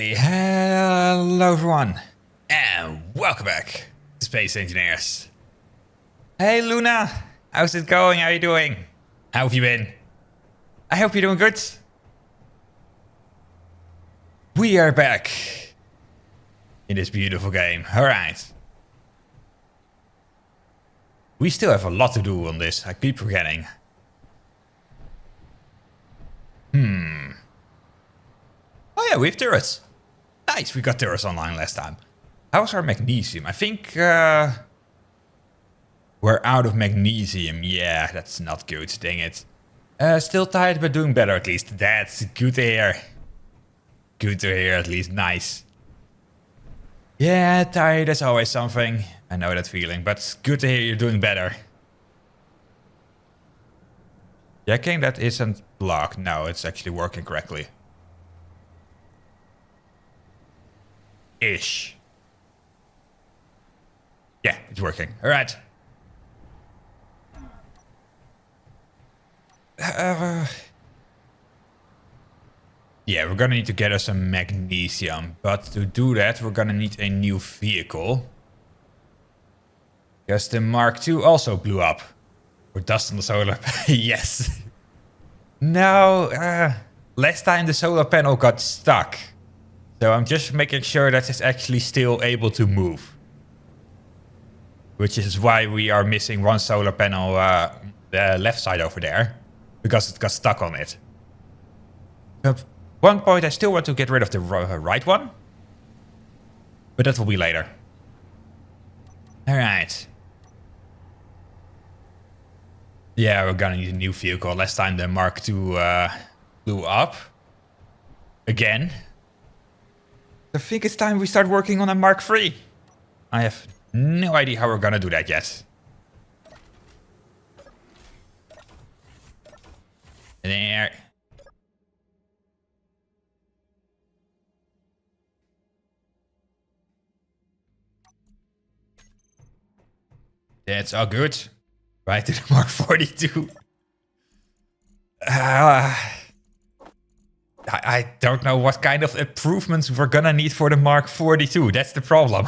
Alrighty, hello everyone, and welcome back to Space Engineers. Hey Luna, how's it going? How are you doing? How have you been? I hope you're doing good. We are back in this beautiful game. Alright. We still have a lot to do on this, I keep forgetting. Oh yeah, we have turrets. Nice, we got turrets online last time. How's our magnesium? I think we're out of magnesium. Yeah, that's not good, dang it. Still tired, but doing better at least. That's good to hear. Good to hear at least, nice. Yeah, tired is always something. I know that feeling, but it's good to hear you're doing better. Checking that isn't blocked. No, it's actually working correctly. Ish. Yeah, it's working. Alright. Yeah, we're gonna need to get us some magnesium. But to do that, we're gonna need a new vehicle. Because the Mark II also blew up. Or dust on the solar panel. Yes. No, last time the solar panel got stuck. So I'm just making sure that it's actually still able to move. Which is why we are missing one solar panel, the left side over there. Because it got stuck on it. At one point I still want to get rid of the right one. But that will be later. Alright. Yeah, we're gonna need a new vehicle. Last time the Mark II blew up. Again. I think it's time we start working on a Mark III. I have no idea how we're gonna do that yet. There. That's all good. Right to the Mark 42. I don't know what kind of improvements we're gonna need for the Mark 42. That's the problem.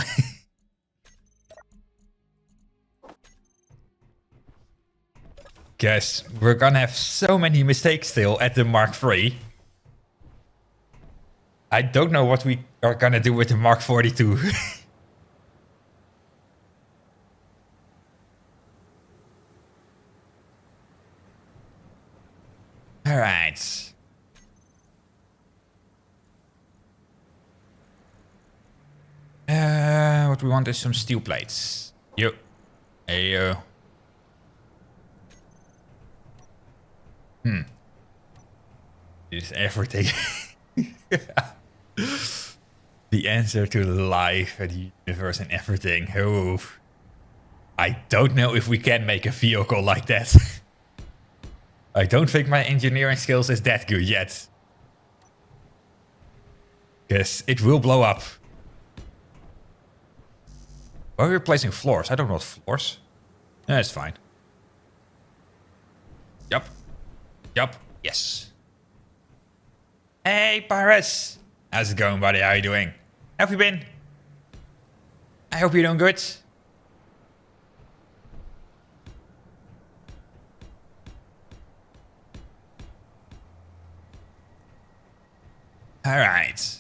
Guess we're gonna have so many mistakes still at the Mark III. I don't know what we are gonna do with the Mark 42. Alright. What we want is some steel plates. Yo. Hey, yo. This is everything. The answer to life and the universe and everything. Oh. I don't know if we can make a vehicle like that. I don't think my engineering skills is that good yet. Because it will blow up. Why are we replacing floors? I don't know what floors. That's fine. Yup. Yup. Yes. Hey, Paris. How's it going, buddy? How you doing? How have you been? I hope you're doing good. All right.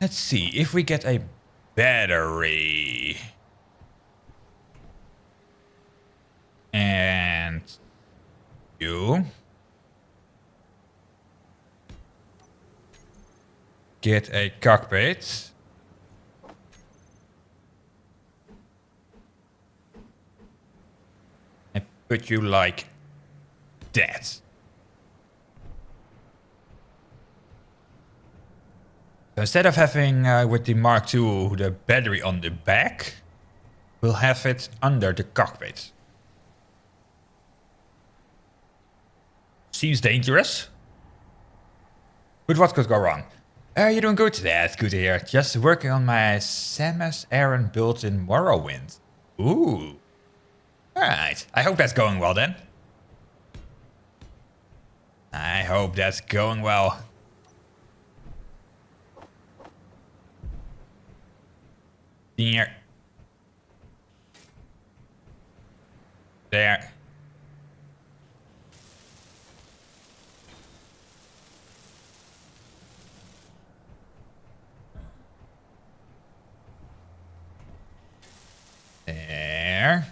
Let's see if we get a battery. And you get a cockpit. And put you like that. So instead of having with the Mark II the battery on the back, we'll have it under the cockpit. Seems dangerous. But what could go wrong? You're doing good today. That's good to hear. Just working on my Samus Aran built in Morrowind. Ooh. Alright, I hope that's going well then. I hope that's going well. Here. There. There.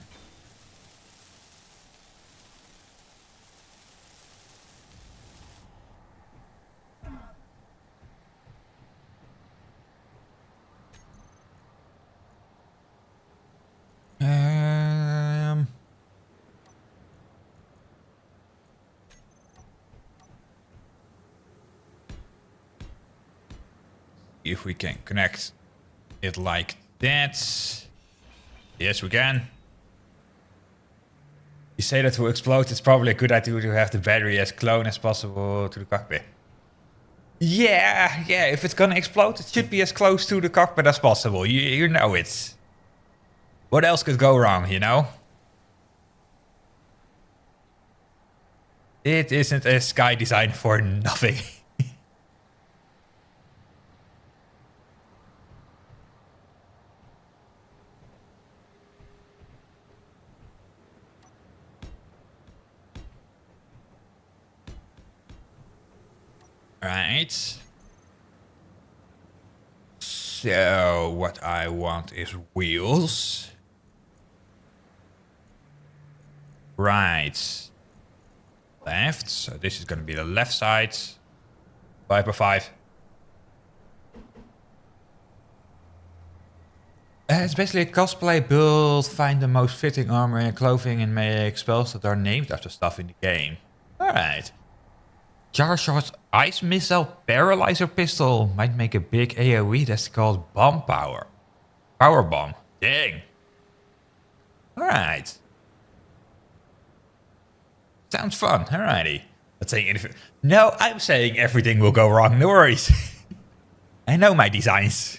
If we can connect it like that. Yes, we can. You say that will explode. It's probably a good idea to have the battery as close as possible to the cockpit. Yeah. If it's gonna explode, it should be as close to the cockpit as possible. You know it. What else could go wrong, you know? It isn't a sky designed for nothing. Right. So what I want is wheels. Right. Left. So this is going to be the left side. 5x5. It's basically a cosplay build. Find the most fitting armor and clothing and make spells that are named after stuff in the game. Alright. Jar Shot's ice missile paralyzer pistol might make a big AoE that's called bomb power. Power bomb. Dang. Alright. Sounds fun. Alrighty. Not saying anything. No, I'm saying everything will go wrong. No worries. I know my designs.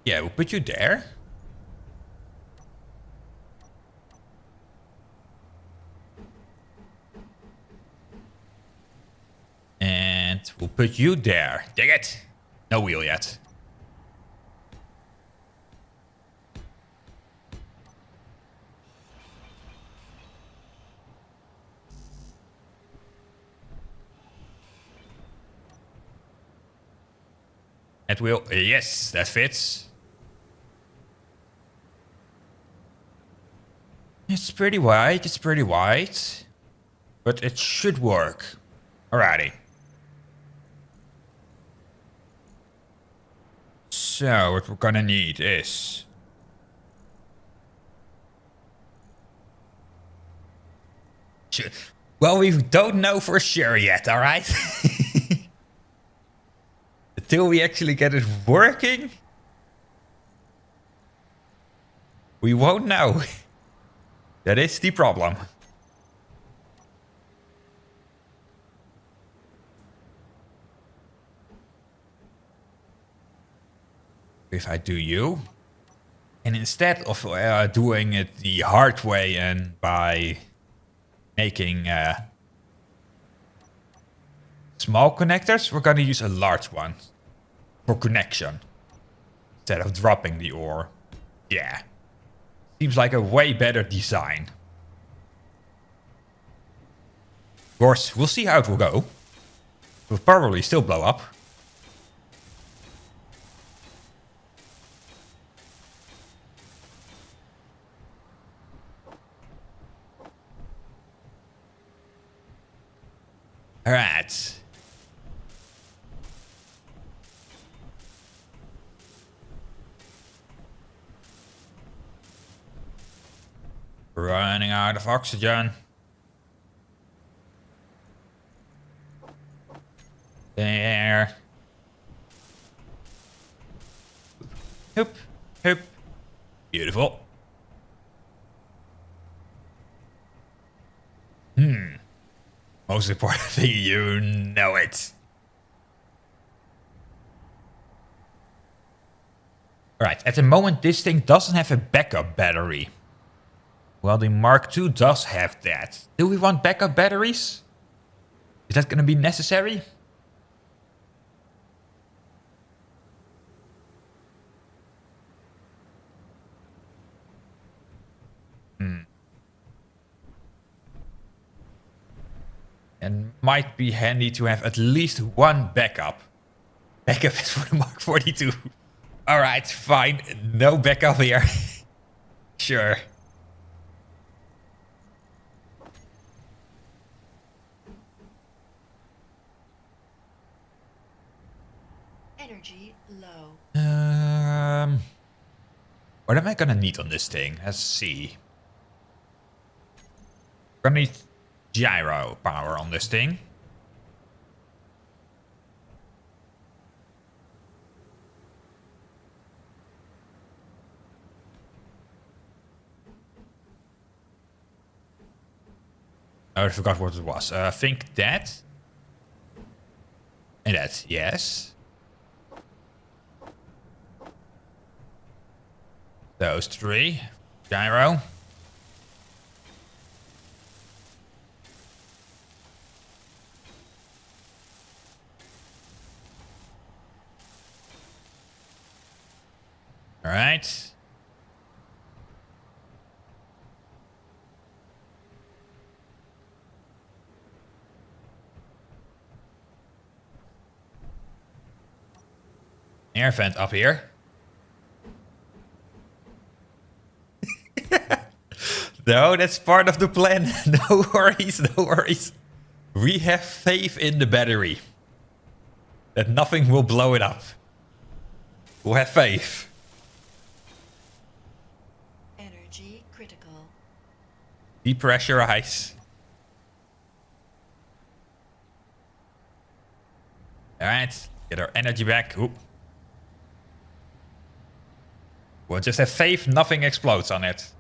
Yeah, we'll put you there. And we'll put you there. Dang it. No wheel yet. That wheel. Yes, that fits. It's pretty wide. It's pretty wide. But it should work. Alrighty. So, what we're gonna need is... Well, we don't know for sure yet, alright? Until we actually get it working, we won't know. That is the problem. If I do you, and instead of doing it the hard way and by making small connectors, we're gonna use a large one for connection instead of dropping the ore. Yeah, seems like a way better design. Of course, we'll see how it will go. It will probably still blow up. Alright. Running out of oxygen. There. Hoop, hoop. Beautiful. Most important thing, you know it. Right, at the moment this thing doesn't have a backup battery. Well, the Mark II does have that. Do we want backup batteries? Is that going to be necessary? And might be handy to have at least one backup. Backup is for the Mark 42. Alright, fine. No backup here. Sure. Energy low. What am I gonna need on this thing? Let's see. Gonna need gyro power on this thing. Oh, I forgot what it was. I think that. And that, yes. Those three. Gyro. All right. Air vent up here. No, that's part of the plan. No worries, no worries. We have faith in the battery. That nothing will blow it up. We'll have faith. Energy critical. Depressurize. Alright, get our energy back. Ooh. We'll just have faith nothing explodes on it.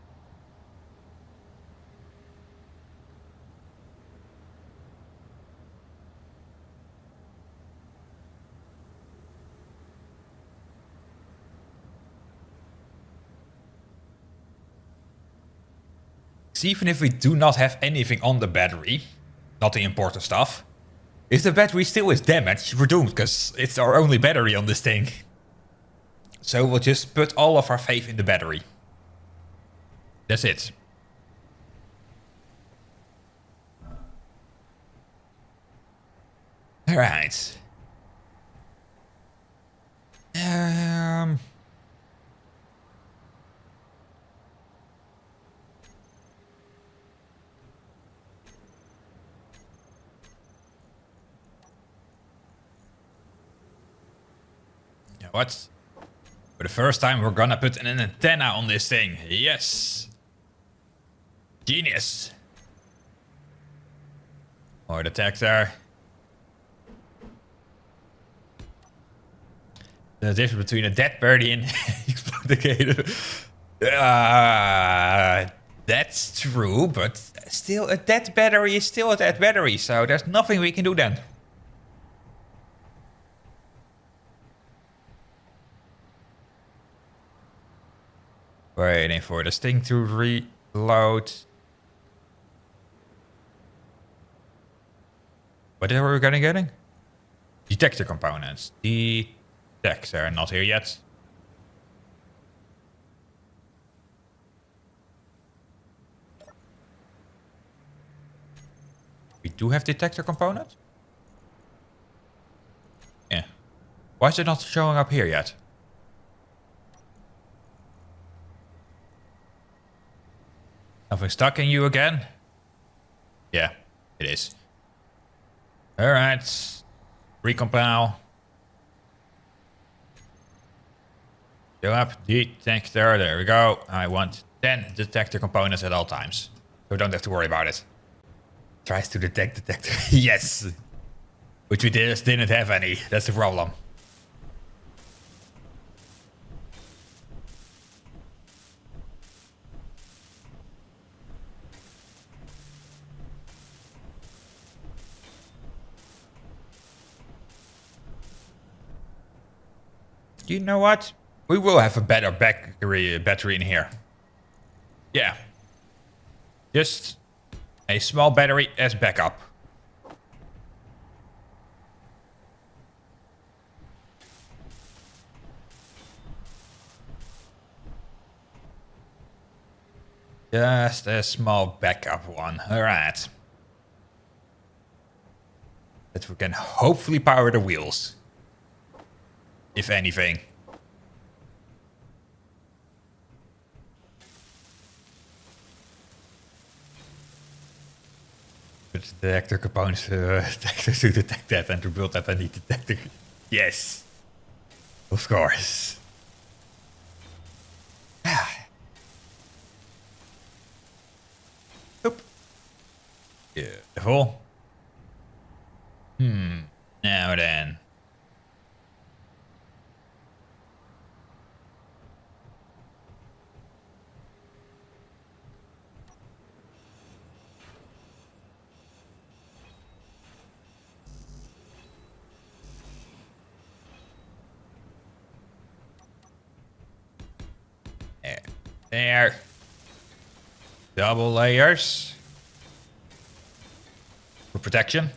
Even if we do not have anything on the battery, not the important stuff, if the battery still is damaged, we're doomed because it's our only battery on this thing. So we'll just put all of our faith in the battery. That's it. Alright. You know what? For the first time, we're gonna put an antenna on this thing. Yes. Genius. More detector. The difference between a dead birdie and exploded. That's true, but still a dead battery is still a dead battery, so there's nothing we can do then. Waiting for this thing to reload. What are we getting? Detector components. Detector, not here yet. We do have detector component? Yeah. Why is it not showing up here yet? Something stuck in you again? Yeah, it is. Alright. Recompile. Show up, detector, there we go. I want 10 detector components at all times. So we don't have to worry about it. Tries to detect detector. Yes! Which we just didn't have any. That's the problem. You know what? We will have a better battery in here. Yeah. Just a small battery as backup. Just a small backup one. Alright. That we can hopefully power the wheels. If anything. But the detector components detectors to detect that and to build that I need detector. Yes. Of course. Oop. Beautiful. Now then. There. Double layers. For protection.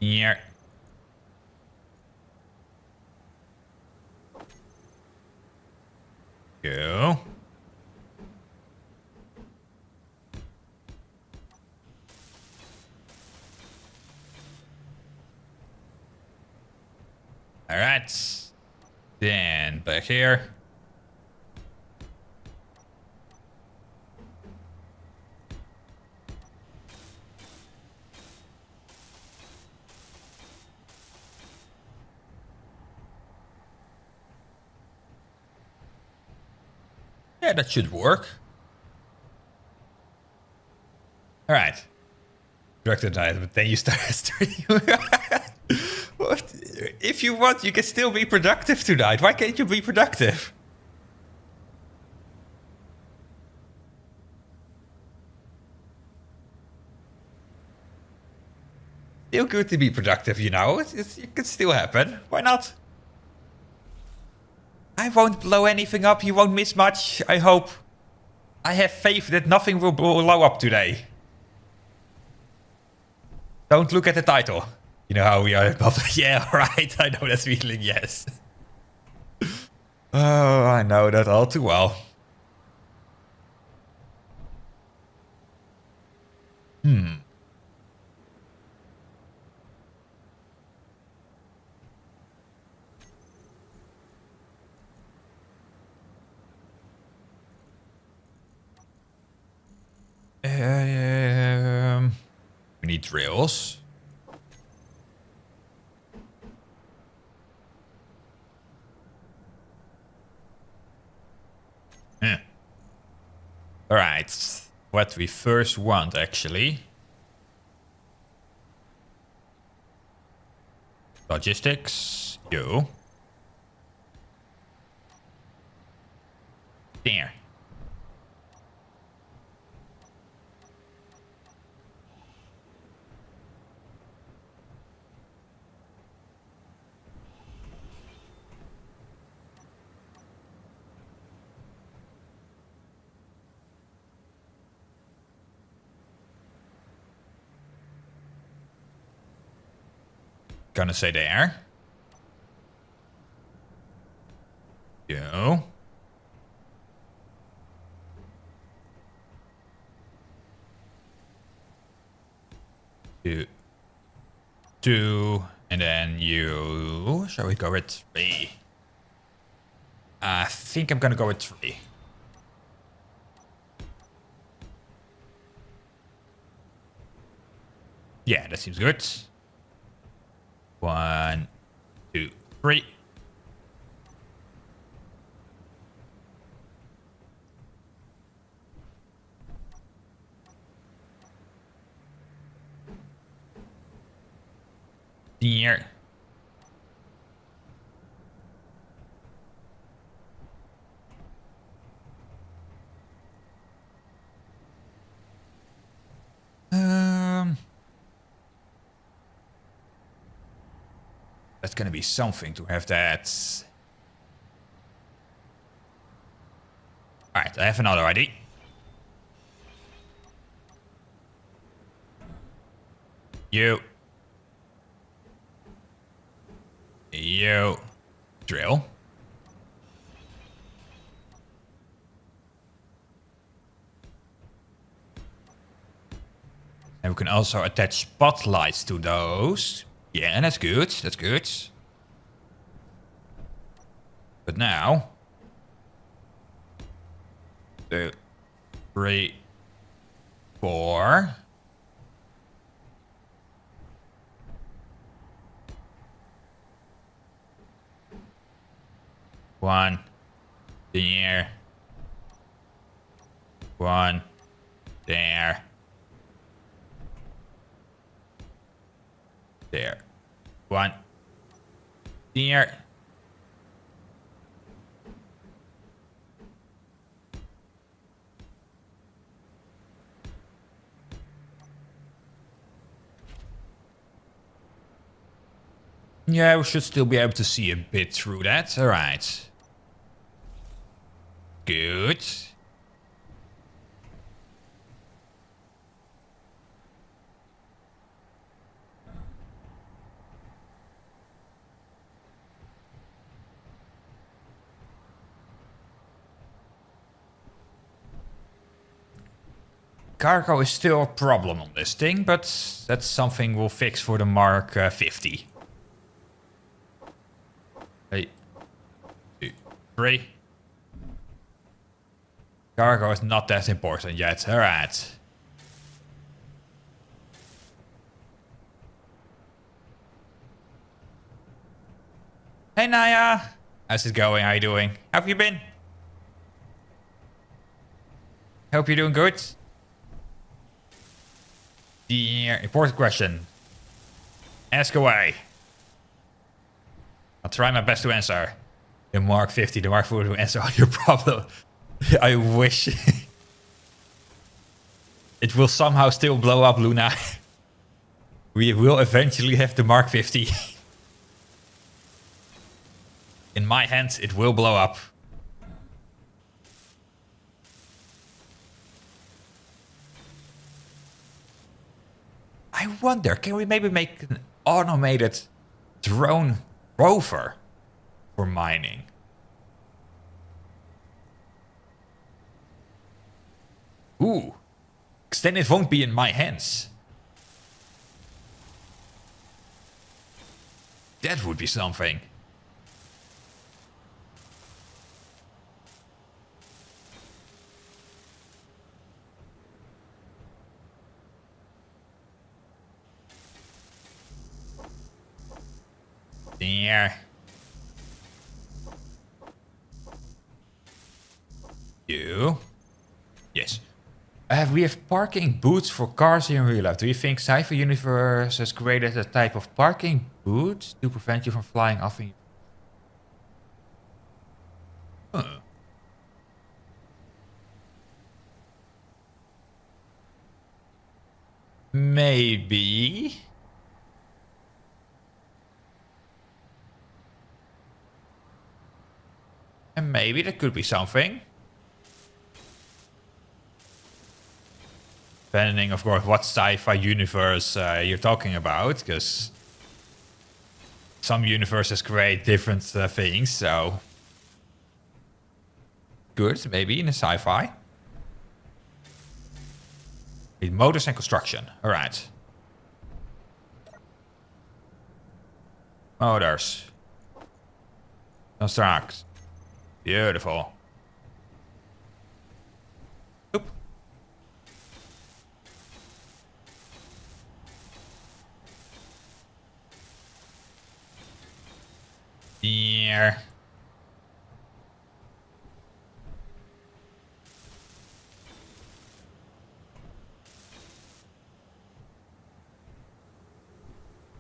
Yeah. Go. All right. Then back here. Yeah, that should work. All right. Productive night, but then you start streaming. What? If you want, you can still be productive tonight. Why can't you be productive? Still good to be productive, you know. It could still happen. Why not? I won't blow anything up. You won't miss much, I hope. I have faith that nothing will blow up today. Don't look at the title. You know how we are. Yeah, right. I know that feeling, yes. Oh, I know that all too well. We need drills. All right. What we first want, actually. Logistics. You. There. Gonna say there. You. Two. And then you. Shall we go with 3? I think I'm gonna go with 3. Yeah, that seems good. 1, 2, 3. Here. That's gonna be something to have that. Alright, I have another ID. You. You. Drill. And we can also attach spotlights to those. Yeah, that's good. That's good. But now... 2, 3, 4... One. There. One. There. There. One. There. Yeah, we should still be able to see a bit through that. Alright. Good. Cargo is still a problem on this thing, but that's something we'll fix for the Mark 50. Hey. 2, 3. Cargo is not that important yet. Alright. Hey Naya! How's it going? How you doing? How have you been? Hope you're doing good. The important question. Ask away. I'll try my best to answer. The Mark 50, the Mark 40 will answer all your problems. I wish. It will somehow still blow up, Luna. We will eventually have the Mark 50. In my hands, it will blow up. I wonder, can we maybe make an automated drone rover for mining? Ooh. 'Cause then it won't be in my hands. That would be something. There. You. Yes. We have parking boots for cars in real life. Do you think Cypher Universe has created a type of parking boot to prevent you from flying off in... Huh. Maybe. And maybe that could be something. Depending, of course, what sci-fi universe you're talking about, because some universes create different things, so... Good, maybe in a sci-fi. Need motors and construction, alright. Motors. Construct. Beautiful. Oop. Here.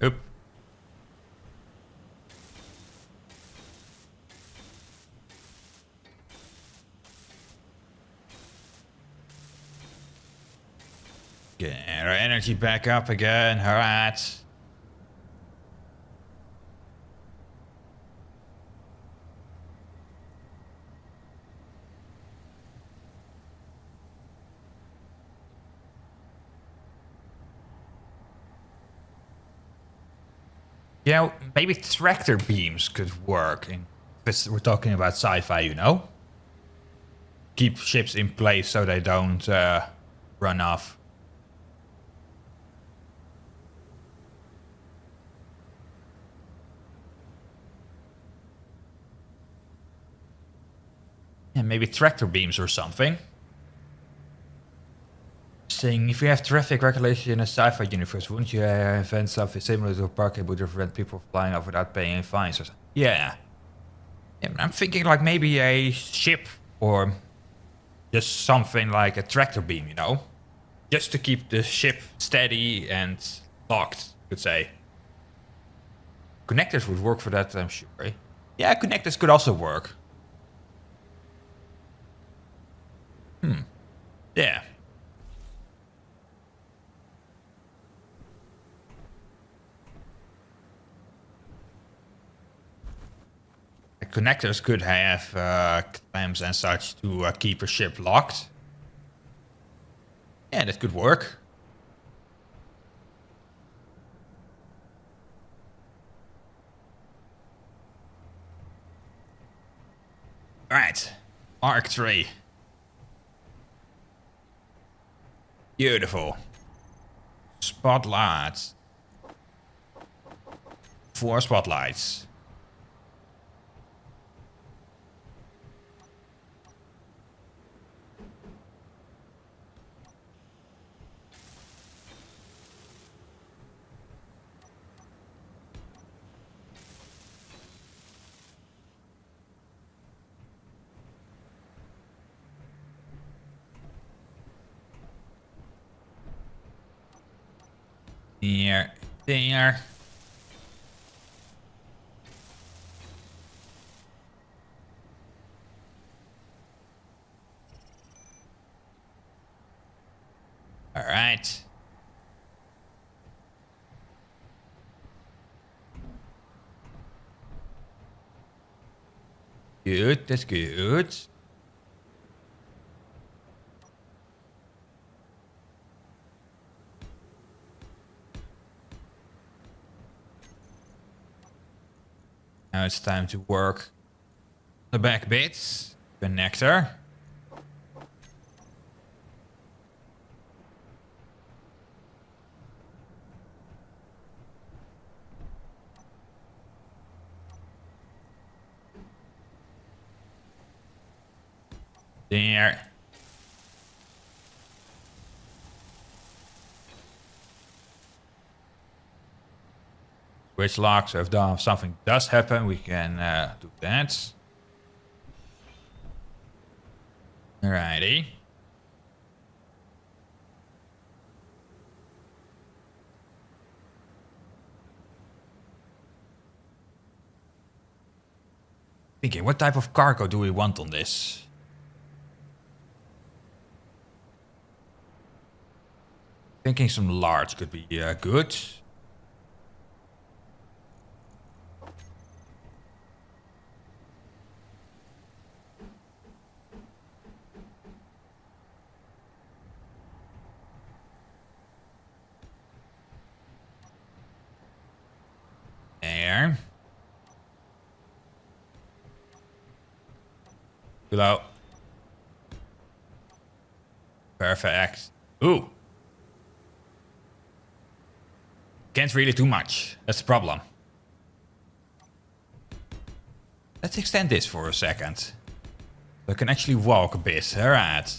Oop. Get our energy back up again. Alright. Yeah, maybe tractor beams could work. We're talking about sci-fi, you know? Keep ships in place so they don't run off. Yeah, maybe tractor beams or something. Saying if you have traffic regulation in a sci-fi universe, wouldn't you invent something similar to a parking would prevent people flying off without paying any fines or something? Yeah. I'm thinking like maybe a ship or just something like a tractor beam, you know? Just to keep the ship steady and locked, you could say. Connectors would work for that, I'm sure. Yeah, connectors could also work. Yeah. Connectors could have clamps and such to keep a ship locked. Yeah, that could work. Alright. Mark 3. Beautiful. Spotlights. 4 spotlights. There. All right. Good, that's good. Now it's time to work the back bits. Connector. There. Switch lock, so if something does happen, we can do that. Alrighty. Thinking, what type of cargo do we want on this? Thinking some large could be good. There. Below. Perfect. Ooh. Can't really do much. That's the problem. Let's extend this for a second. So I can actually walk a bit. Alright.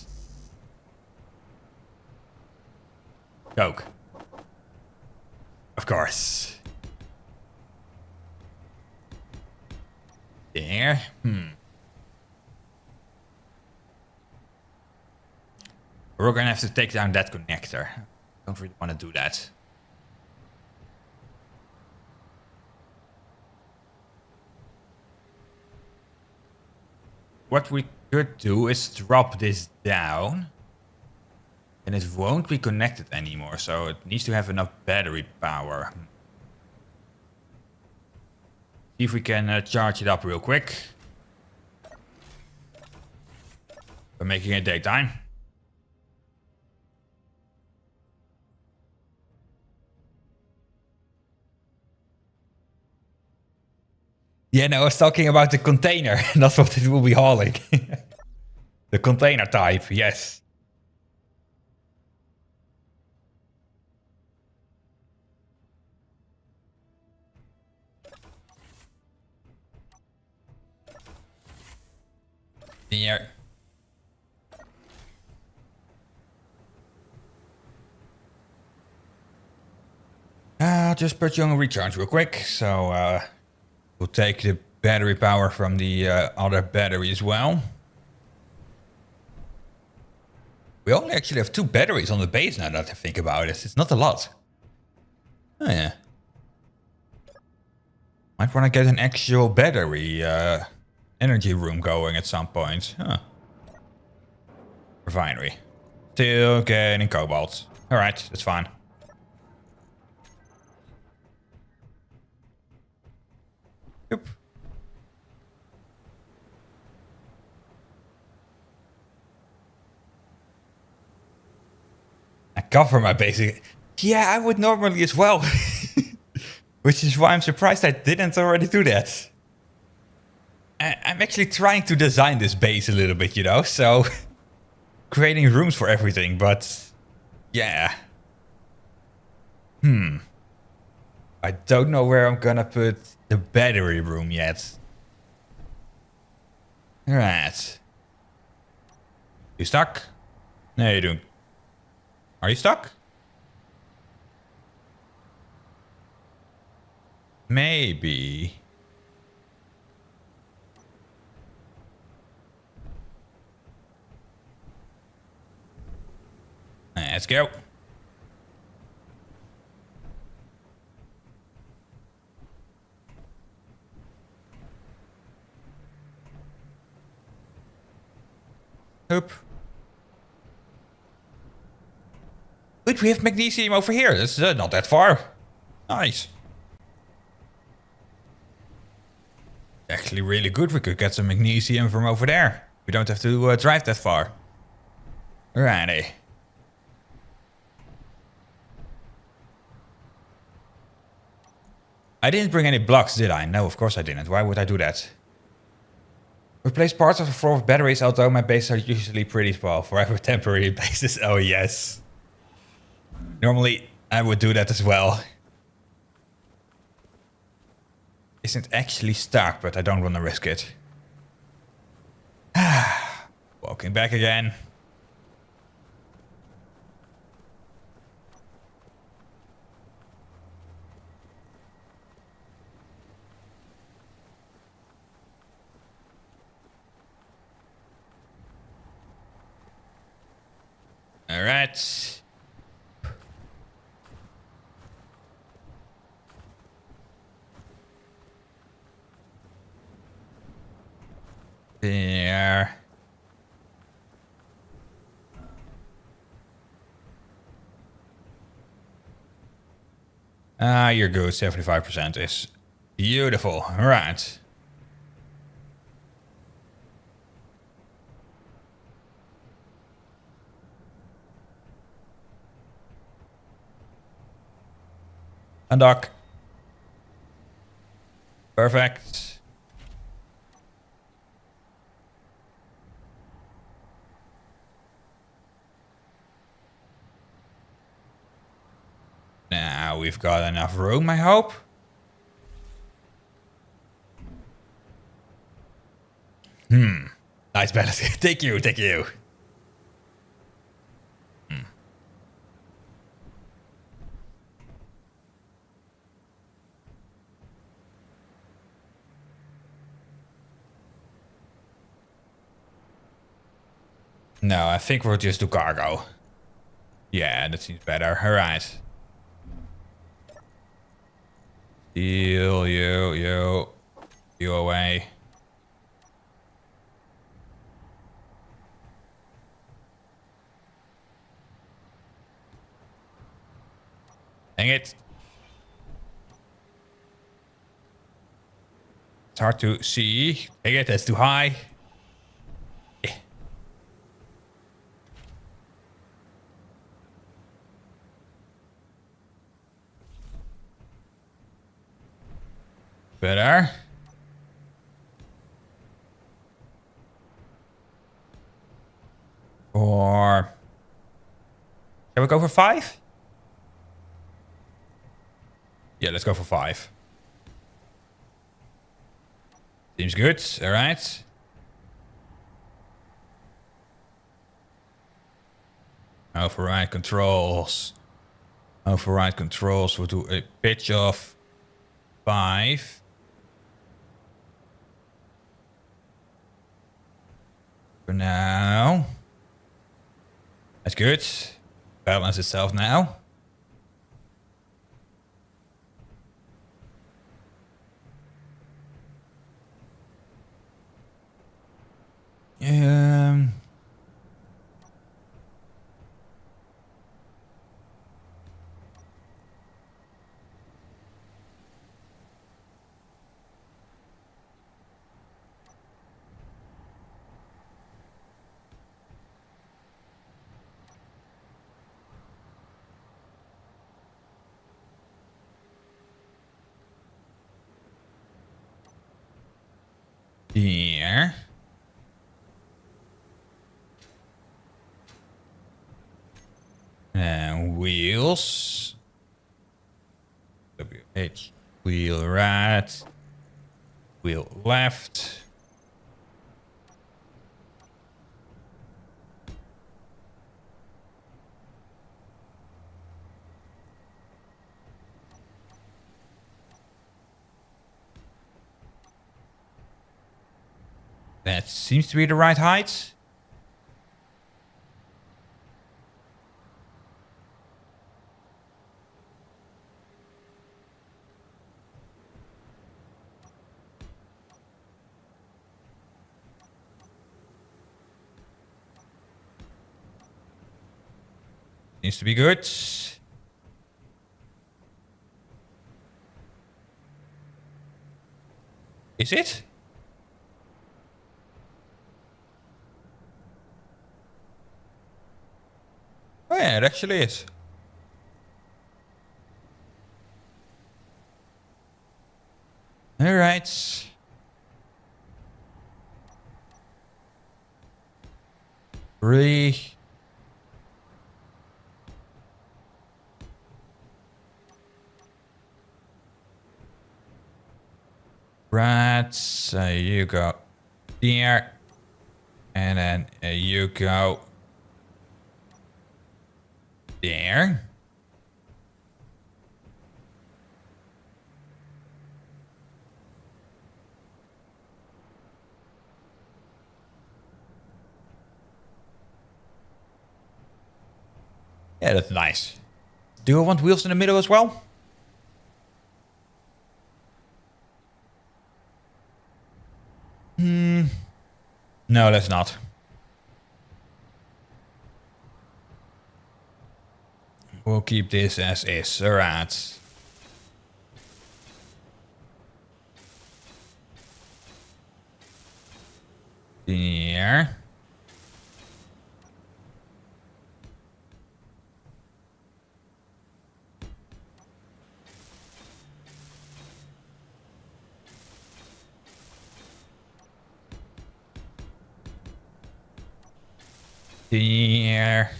Coke. Of course. There. We're gonna have to take down that connector. Don't really want to do that. What we could do is drop this down. And it won't be connected anymore, so it needs to have enough battery power. See if we can charge it up real quick. We're making it daytime. Yeah, no, I was talking about the container. That's what it will be hauling. The container type, yes. Yeah. I'll just put you on recharge real quick. So we'll take the battery power from the other battery as well. We only actually have 2 batteries on the base now that I think about it. It's not a lot. Oh yeah. Might want to get an actual battery energy room going at some point. Huh. Refinery. Still getting cobalt. Alright, that's fine. Yep. I cover my basic. Yeah, I would normally as well. Which is why I'm surprised I didn't already do that. I'm actually trying to design this base a little bit, you know, so creating rooms for everything, but yeah. I don't know where I'm gonna put the battery room yet. Alright. You stuck? No, you don't. Are you stuck? Maybe. Let's go. Oop. Wait, we have magnesium over here. That's not that far. Nice. Actually really good. We could get some magnesium from over there. We don't have to drive that far. Alrighty. I didn't bring any blocks, did I? No, of course I didn't. Why would I do that? Replace parts of the floor with batteries, although my bases are usually pretty well. Forever temporary bases. Oh, yes. Normally, I would do that as well. Isn't actually stuck, but I don't want to risk it. Walking back again. All right. There. Ah, you're good. 75% is beautiful. All right. Undock. Perfect. Now we've got enough room, I hope. Nice balance. Thank you, thank you. No, I think we'll just do cargo. Yeah, that seems better. All right. Steal you away. Dang it. It's hard to see. Dang it, that's too high. Yeah. Better. Or... Can we go for 5? Yeah, let's go for 5. Seems good. All right. Override controls. Override controls. We'll do a pitch of 5. For now. That's good. Balance itself now. Here. And wheels. WH. Wheel right. Wheel left. That seems to be the right height. Seems to be good. Is it? Oh yeah, it actually is. All right. Three. Right, so you go there, and then you go there. Yeah, that's nice. Do I want wheels in the middle as well? No, let's not. We'll keep this as is. Alright. Here. Here.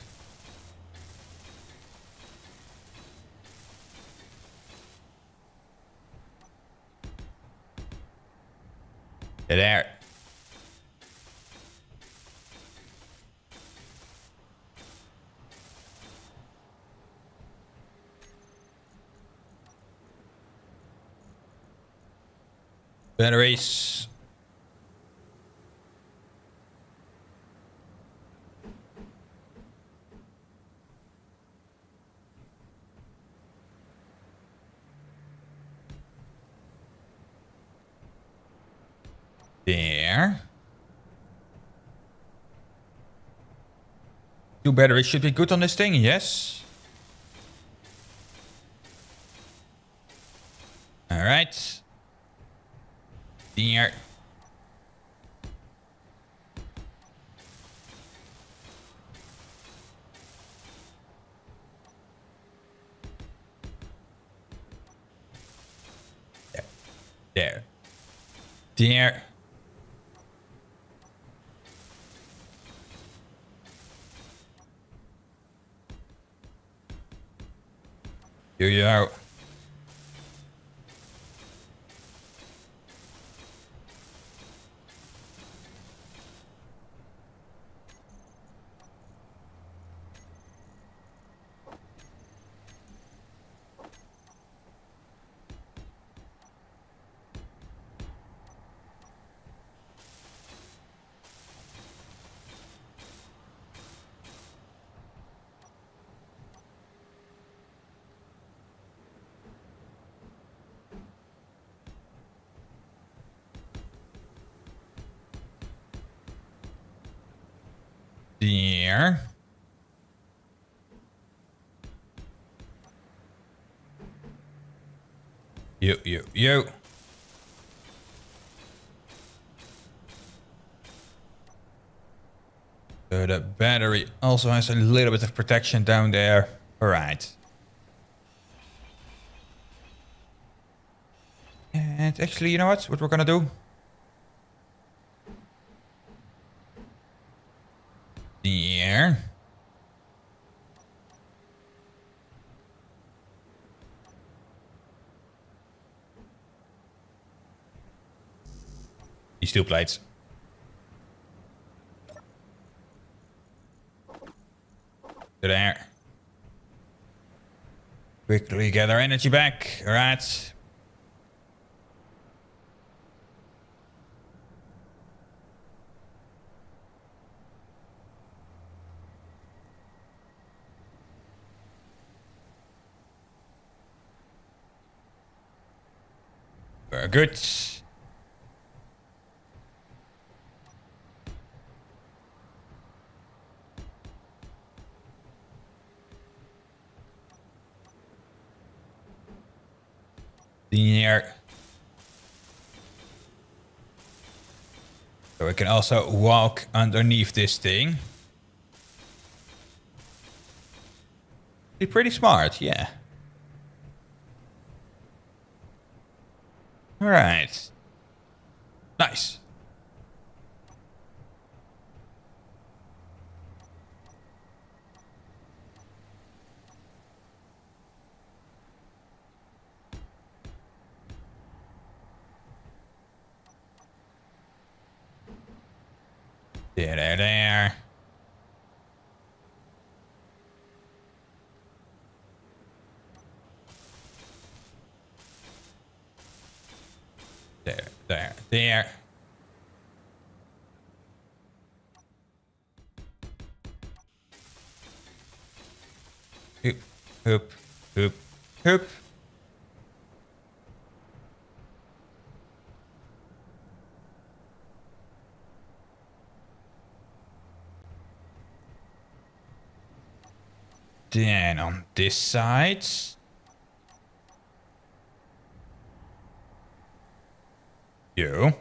There. Batteries. There. 2 batteries should be good on this thing, yes. Here. There. There. Here you go. There. You. So the battery also has a little bit of protection down there. All right. And actually, you know what? What we're gonna do? There. These steel plates. There. Quickly get our energy back. All right. Very good. There. So we can also walk underneath this thing. Pretty smart, yeah. All right. Nice. There. There. Hoop. Then on this side. You.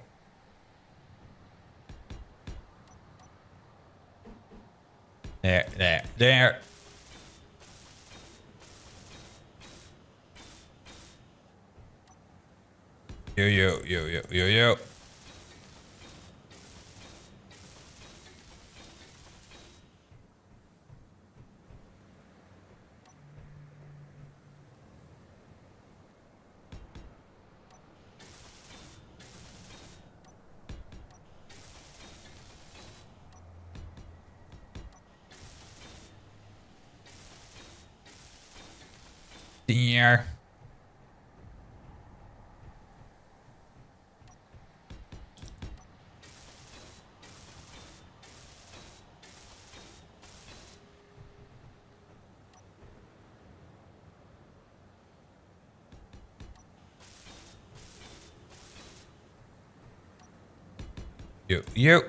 There. You. There. You.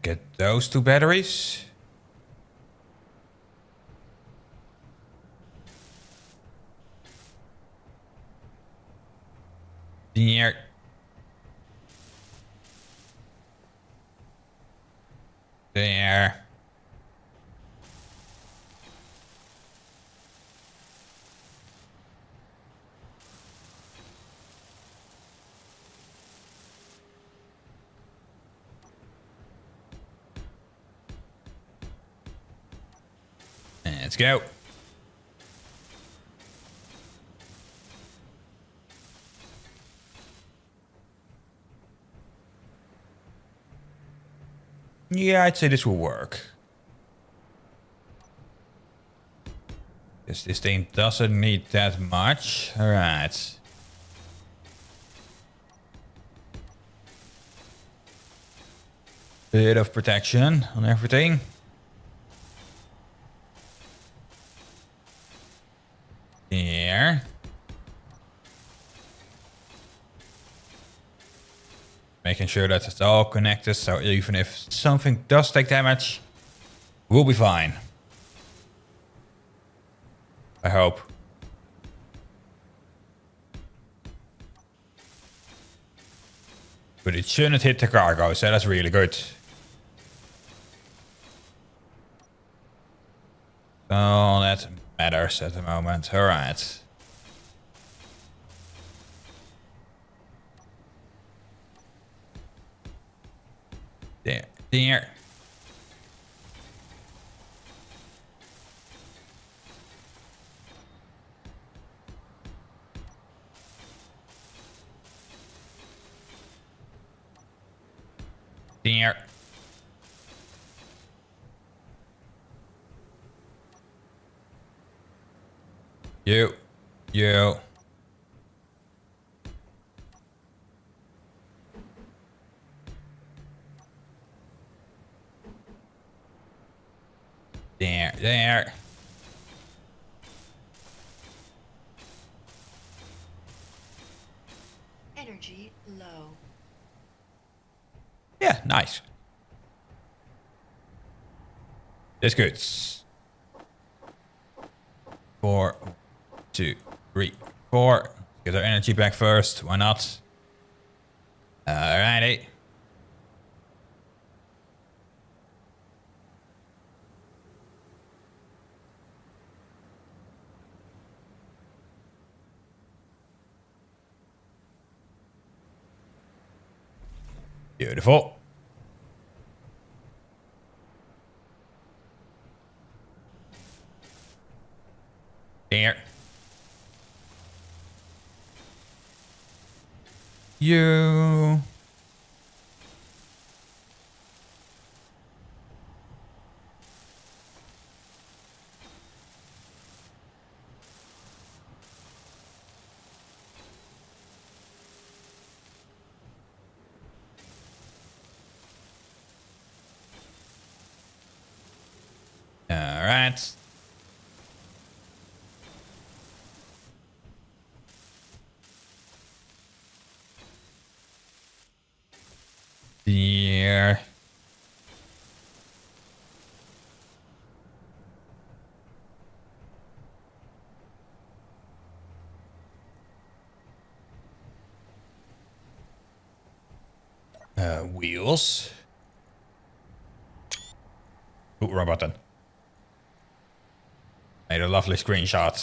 Get those two batteries. Here. There. Let's go. Yeah, I'd say this will work. This thing doesn't need that much. All right. Bit of protection on everything. Here. Making sure that it's all connected, so even if something does take damage, we'll be fine. I hope. But it shouldn't hit the cargo, so that's really good. So that matters at the moment. Alright. There. There. There. You. You. There. There. Energy low. Yeah, nice. That's good. 4, 2, 3, 4. Get our energy back first. Why not? Alrighty. Beautiful. There. You. All right. Here. Wheels. Ooh, wrong button. Made a lovely screenshot.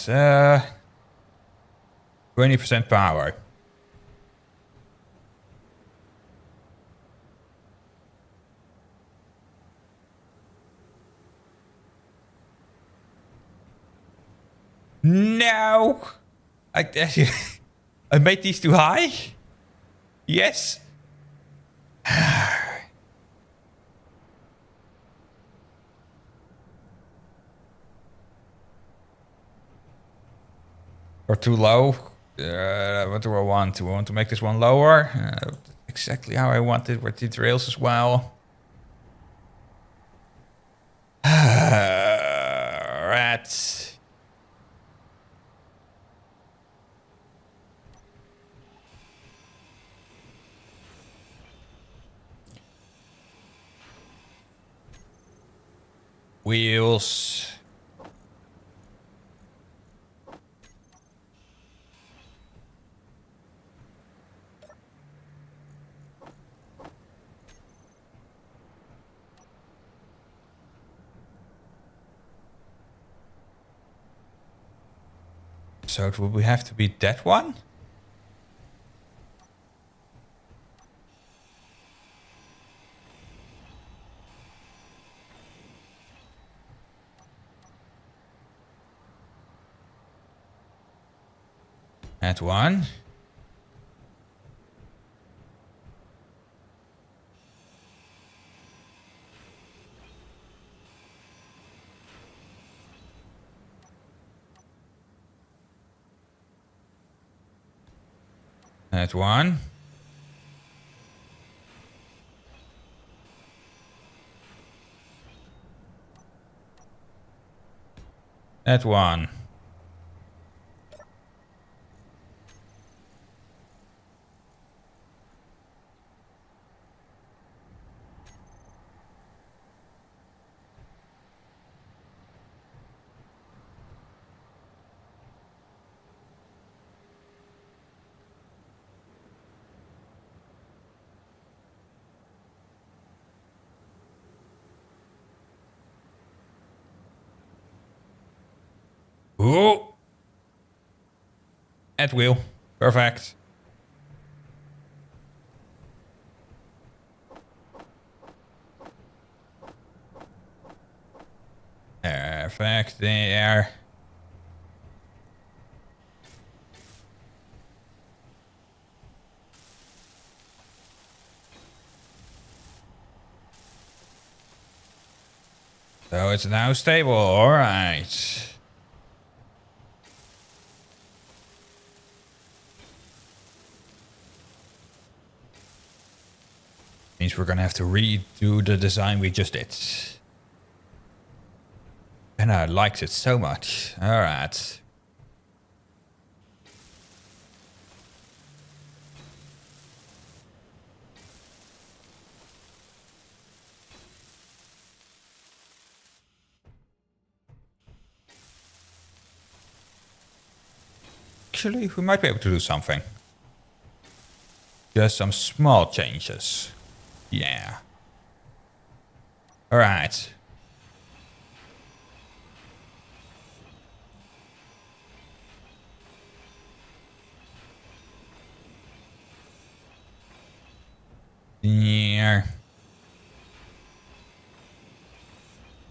20% power. No! I I made these too high? Yes. Or too low? What do I want? Do I want to make this one lower? Exactly how I want it with these rails as well. Rats. Wheels. So it would have to be that one? That one. That one. That one. Ooh. At will. Perfect. Perfect there. So it's now stable. All right. Means we're gonna have to redo the design we just did. And I liked it so much. All right. Actually, we might be able to do something. Just some small changes. Yeah. All right. There.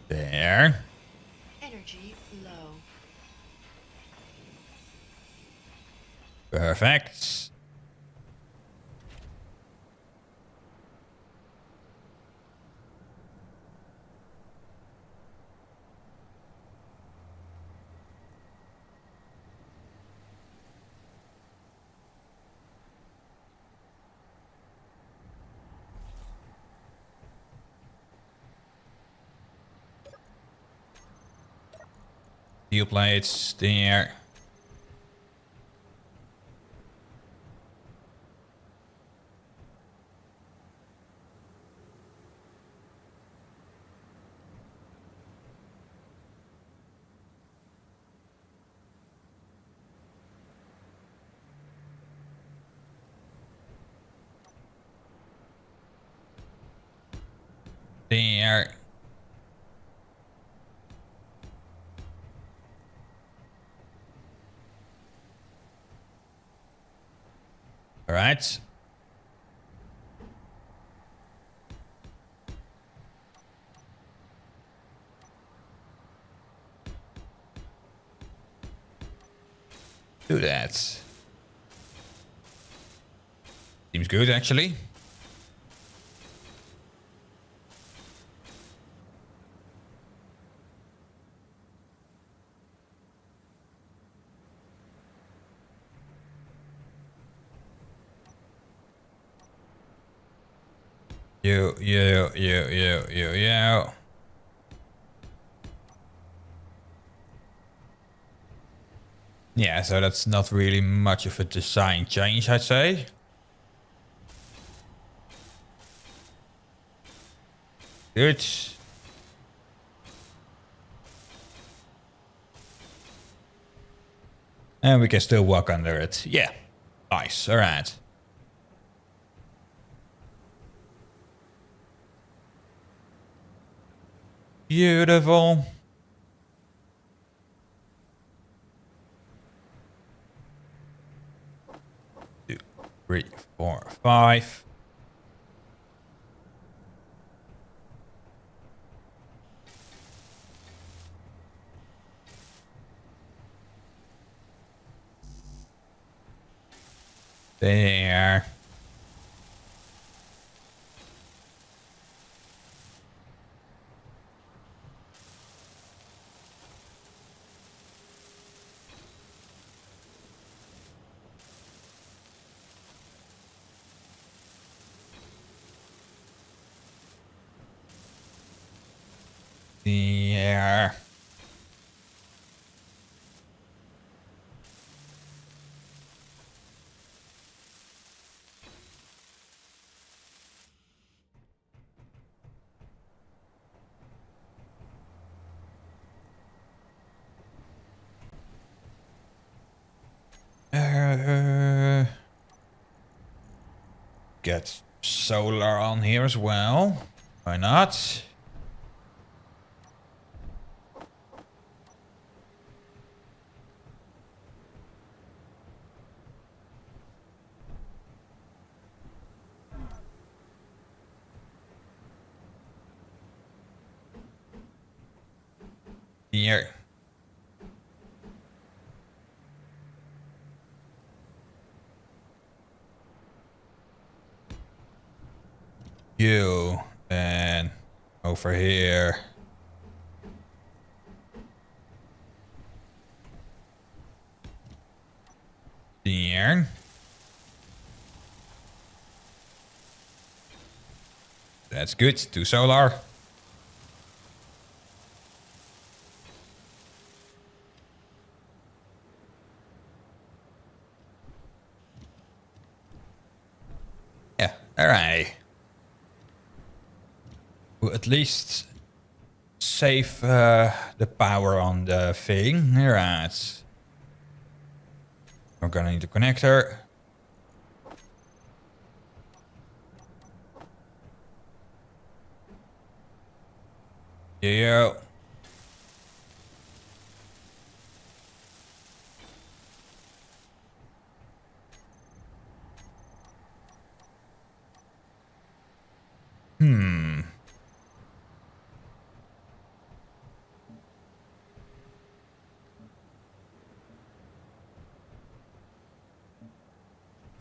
There. Energy low. Perfect. Steel plates there. There. All right. Do that. Seems good, actually. You. Yeah, so that's not really much of a design change, I'd say. Good. And we can still walk under it. Yeah. Nice. All right. Beautiful. 3, 4, 5. There. There. Get solar on here as well. Why not? Here. You and over here. There. That's good. 2 solar. Yeah, alright. We'll at least save the power on the thing. Alright. We're gonna need a connector. Yeah.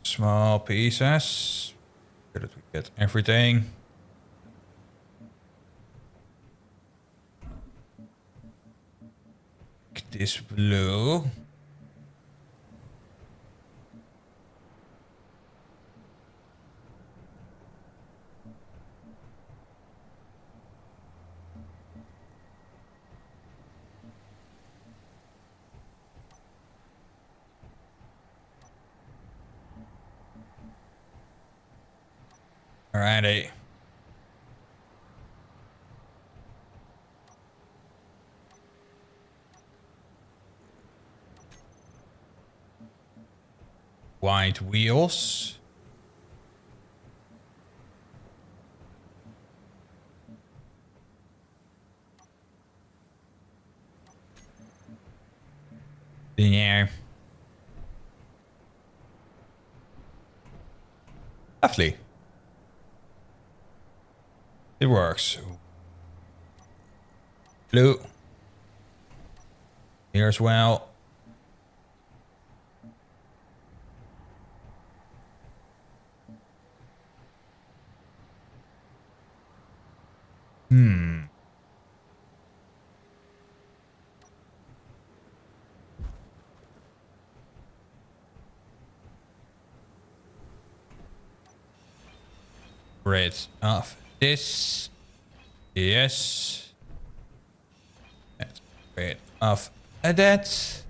Small pieces. So that we get everything. This blue. Alrighty. White wheels. Yeah. Lovely. It works. Blue. Here as well. Rid of this. Yes. Get rid of that.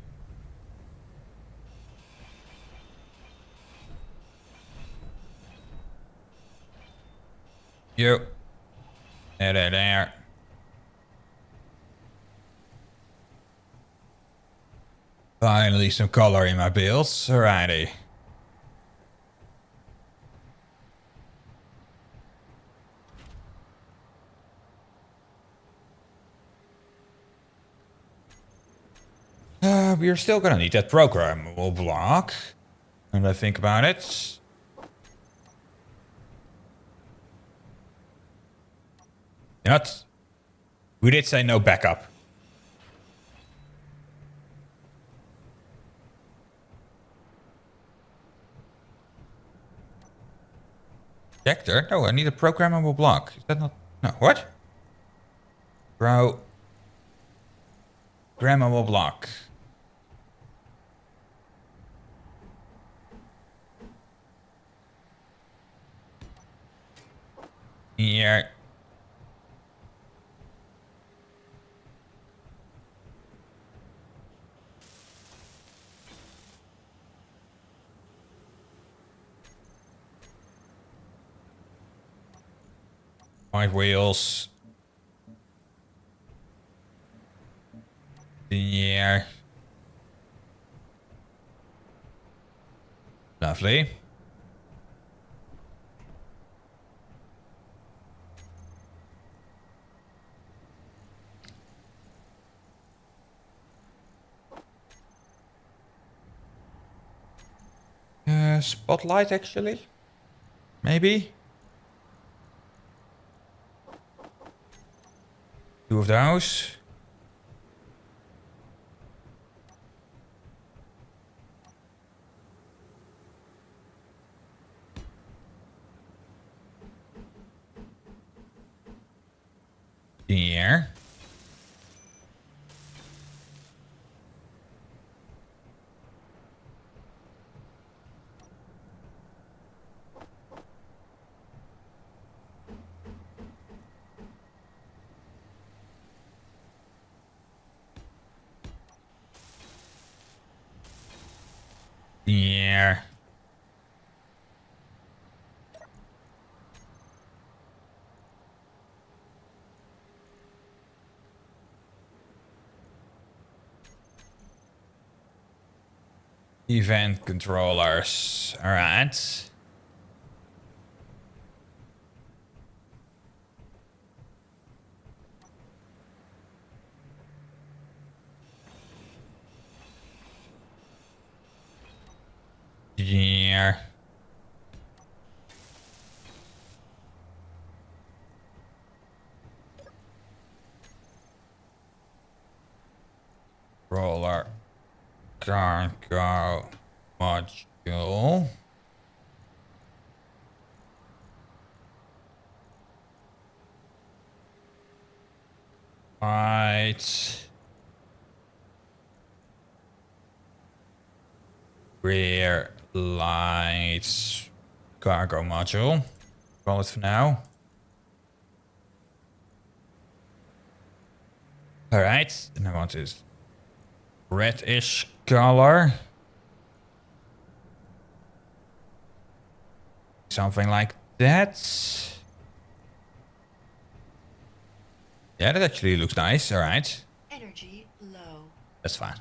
You. There. Finally some color in my builds. Alrighty. We're still gonna need that programmable block. When I think about it. You're not. We did say no backup. Projector? No, I need a programmable block. Is that not? No, what? Programmable block. Here. Five wheels. Here. Lovely. Spotlight actually? Maybe? Two of those. Here. Here. Event controllers. All right. Here. Roller. Cargo module. Right. Rear lights. Cargo module. Call it for now. Alright. And I want this reddish color. Something like that. Yeah, that actually looks nice. Alright. Energy low. That's fine.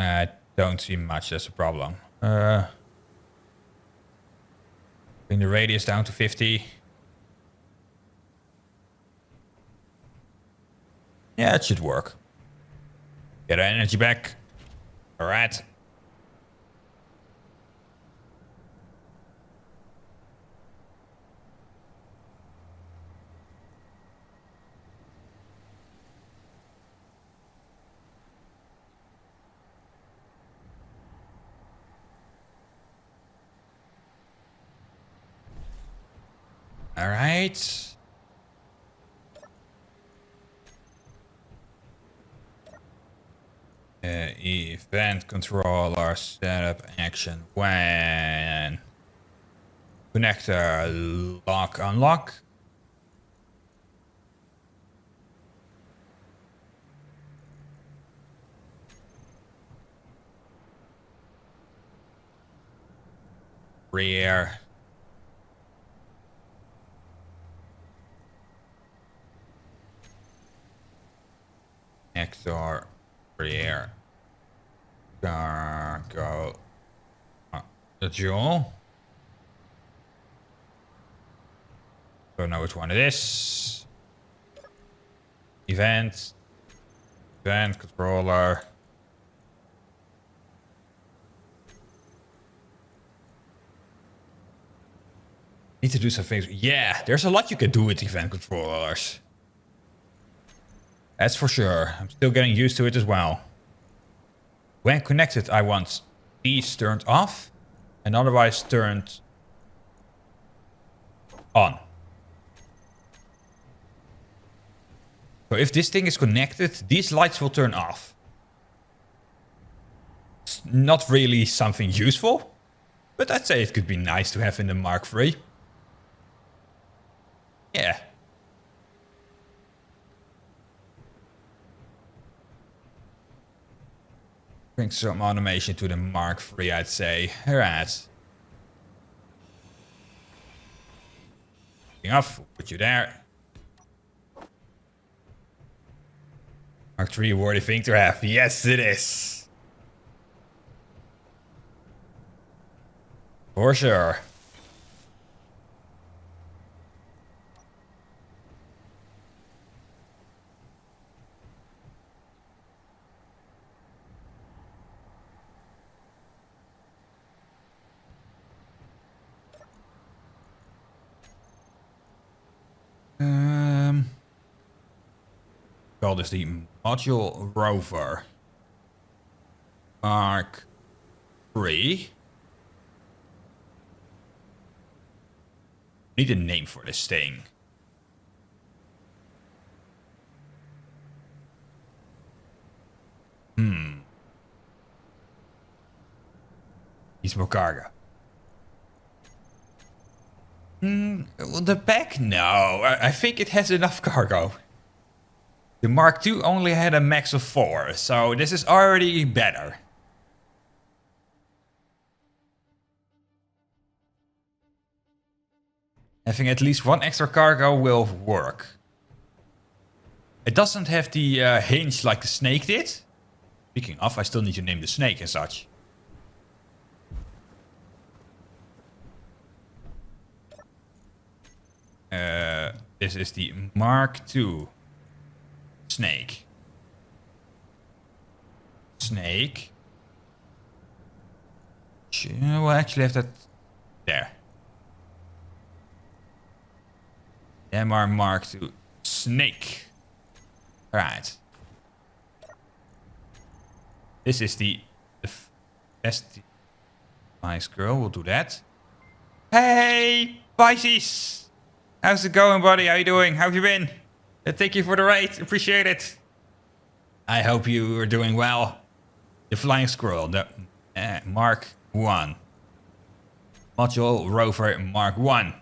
I don't see much as a problem. Bring the radius down to 50. Yeah, it should work. Get our energy back. All right. All right. Event controller setup action when connector lock unlock. Rear. Connector rear. Cargo module. Don't know which one it is. Event. Event controller. Need to do some things. Yeah, there's a lot you can do with event controllers. That's for sure. I'm still getting used to it as well. When connected, I want these turned off and otherwise turned on. So if this thing is connected, these lights will turn off. It's not really something useful, but I'd say it could be nice to have in the Mark III. Yeah. Bring some automation to the Mark III, I'd say. Alright. Off, put you there. Mark III, a worthy thing to have. Yes, it is. For sure. Call this the Module Rover Mark III. Need a name for this thing. Needs more cargo. Well, the back? No, I think it has enough cargo. The Mark II only had a max of 4, so this is already better. Having at least one extra cargo will work. It doesn't have the hinge like the Snake did. Speaking of, I still need to name the Snake and such. This is the Mark II. Snake. Snake. We'll actually have that there. MR Mark II. Snake. Alright. This is the best. Nice girl, we'll do that. Hey, Pisces! How's it going, buddy? How you doing? How have you been? Thank you for the raid. Appreciate it. I hope you are doing well. The Flying Squirrel, the Mark I. Module Rover Mark I.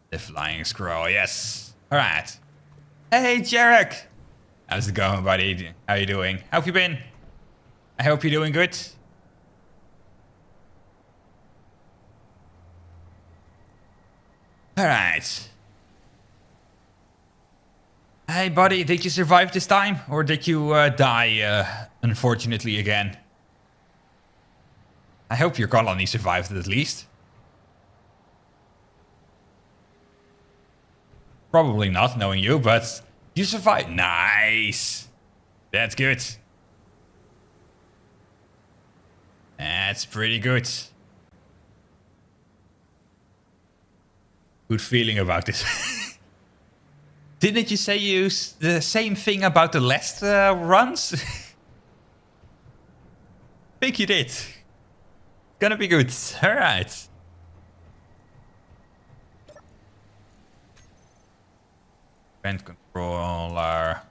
The Flying Squirrel, yes. Alright. Hey, Jarek. How's it going, buddy? How you doing? How have you been? I hope you're doing good. Alright. Hey buddy, did you survive this time? Or did you die, unfortunately, again? I hope your colony survived at least. Probably not, knowing you, but you survived. Nice! That's good. That's pretty good. Good feeling about this. Didn't you say you the same thing about the last runs? Think you did. Gonna be good. Alright. Vent controller.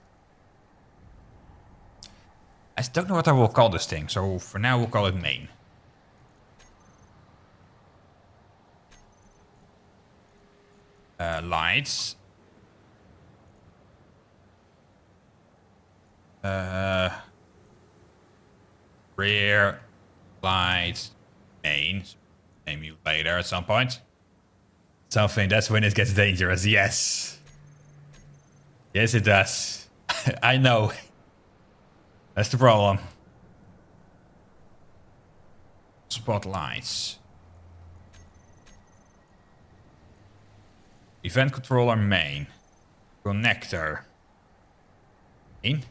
I don't know what I will call this thing, so for now we'll call it main. Lights. Rear, lights, main. Name you later at some point. Something, that's when it gets dangerous, yes. Yes, it does. I know. That's the problem. Spotlights. Event controller main. Connector. main.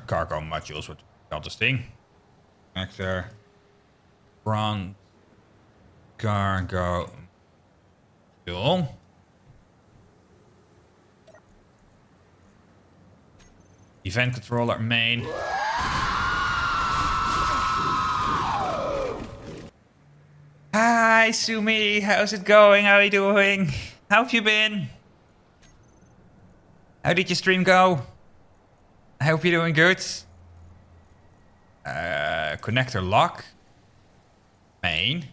Cargo modules, what called this thing? Connector. Front. Cargo. Module. Event controller main. Hi, Sumi. How's it going? How are you doing? How have you been? How did your stream go? I hope you're doing good. Connector lock. Main.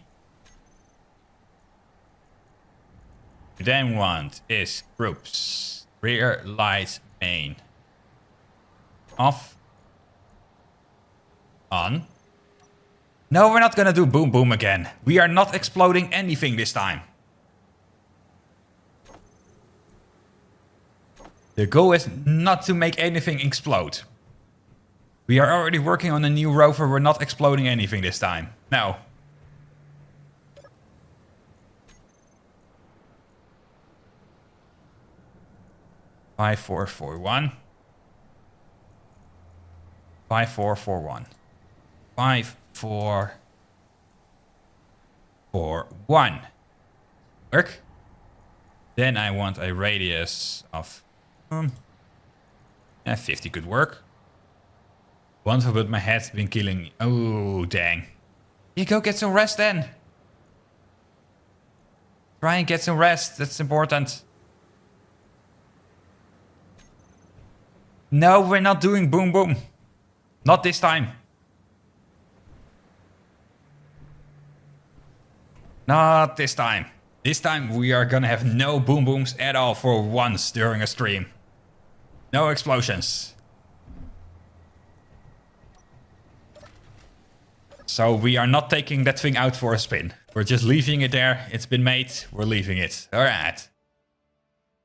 You then want is groups. Rear light main. Off. On. No, we're not gonna do boom boom again. We are not exploding anything this time. The goal is not to make anything explode. We are already working on a new rover. We're not exploding anything this time. No. Five, 4, 4, 1. 5, 4, 4, 1. 5, 4, 4, 1. Work. Then I want a radius of 50 could work. Once I put my head's been killing me. Oh, dang. You go get some rest then. Try and get some rest. That's important. No, we're not doing boom boom. Not this time. Not this time. This time we are gonna have no boom booms at all for once during a stream. No explosions. So we are not taking that thing out for a spin. We're just leaving it there. It's been made. We're leaving it. Alright.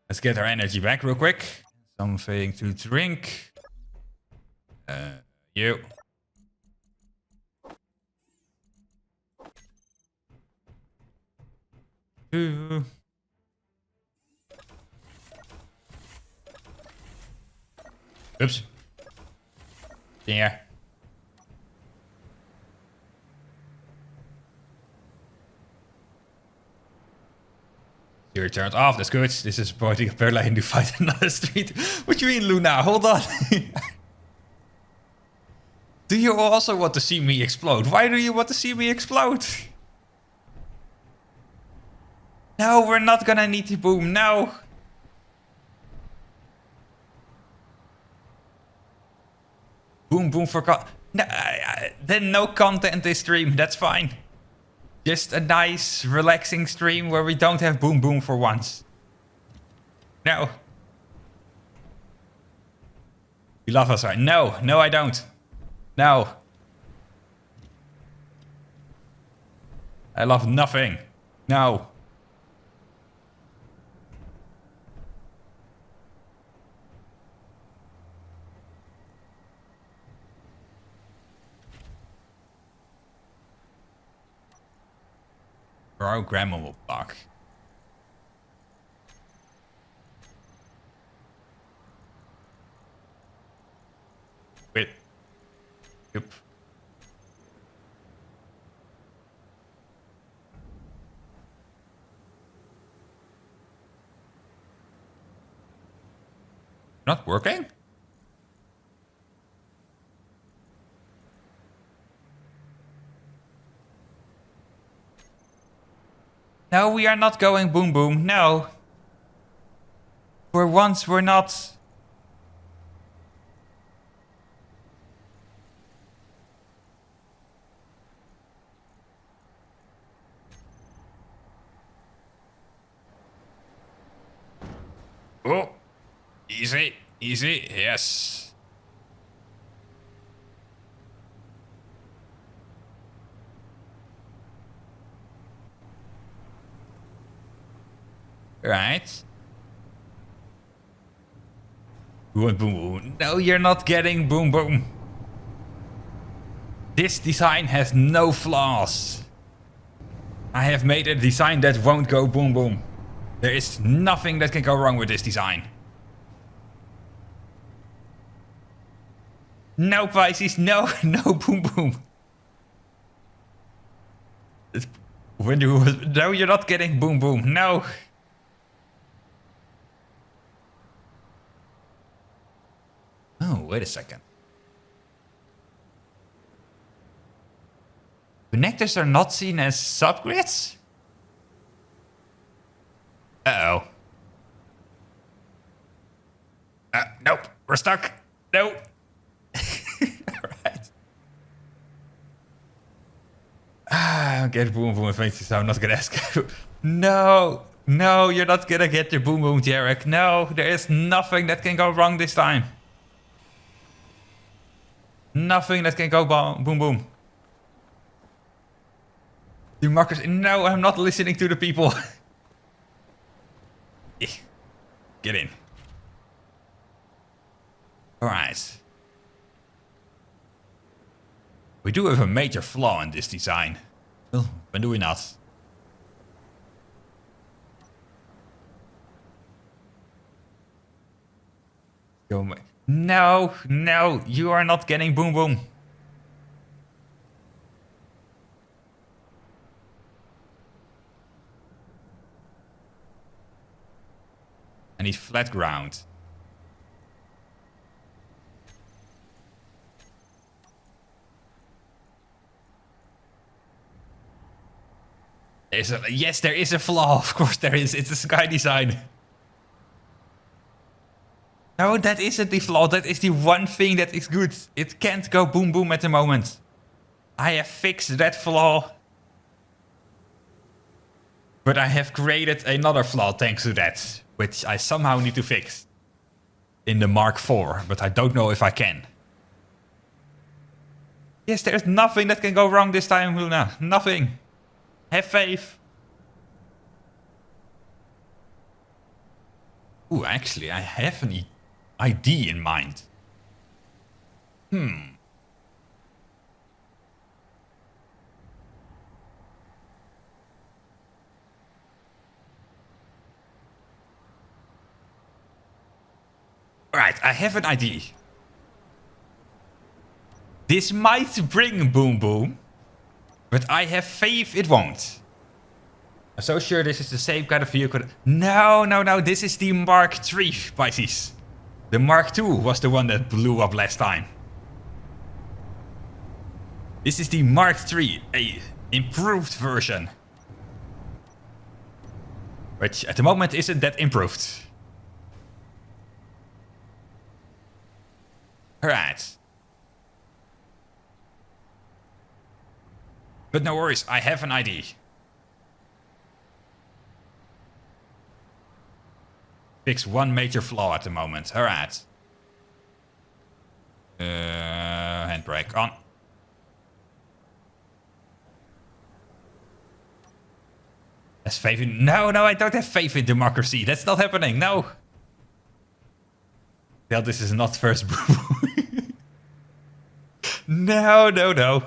Let's get our energy back real quick. Something to drink. You. Ooh. Oops. Yeah. You're turned off. That's good. This is pointing a Berlin to fight another street. What do you mean, Luna? Hold on. Do you also want to see me explode? Why do you want to see me explode? No, we're not gonna need to boom. No. Boom, boom for no, then no content this stream. That's fine. Just a nice, relaxing stream where we don't have boom, boom for once. No. You love us, right? No, no, I don't. No. I love nothing. No. Programmable block. Wait. Yep. Not working? No, we are not going boom boom. No. For once, we're not. Oh. Easy. Easy. Yes. Right. Boom, boom, boom. No, you're not getting boom, boom. This design has no flaws. I have made a design that won't go boom, boom. There is nothing that can go wrong with this design. No, Pisces, no, no, boom, boom. When you, no, you're not getting boom, boom, no. Oh, wait a second. Connectors are not seen as subgrids? Uh-oh. Nope, we're stuck. No. Alright. Get boom boom eventually, so I'm not gonna ask. No, no, you're not gonna get your boom boom, Jarek. No, there is nothing that can go wrong this time. Nothing that can go boom boom. Democracy. No, I'm not listening to the people. Get in. Alright. We do have a major flaw in this design. Well, when do we not? No, no, you are not getting boom boom. I need flat ground. Yes, there is a flaw. Of course there is. It's a sky design. No, that isn't the flaw. That is the one thing that is good. It can't go boom boom at the moment. I have fixed that flaw. But I have created another flaw thanks to that, which I somehow need to fix in the Mark IV, but I don't know if I can. Yes, there's nothing that can go wrong this time, Luna. Nothing. Have faith. Ooh, actually, I have an ID in mind. Alright, I have an idea. This might bring boom boom, but I have faith it won't. I'm so sure this is the same kind of vehicle. No, no, no, this is the Mark III, Pisces. The Mark II was the one that blew up last time. This is the Mark III, a improved version. Which at the moment isn't that improved. Alright. But no worries, I have an ID. Fix one major flaw at the moment. Alright. Handbrake on. Has faith in... No, no, I don't have faith in democracy. That's not happening. No. Well, this is not first boo. No, no, no.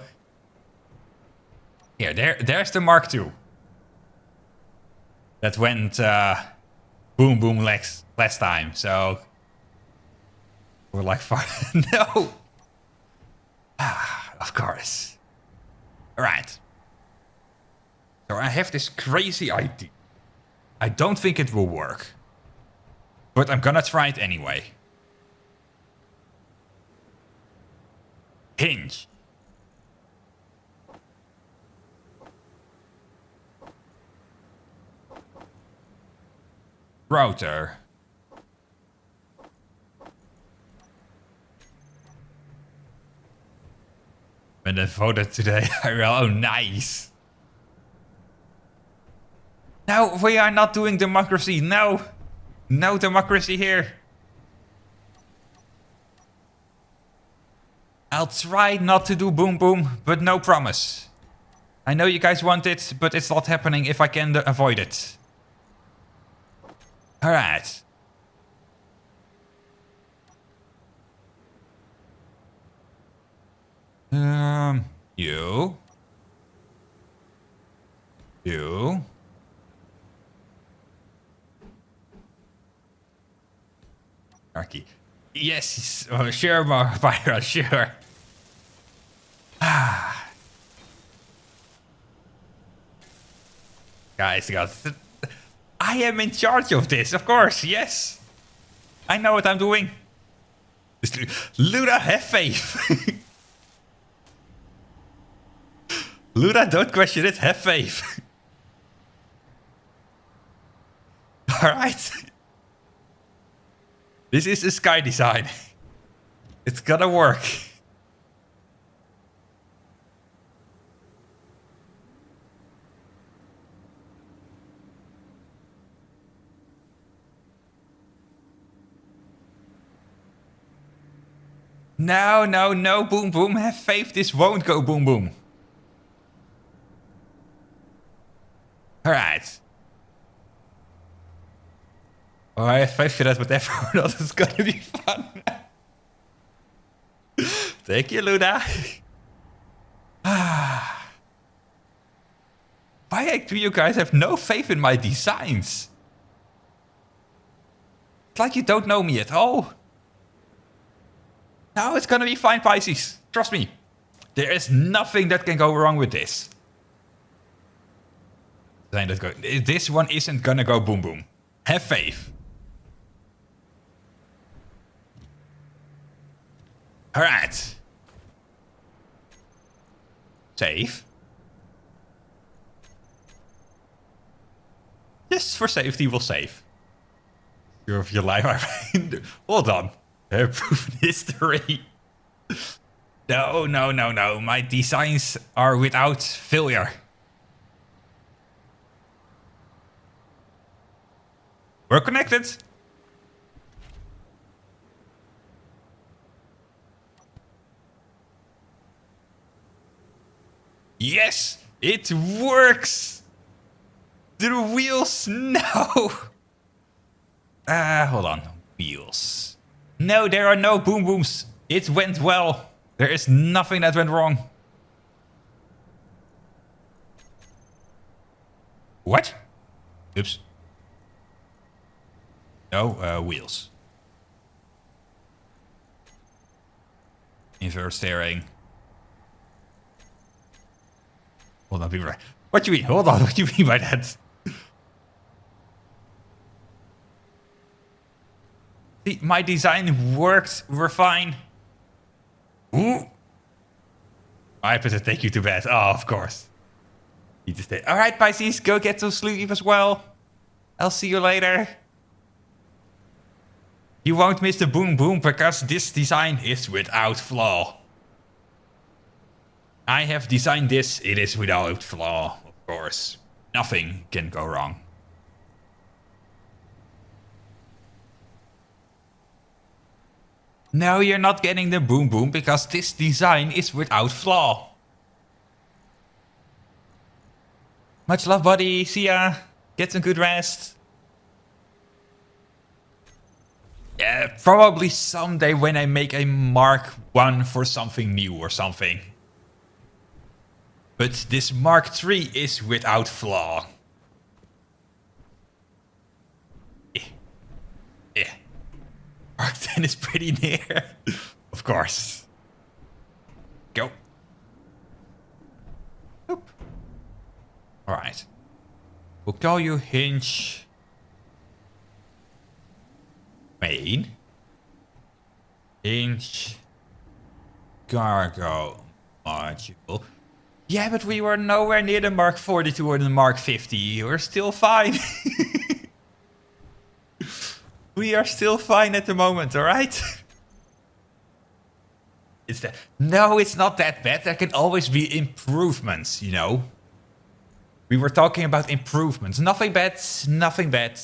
Here, there's the Mark II. That went boom boom last time, so we're like far. No. Of course. Alright. So I have this crazy idea. I don't think it will work. But I'm gonna try it anyway. Hinge. Router. When I voted today, I will. Oh, nice. No, we are not doing democracy. No. No democracy here. I'll try not to do boom boom, but no promise. I know you guys want it, but it's not happening if I can avoid it. Alright. You. You. hierarchy. Yes, oh, sure, Byron, sure. Guys, I am in charge of this, of course, yes. I know what I'm doing. Luna, have faith. Luna, don't question it, have faith. Alright. This is a sky design. It's gonna work. No, no, no, boom, boom. Have faith, this won't go boom, boom. Alright. Oh, I have faith that whatever or not, it's gonna be fun. Thank you, Luna. Why do you guys have no faith in my designs? It's like you don't know me at all. No, it's gonna be fine, Pisces. Trust me. There is nothing that can go wrong with this. This one isn't gonna go boom boom. Have faith. Alright. Save. Just for safety, we'll save. If you lie, hold on. Proven history. No, no, no, no. My designs are without failure. We're connected. Yes, it works. The wheels, no. Hold on. Wheels. No, there are no boom booms. It went well. There is nothing that went wrong. What? Oops. No, wheels. Invert steering. Hold on, be right. What do you mean? Hold on, what do you mean by that? See, my design worked. We're fine. Ooh. I better take you to bed. Oh, of course. Need to stay. All right, Pisces, go get some sleep as well. I'll see you later. You won't miss the boom boom because this design is without flaw. I have designed this. It is without flaw, of course. Nothing can go wrong. No, you're not getting the boom boom because this design is without flaw. Much love, buddy. See ya. Get some good rest. Yeah, probably someday when I make a Mark 1 for something new or something. But this Mark 3 is without flaw. Yeah. Mark 10 is pretty near. Of course. Go. Oop. Alright. We'll call you Hinge. Main. Hinge. Cargo module. Yeah, but we were nowhere near the Mark 42 or the Mark 50. We're still fine. We are still fine at the moment, alright? No, it's not that bad. There can always be improvements, you know? We were talking about improvements. Nothing bad, nothing bad.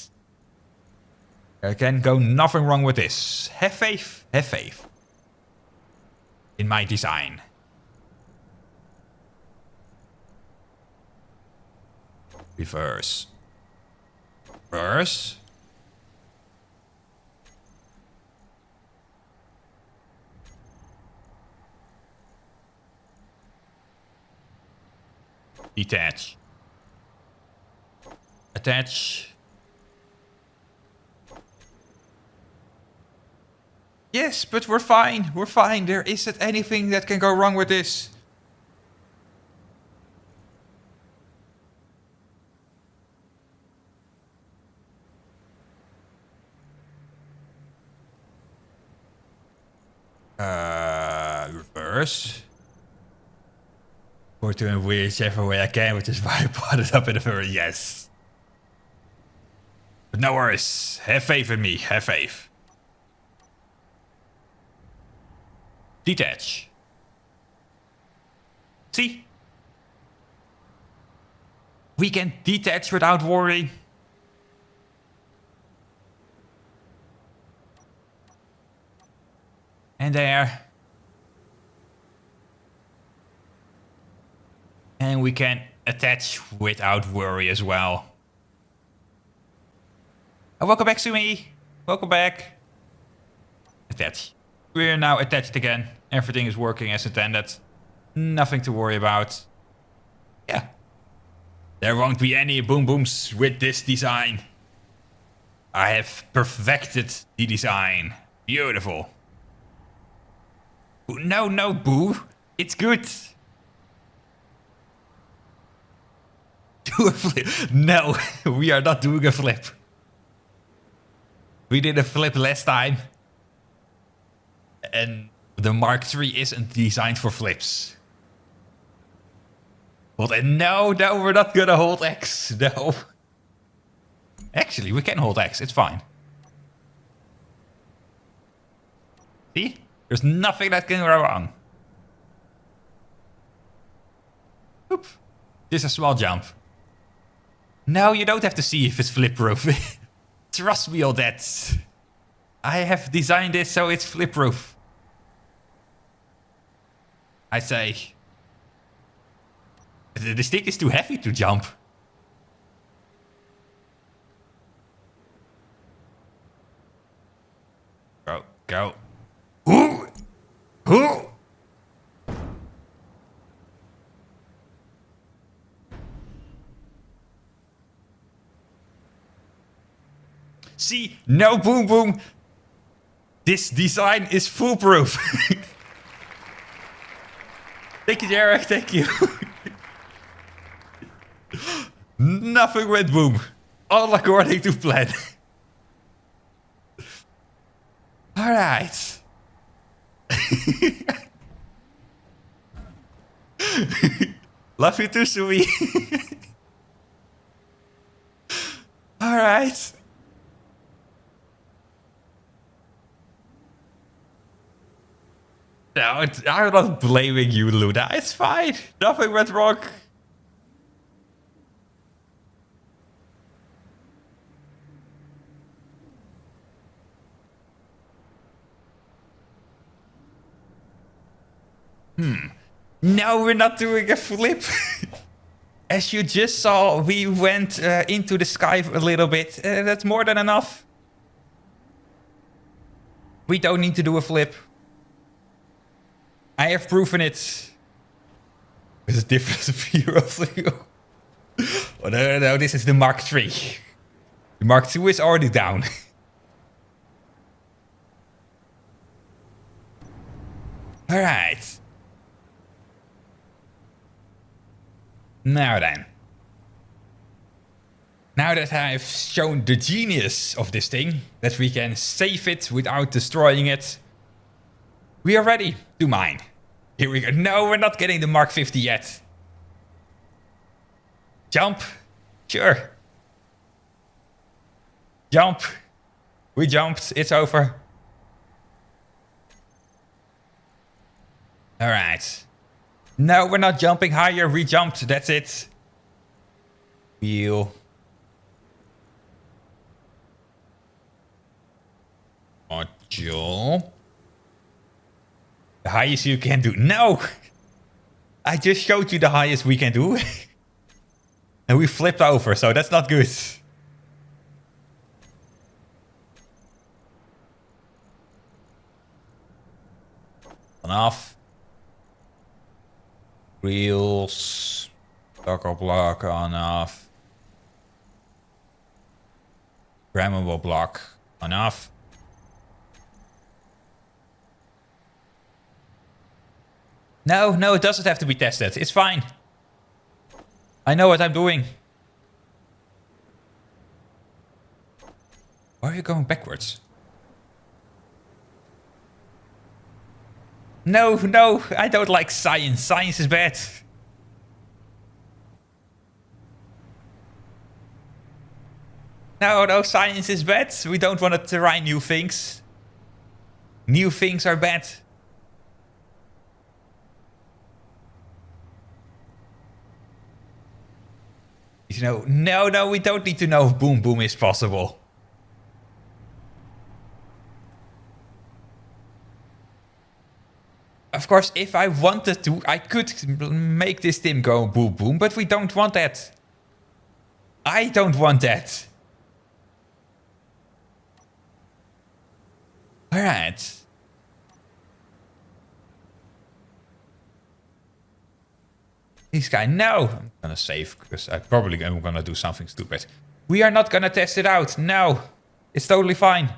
There can go nothing wrong with this. Have faith, have faith. In my design. Reverse. Reverse. Detach. Attach. Yes, but we're fine. We're fine. There isn't anything that can go wrong with this. Reverse. Or to in whichever way I can, which is why I brought it up in a very yes. But no worries. Have faith in me. Have faith. Detach. See? We can detach without worry. And there. And we can attach without worry as well. Oh, welcome back, Sumi. Welcome back. Attach. We're now attached again. Everything is working as intended. Nothing to worry about. Yeah. There won't be any boom booms with this design. I have perfected the design. Beautiful. No, no, boo. It's good. Do a flip. No, we are not doing a flip. We did a flip last time. And the Mark III isn't designed for flips. But no, no, we're not gonna hold X. No. Actually, we can hold X. It's fine. See? There's nothing that can go wrong. Oop. Just a small jump. No, you don't have to see if it's flip-proof. Trust me on that. I have designed this so it's flip-proof. I say. The stick is too heavy to jump. Go, go. Ooh! Ooh! See, no boom boom. This design is foolproof. Thank you, Derek. Thank you. Nothing went boom. All according to plan. All right. Love you too, Sui. All right. No, I'm not blaming you, Luna. It's fine. Nothing went wrong. No, we're not doing a flip. As you just saw, we went into the sky a little bit. That's more than enough. We don't need to do a flip. I have proven it. There's a difference view of you. Oh, no, this is the Mark III. The Mark II is already down. Alright. Now then. Now that I've shown the genius of this thing, that we can save it without destroying it, we are ready to mine. Here we go. No, we're not getting the Mark 50 yet. Jump. Sure. Jump. We jumped. It's over. Alright. No, we're not jumping higher. We jumped. That's it. Wheel. Module. The highest you can do. No! I just showed you the highest we can do. And we flipped over, so that's not good. On off. Wheels. Toggle block on off. Programmable block on off. No, no, it doesn't have to be tested. It's fine. I know what I'm doing. Why are you going backwards? No, no, I don't like science. Science is bad. No, no, science is bad. We don't want to try new things. New things are bad. You know, no, no, we don't need to know if Boom Boom is possible. Of course, if I wanted to, I could make this Tim go Boom Boom, but we don't want that. I don't want that. Alright. This guy, no. I'm gonna save, because I probably am gonna do something stupid. We are not gonna test it out. No. It's totally fine.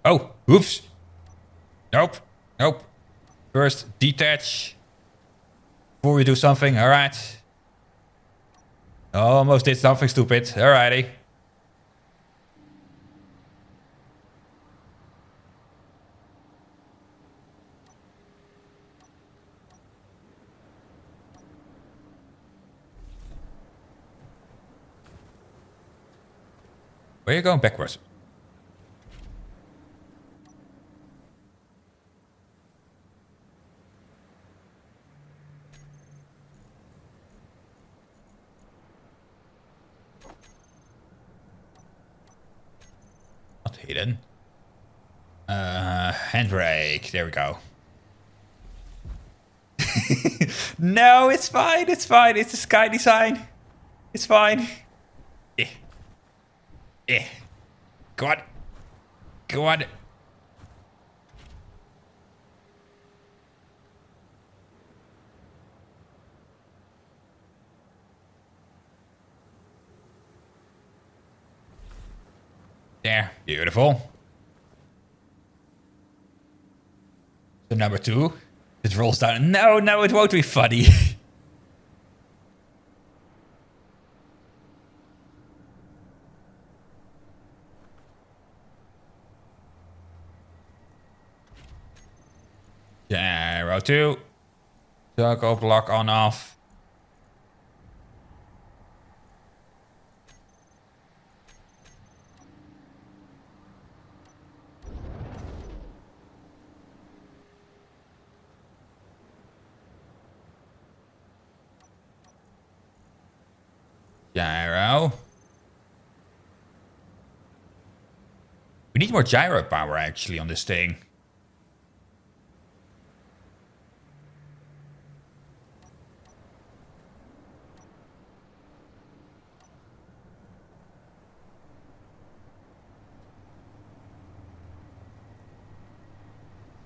Oh, oops. Nope. Nope. First, detach. Before we do something, alright. Almost did something stupid. Alrighty. Where are you going backwards? Not hidden. Handbrake. There we go. No, it's fine. It's fine. It's a sky design. It's fine. Eh. Eh. Go on. Go on. There. Beautiful. So number 2. It rolls down. No, no, it won't be funny. Gyro 2. Circle block on off. Gyro. We need more gyro power actually on this thing.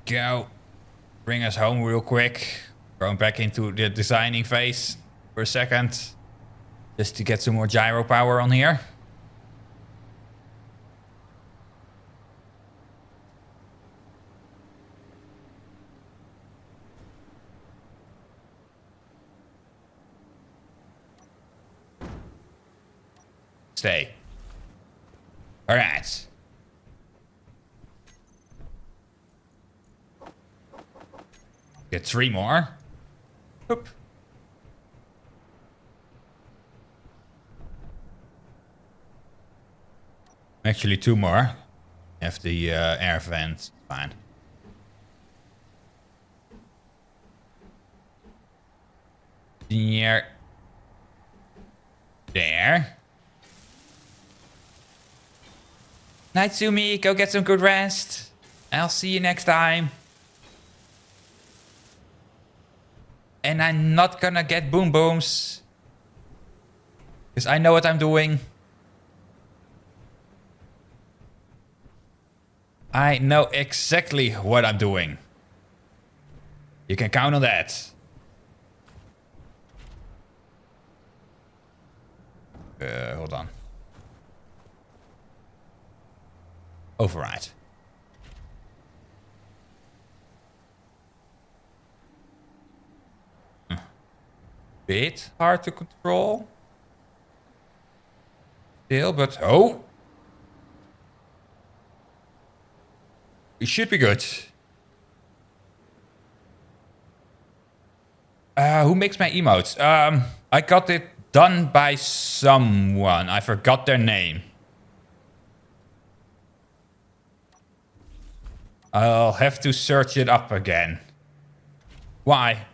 Go. Bring us home real quick. Going back into the designing phase for a second. Just to get some more gyro power on here. Stay. Alright. Get 3 more. Oop. Actually 2 more. Have the air vent. Fine. There. There. Nightsumi, go get some good rest. I'll see you next time. And I'm not gonna get boom booms. Because I know what I'm doing. I know exactly what I'm doing. You can count on that. Hold on. Override. bit hard to control. Still, but... Oh! We should be good. Who makes my emotes? I got it done by someone. I forgot their name. I'll have to search it up again. Why?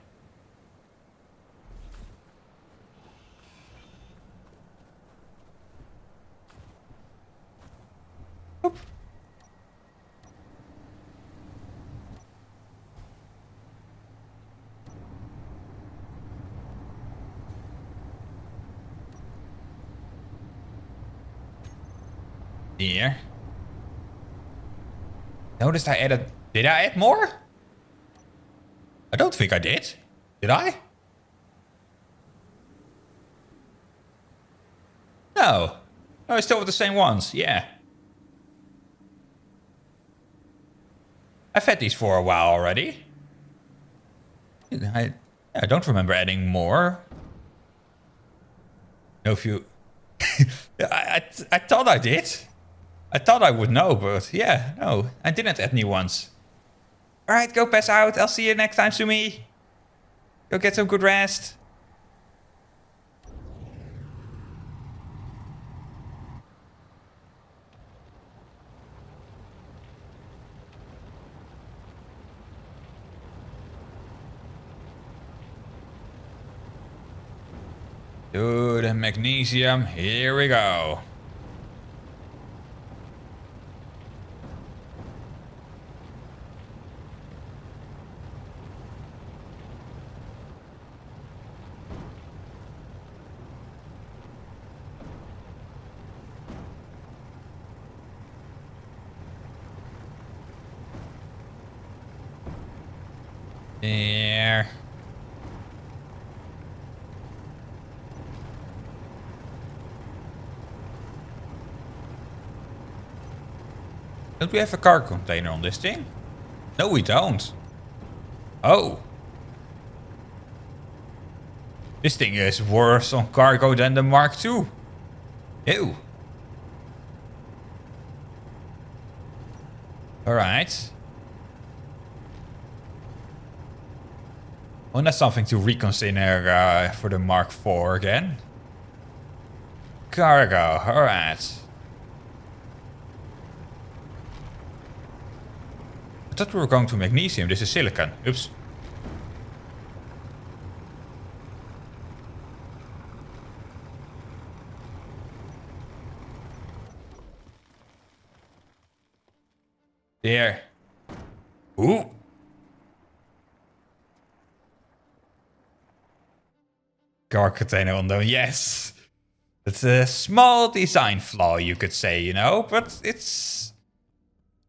Oop. Here. Noticed I added... Did I add more? I don't think I did. Did I? No. No, I still have the same ones. Yeah. I've had these for a while already. I don't remember adding more. No, if you... I thought I did. I thought I would know, but yeah, no. I didn't add new ones. Alright, go pass out. I'll see you next time, Sumi. Go get some good rest. To the magnesium. Here we go. There. Don't we have a cargo container on this thing? No, we don't. Oh. This thing is worse on cargo than the Mark II. Ew. Alright. Well, that's something to reconsider for the Mark IV again. Cargo, alright. I thought we were going to magnesium. This is silicon. Oops. There. Ooh. Car container on them. Yes. It's a small design flaw, you could say, you know, but it's...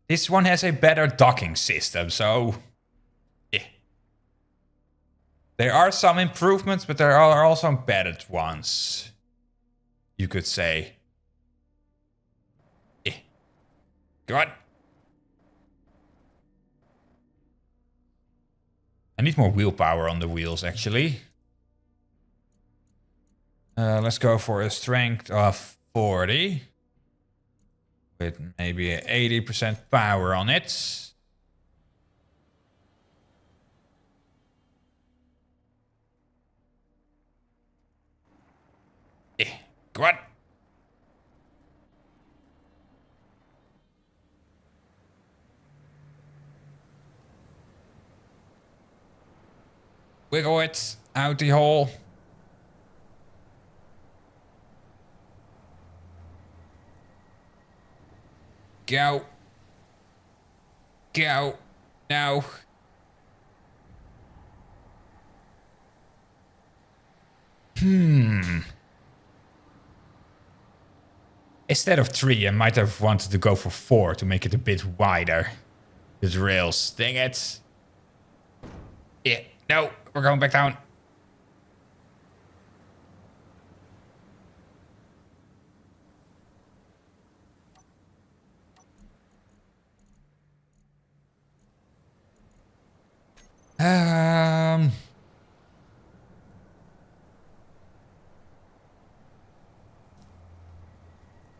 This one has a better docking system, so... Yeah. There are some improvements, but there are also better ones. You could say. Yeah. Go on. I need more willpower on the wheels, actually. Let's go for a strength of 40. With maybe 80% power on it. Yeah, go on. Wiggle it out the hole. Go. Go. No. Instead of 3, I might have wanted to go for 4 to make it a bit wider. This rails. Dang it. Yeah. No. We're going back down.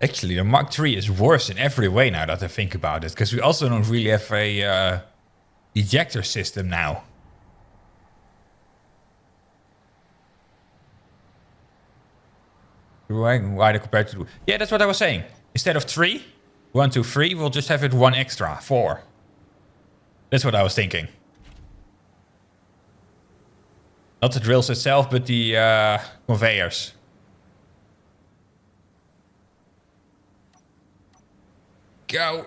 Actually, the Mark III is worse in every way now that I think about it, because we also don't really have a ejector system now. Why compared to... Yeah, that's what I was saying. Instead of 3, 1, 2, 3, we'll just have it 1 extra, 4. That's what I was thinking. Not the drills itself, but the conveyors. Go.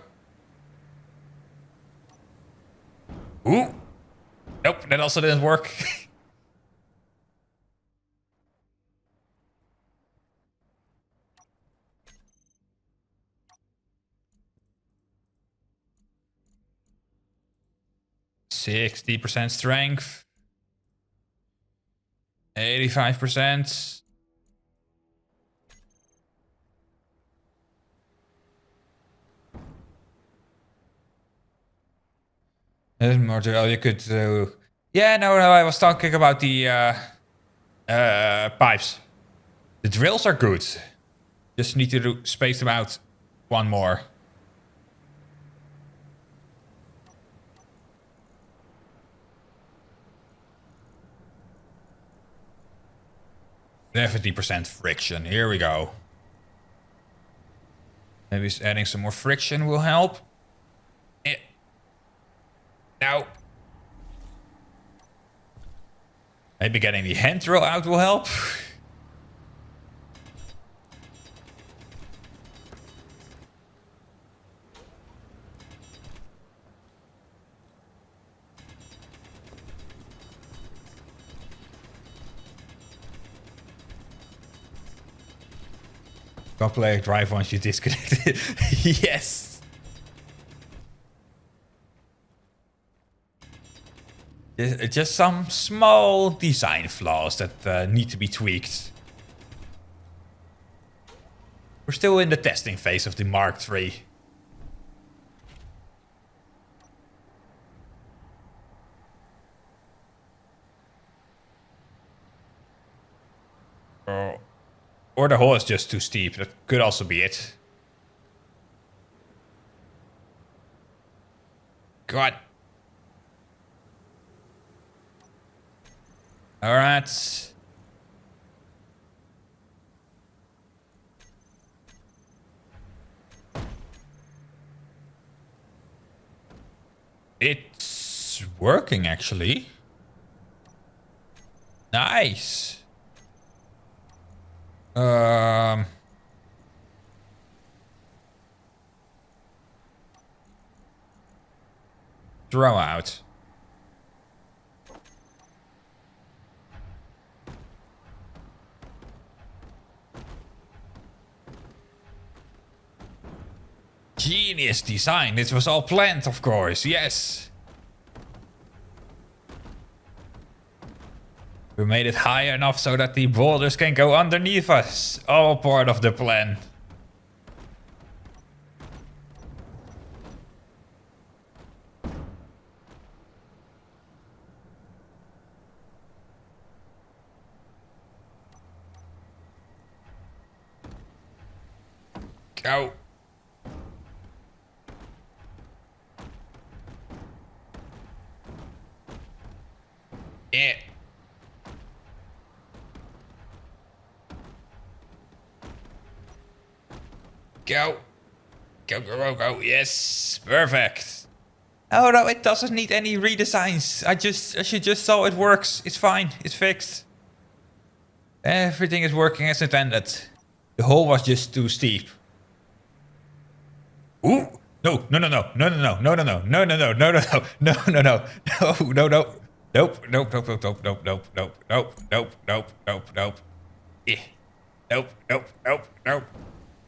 Ooh. Nope, that also didn't work. %60 strength. 85%. Well, you could do... Yeah, no, I was talking about the pipes. The drills are good. Just need to space them out one more. %70 friction. Here we go. Maybe adding some more friction will help. Now. Maybe getting the handrail out will help. Can't play drive once you disconnect it. Yes. Just some small design flaws that need to be tweaked. We're still in the testing phase of the Mark III. Or the hole is just too steep. That could also be it. God. All right. It's working, actually. Nice. Throw out. Genius design. This was all planned, of course. Yes. We made it high enough so that the boulders can go underneath us. All part of the plan. Go. Yeah. Go. Go, go, go, go. Yes. Perfect. Oh no, it doesn't need any redesigns. As you just saw, it works. It's fine. It's fixed. Everything is working as intended. The hole was just too steep. Ooh. No, no, no, no, no, no, no, no, no, no, no, no, no, no, no, no, no, no, no, no. Nope, nope, nope, nope, nope, nope, nope, nope, nope, nope, nope, nope, nope. Yeah. Nope, nope, nope, nope.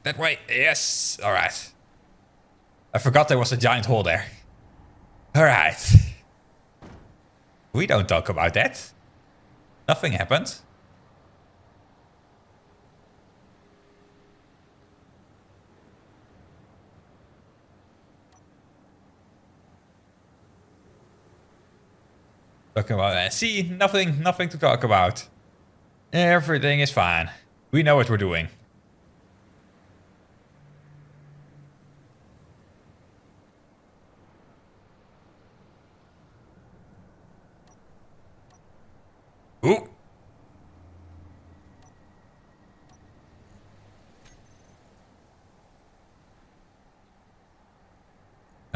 That way. Yes. All right. I forgot there was a giant hole there. All right. We don't talk about that. Nothing happened. Talking about that. See, nothing to talk about. Everything is fine. We know what we're doing.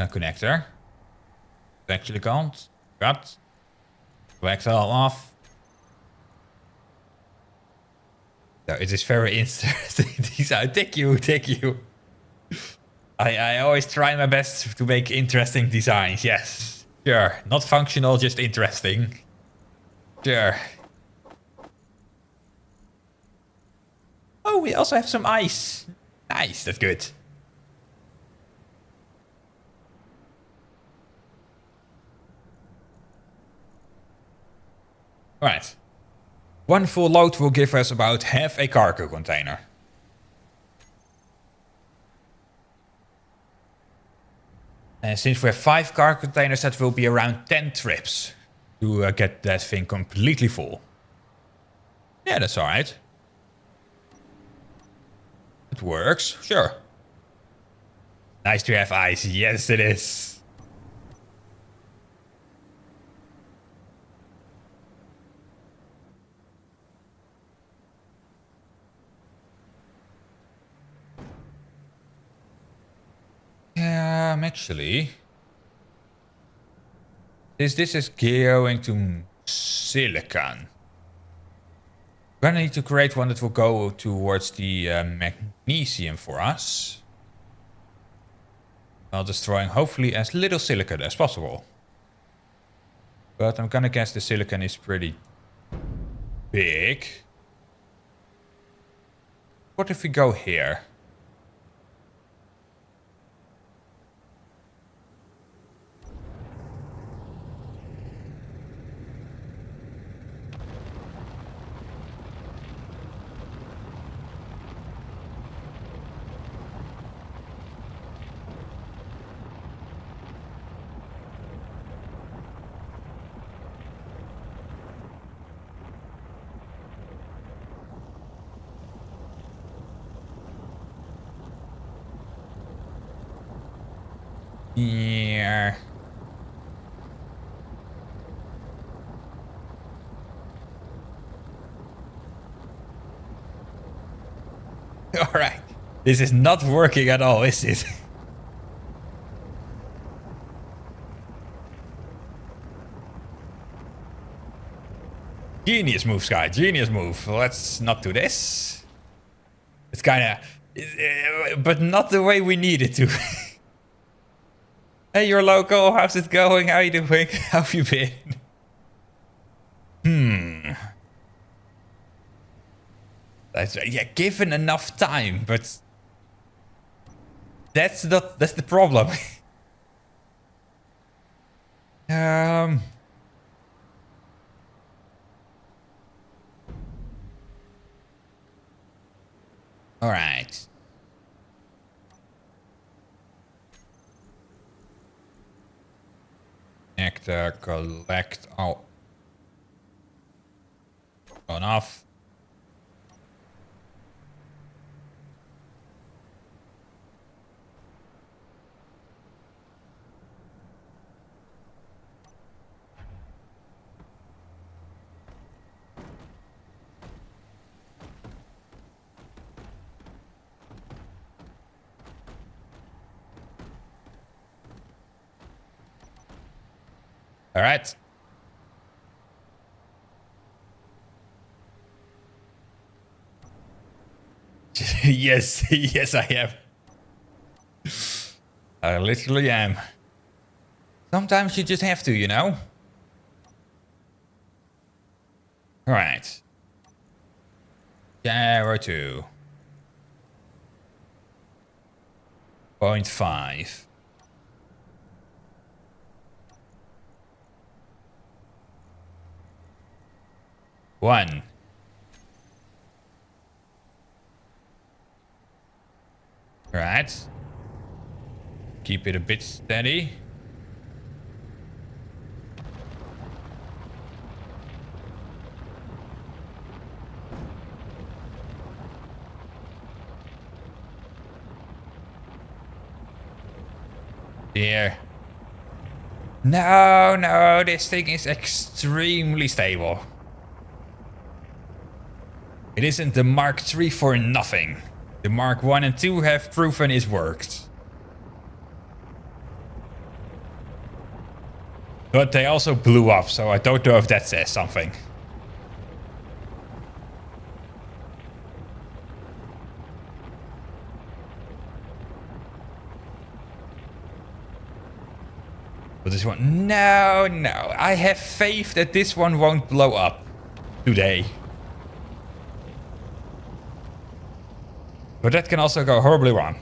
connector. It's actually called. Cut. Wax it all off. So it is very interesting design. Thank you, thank you. I always try my best to make interesting designs. Yes, sure. Not functional, just interesting. Sure. Oh, we also have some ice. Nice, that's good. Alright. One full load will give us about half a cargo container. And since we have 5 cargo containers, that will be around 10 trips to get that thing completely full. Yeah, that's alright. It works, sure. Nice to have ice, yes it is. Actually, this is going to silicon. We're gonna need to create one that will go towards the magnesium for us, while destroying hopefully as little silicon as possible. But I'm gonna guess the silicon is pretty big. What if we go here? Yeah. Alright. This is not working at all, is it? Genius move, Sky. Genius move. Let's not do this. It's kind of... but not the way we need it to. Hey, you're local. How's it going? How you doing? How have you been? That's right. Yeah, given enough time, but that's the problem. All right. Collect all on off. All right. Yes, yes, I am. I literally am. Sometimes you just have to, you know? All right. 0.2. 0.5. One. Right. Keep it a bit steady. There. No, no, this thing is extremely stable. It isn't the Mark III for nothing. The Mark 1 and 2 have proven it worked. But they also blew up, so I don't know if that says something. But this one, no. I have faith that this one won't blow up today. But that can also go horribly wrong.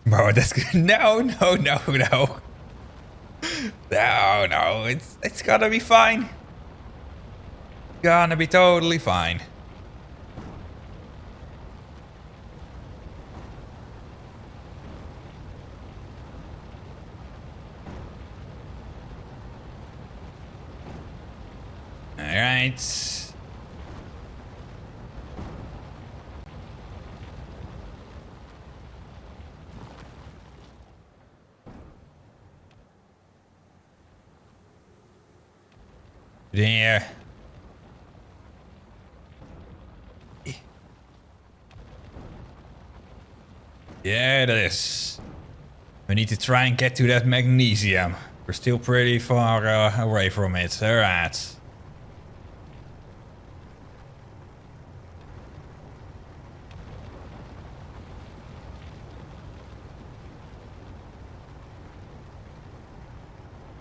Bro, that's good. No. No, it's gonna be fine. Gonna be totally fine. Alright. There. Yeah, it is. We need to try and get to that magnesium. We're still pretty far away from it. Alright.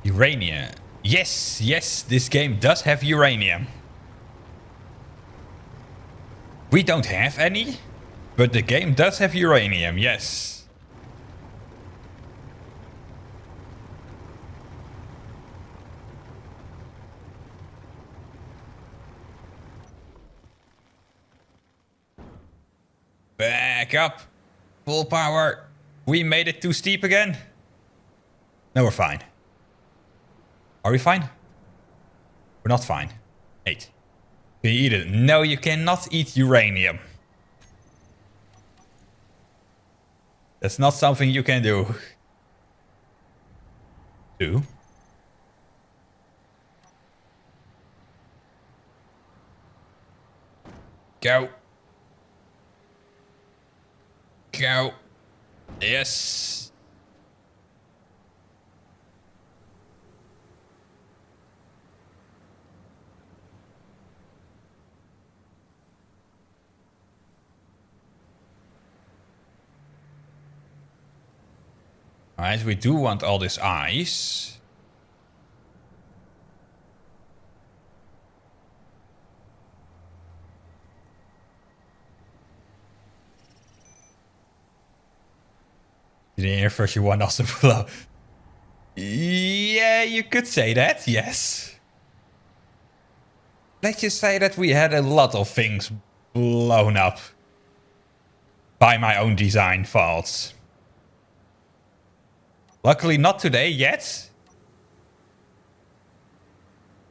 Uranium. Yes, this game does have uranium. We don't have any, but the game does have uranium, yes. Back up. Full power. We made it too steep again. No, we're fine. Are we fine? We're not fine. 8. Can you eat it? No, you cannot eat uranium. That's not something you can do. 2. Go. Go. Yes. Alright, we do want all this ice. The air version 1 also below. Yeah, you could say that, yes. Let's just say that we had a lot of things blown up by my own design faults. Luckily not today yet.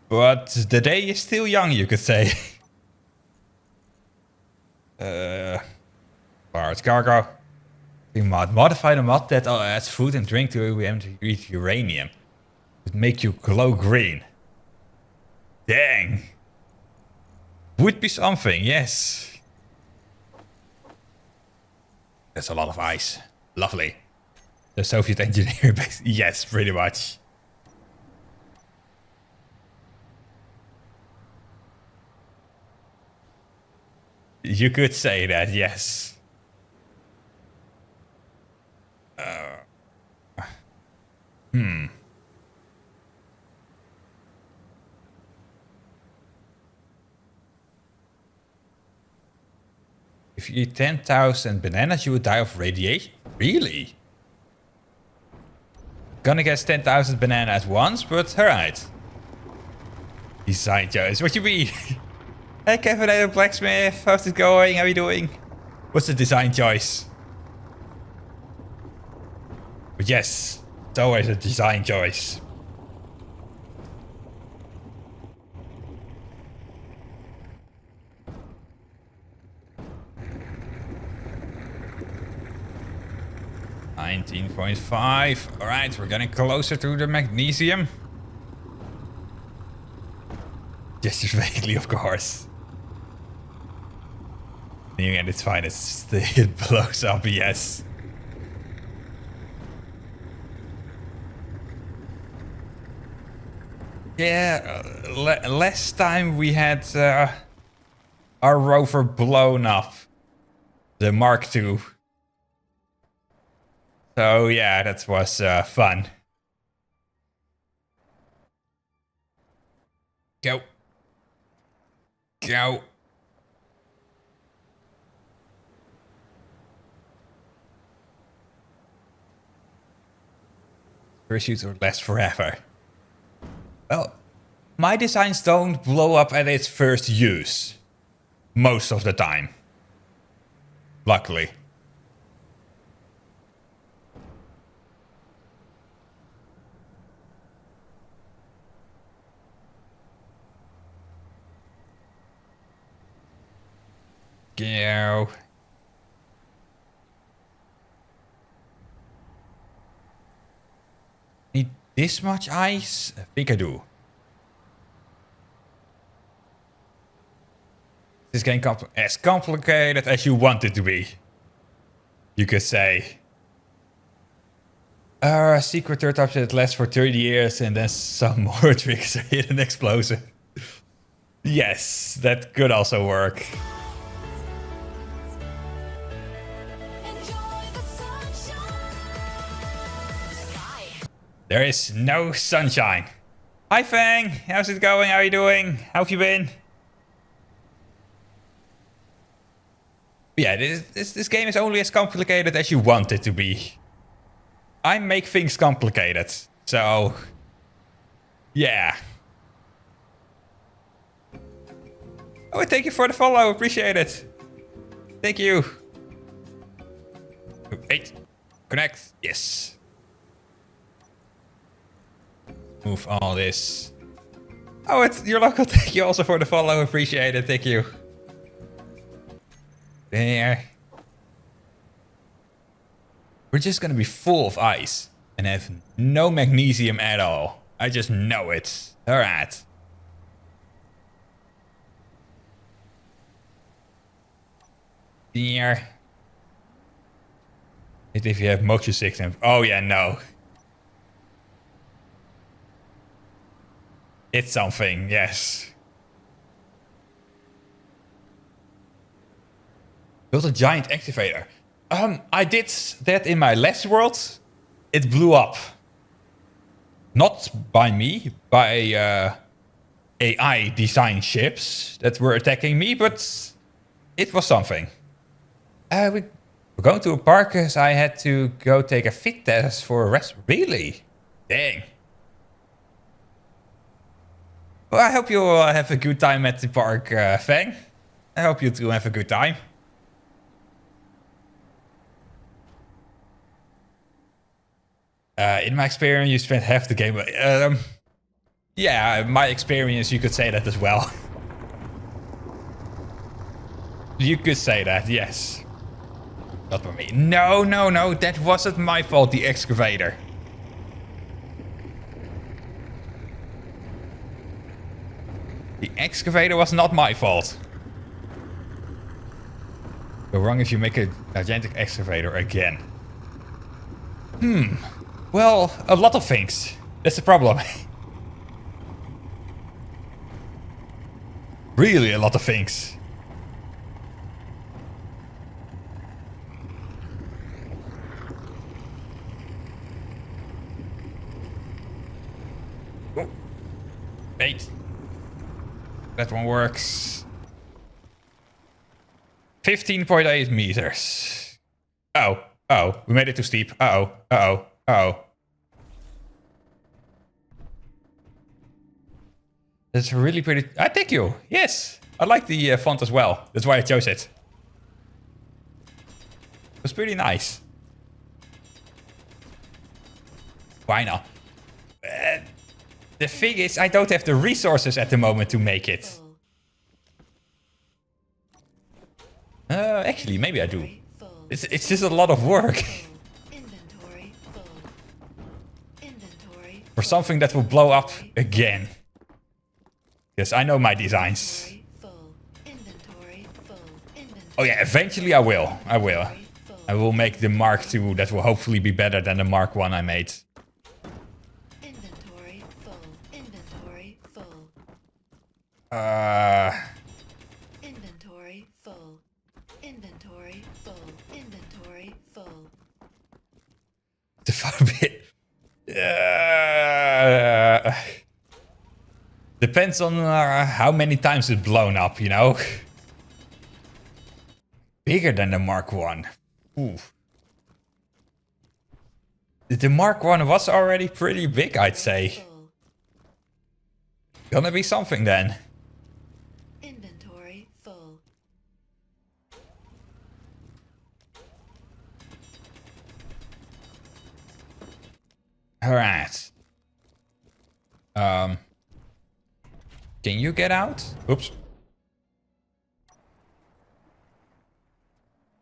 But the day is still young, you could say. Large cargo. We modify the mod that adds food and drink to reach uranium. Would make you glow green. Dang. Would be something, yes. That's a lot of ice. Lovely. The Soviet engineer base. Yes, pretty much. You could say that, yes. If you eat 10,000 bananas, you would die of radiation. Really? Gonna guess 10,000 bananas at once, but alright. Design choice. What you mean? Hey Kevin, I'm a blacksmith. How's it going? How are you doing? What's the design choice? But yes, it's always a design choice. $19.5. Alright, we're getting closer to the magnesium. Just vaguely, of course. And it's fine. It blows up, yes. Yeah, last time we had our rover blown up. The Mark II. So yeah, that was fun. Go. Go. Parachutes will last forever. Well, my designs don't blow up at its first use. Most of the time. Luckily. Go. Need this much ice? I think I do. This game as complicated as you want it to be. You could say. Secret third option that lasts for 30 years and then some more tricks hit an explosive. Yes, that could also work. There is no sunshine. Hi Fang, how's it going? How are you doing? How have you been? Yeah, this game is only as complicated as you want it to be. I make things complicated, so yeah. Oh, thank you for the follow, appreciate it. Thank you. 8, connect, yes. Move all this. Oh, it's your local. Thank you also for the follow. Appreciate it. Thank you. There. We're just gonna be full of ice and have no magnesium at all. I just know it. Alright. There. If you have motion 6 and... Oh yeah, no. It's something, yes. Built a giant excavator. I did that in my last world. It blew up. Not by me, by AI design ships that were attacking me, but it was something. We're going to a park because I had to go take a fit test for a rest. Really? Dang. Well, I hope you will have a good time at the park, Fang. I hope you two have a good time. In my experience, you spent half the game. Yeah, my experience, you could say that as well. You could say that, yes. Not for me. No, no, no, that wasn't my fault, the excavator. The excavator was not my fault. Go wrong if you make a gigantic excavator again. Well, a lot of things. That's the problem. Really a lot of things. Oh. 8. That one works. 15.8 meters. Oh, oh, we made it too steep. Uh-oh, uh-oh, uh-oh. That's really pretty. Thank you. Yes, I like the font as well. That's why I chose it. It was pretty nice. Why not? The thing is, I don't have the resources at the moment to make it. Actually, maybe I do. It's just a lot of work. Inventory full. Inventory For something that will blow up again. Yes, I know my designs. full. Inventory full. Inventory. Oh yeah, eventually I will. I will. Inventory full. I will make the Mark II that will hopefully be better than the Mark I I made. Inventory full. Inventory full. Inventory full. Inventory full. Inventory full. The fun bit. Depends on how many times it's blown up, you know? Bigger than the Mark I. Ooh. The Mark I was already pretty big, I'd say. Full. Gonna be something then. Inventory full. Alright. Can you get out? Oops.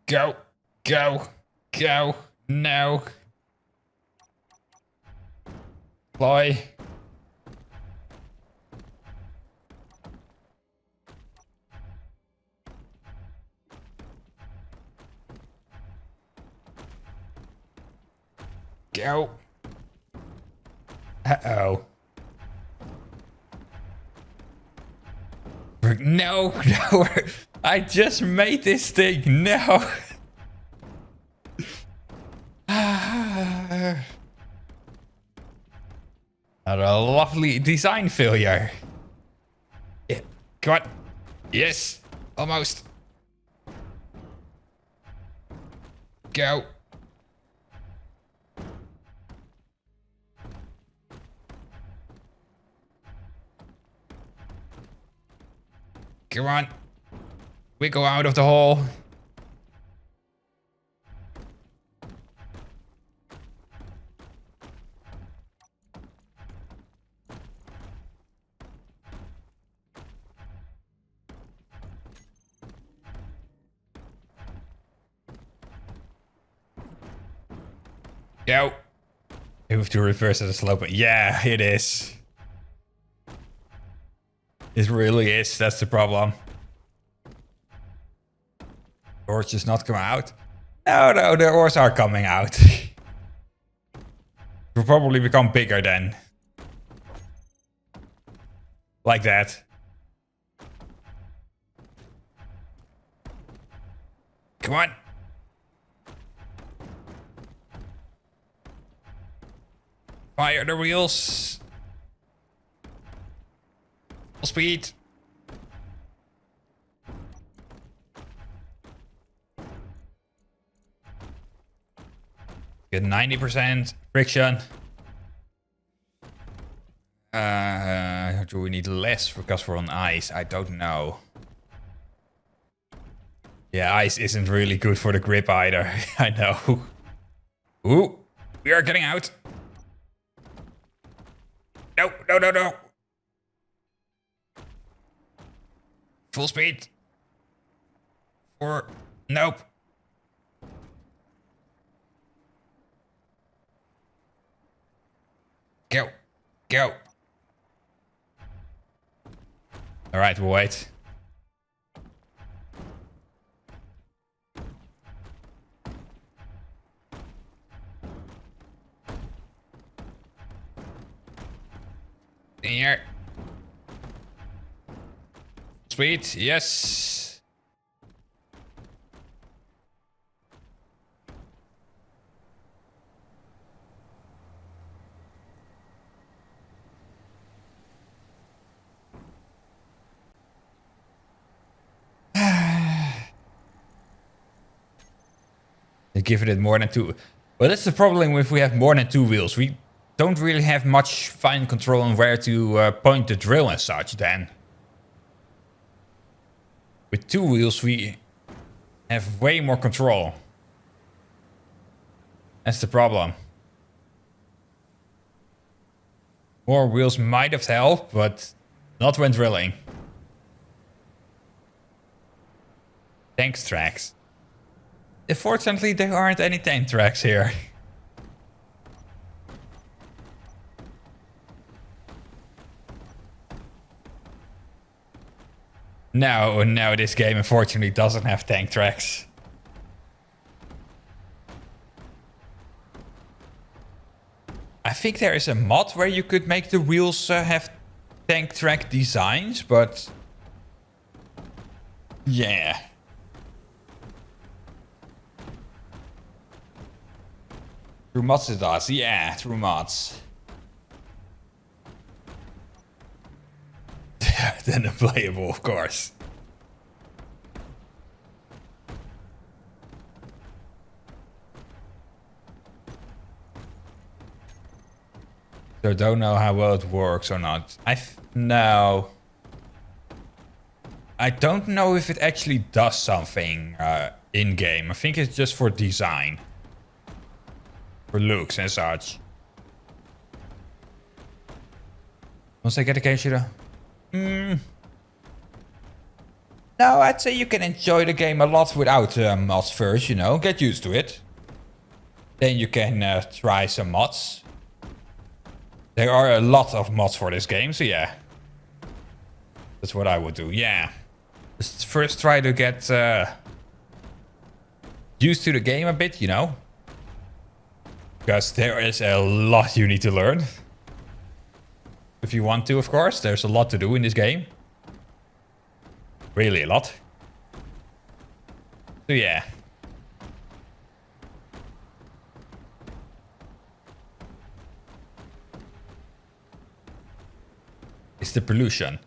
Go. Go. Go. No. Fly. Go. Uh-oh. No, no. I just made this thing. No. What a lovely design failure. Yeah. Come on. Yes. Almost. Go. Come on. Wiggle out of the hole. Go. Move to reverse the slope. Yeah, it is. It really is. That's the problem. Ores just not come out. No, no, the ores are coming out. Will probably become bigger then. Like that. Come on. Fire the wheels. Full speed. Get 90% friction. Do we need less because we're on ice? I don't know. Yeah, ice isn't really good for the grip either. I know. Ooh, we are getting out. No, no, no, no. Full speed. Nope. Go. Go. All right, we'll wait. In here. Sweet, yes. They give it more than two. Well, that's the problem if we have more than two wheels. We don't really have much fine control on where to point the drill and such then. With two wheels, we have way more control. That's the problem. More wheels might have helped, but not when drilling. Tanks tracks. Unfortunately, there aren't any tank tracks here. No, this game unfortunately doesn't have tank tracks. I think there is a mod where you could make the wheels have tank track designs, but yeah. Through mods it does, yeah, through mods. Then unplayable, of course. So don't know how well it works or not. No. I don't know if it actually does something in game. I think it's just for design, for looks and such. Once I get a game shooter. No, I'd say you can enjoy the game a lot without mods first, you know. Get used to it. Then you can try some mods. There are a lot of mods for this game, so yeah. That's what I would do, yeah. Just first try to get used to the game a bit, you know. Because there is a lot you need to learn. If you want to, of course. There's a lot to do in this game. Really a lot. So yeah. It's the pollution.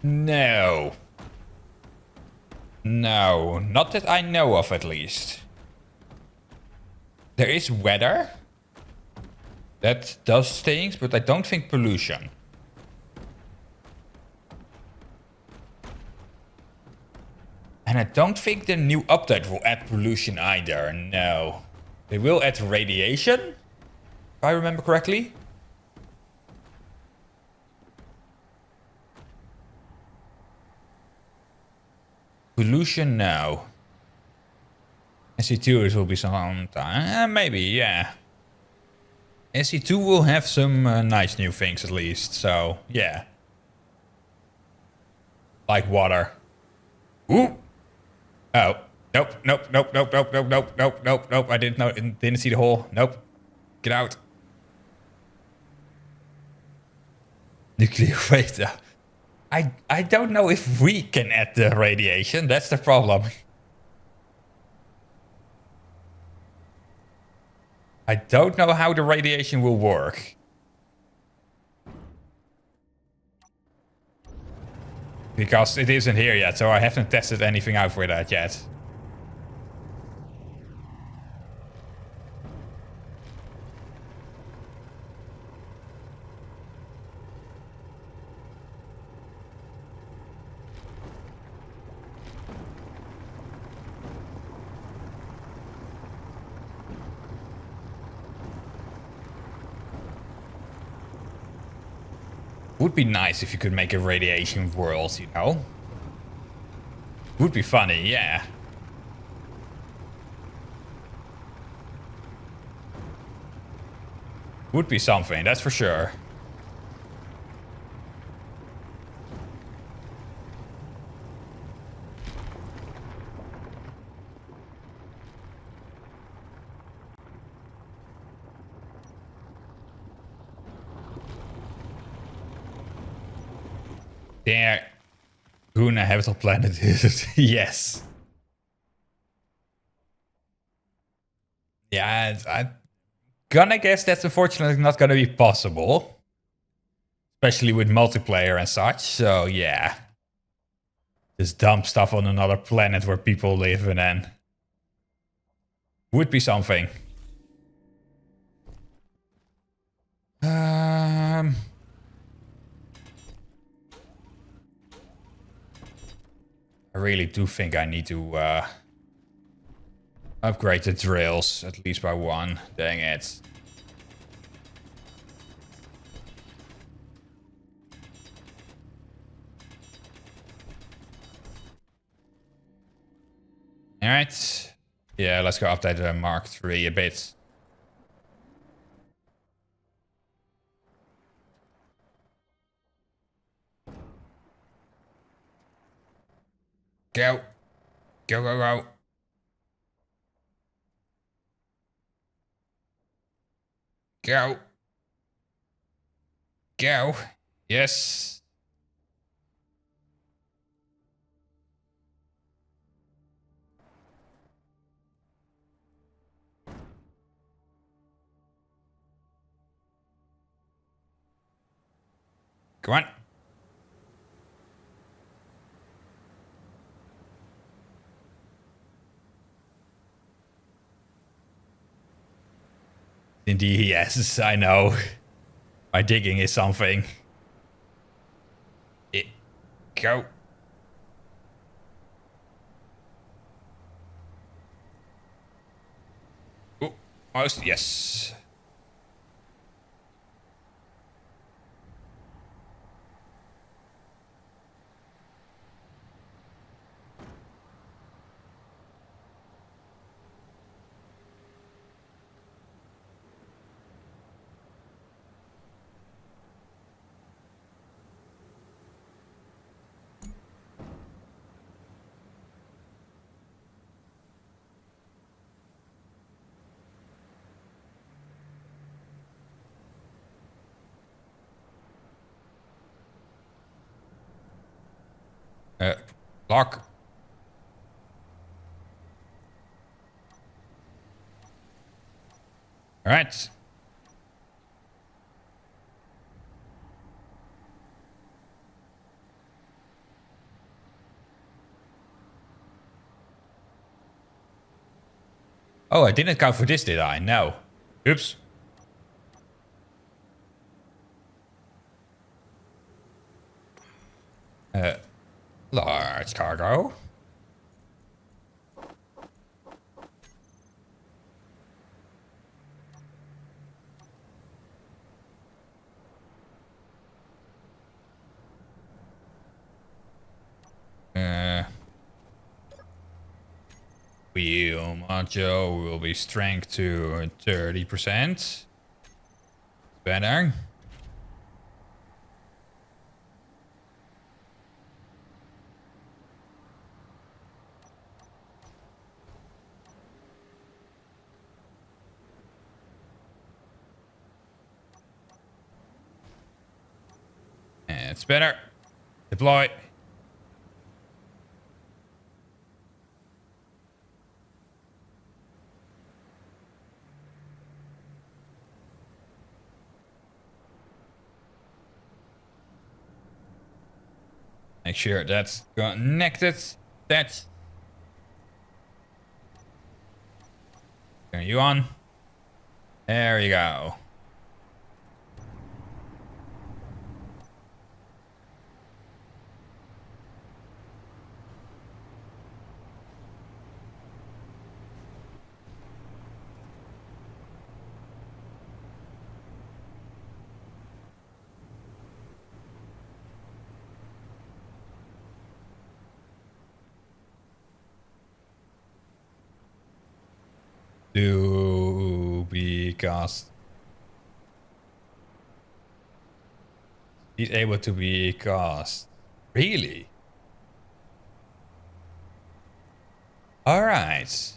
No. No, not that I know of at least. There is weather that does things, but I don't think pollution. And I don't think the new update will add pollution either, no. They will add radiation, if I remember correctly. Pollution, no. SC2 it will be some time. Maybe, yeah. SC2 will have some nice new things at least, so yeah. Like water. Ooh! Oh. Nope. I didn't see the hole. Nope. Get out. Nuclear waste. I don't know if we can add the radiation. That's the problem. I don't know how the radiation will work. Because it isn't here yet, so I haven't tested anything out for that yet. Would be nice if you could make a radiation world, you know? Would be funny, yeah. Would be something, that's for sure. There. Groene habitable planet is it? Yes. Yeah, I'm gonna guess that's unfortunately not gonna be possible. Especially with multiplayer and such, so yeah. Just dump stuff on another planet where people live and then... Would be something. I really do think I need to upgrade the drills, at least by one. Dang it. Alright. Yeah, let's go update the Mark III a bit. Go. Go, go, go. Go. Go. Yes. Come on. Indeed, yes, I know. My digging is something. Go. Oh, almost, yes. Lock. All right. Oh, I didn't account for this, did I? No. Oops. Large cargo. Wheel module will be strength to 30%. Better. It's better. Deploy. Make sure that's connected. That's. Turn you on. There you go. Because he's able to be cast. Really? All right.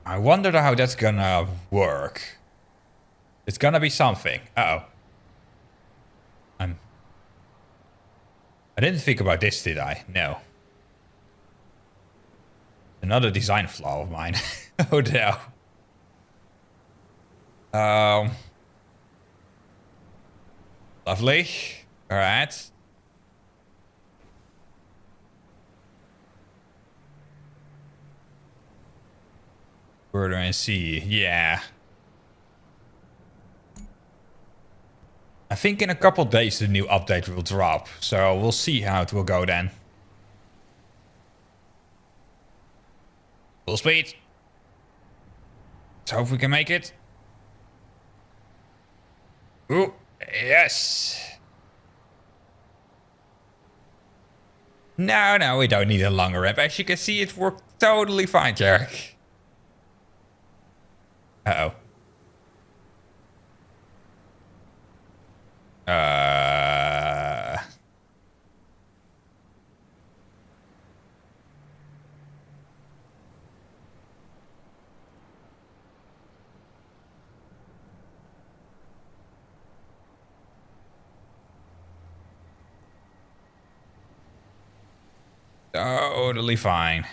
I wonder how that's gonna work. It's gonna be something. Uh-oh. I didn't think about this, did I? No. Another design flaw of mine. Oh no. Lovely. All right. Further and see. Yeah. I think in a couple days the new update will drop. So we'll see how it will go then. Full speed. Let's hope we can make it. Ooh, yes. No, we don't need a longer ramp. As you can see, it worked totally fine, Jarek. Uh-oh. Totally fine.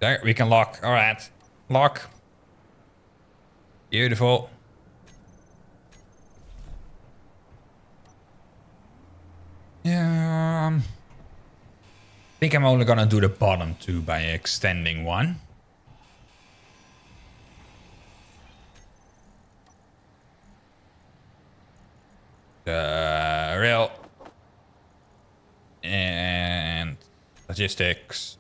There, we can lock. All right. Lock. Beautiful. Yeah. I think I'm only gonna do the bottom two by extending one. Rail. And logistics.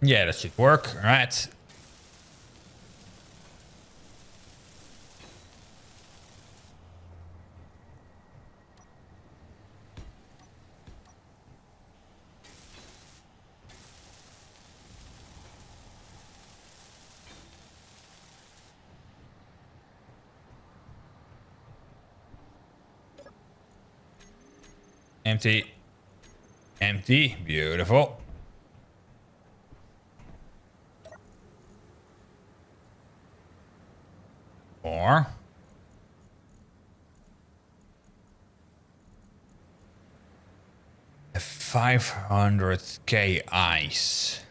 Yeah, that should work. All right. Empty. Empty. Beautiful. More. A 500k ice.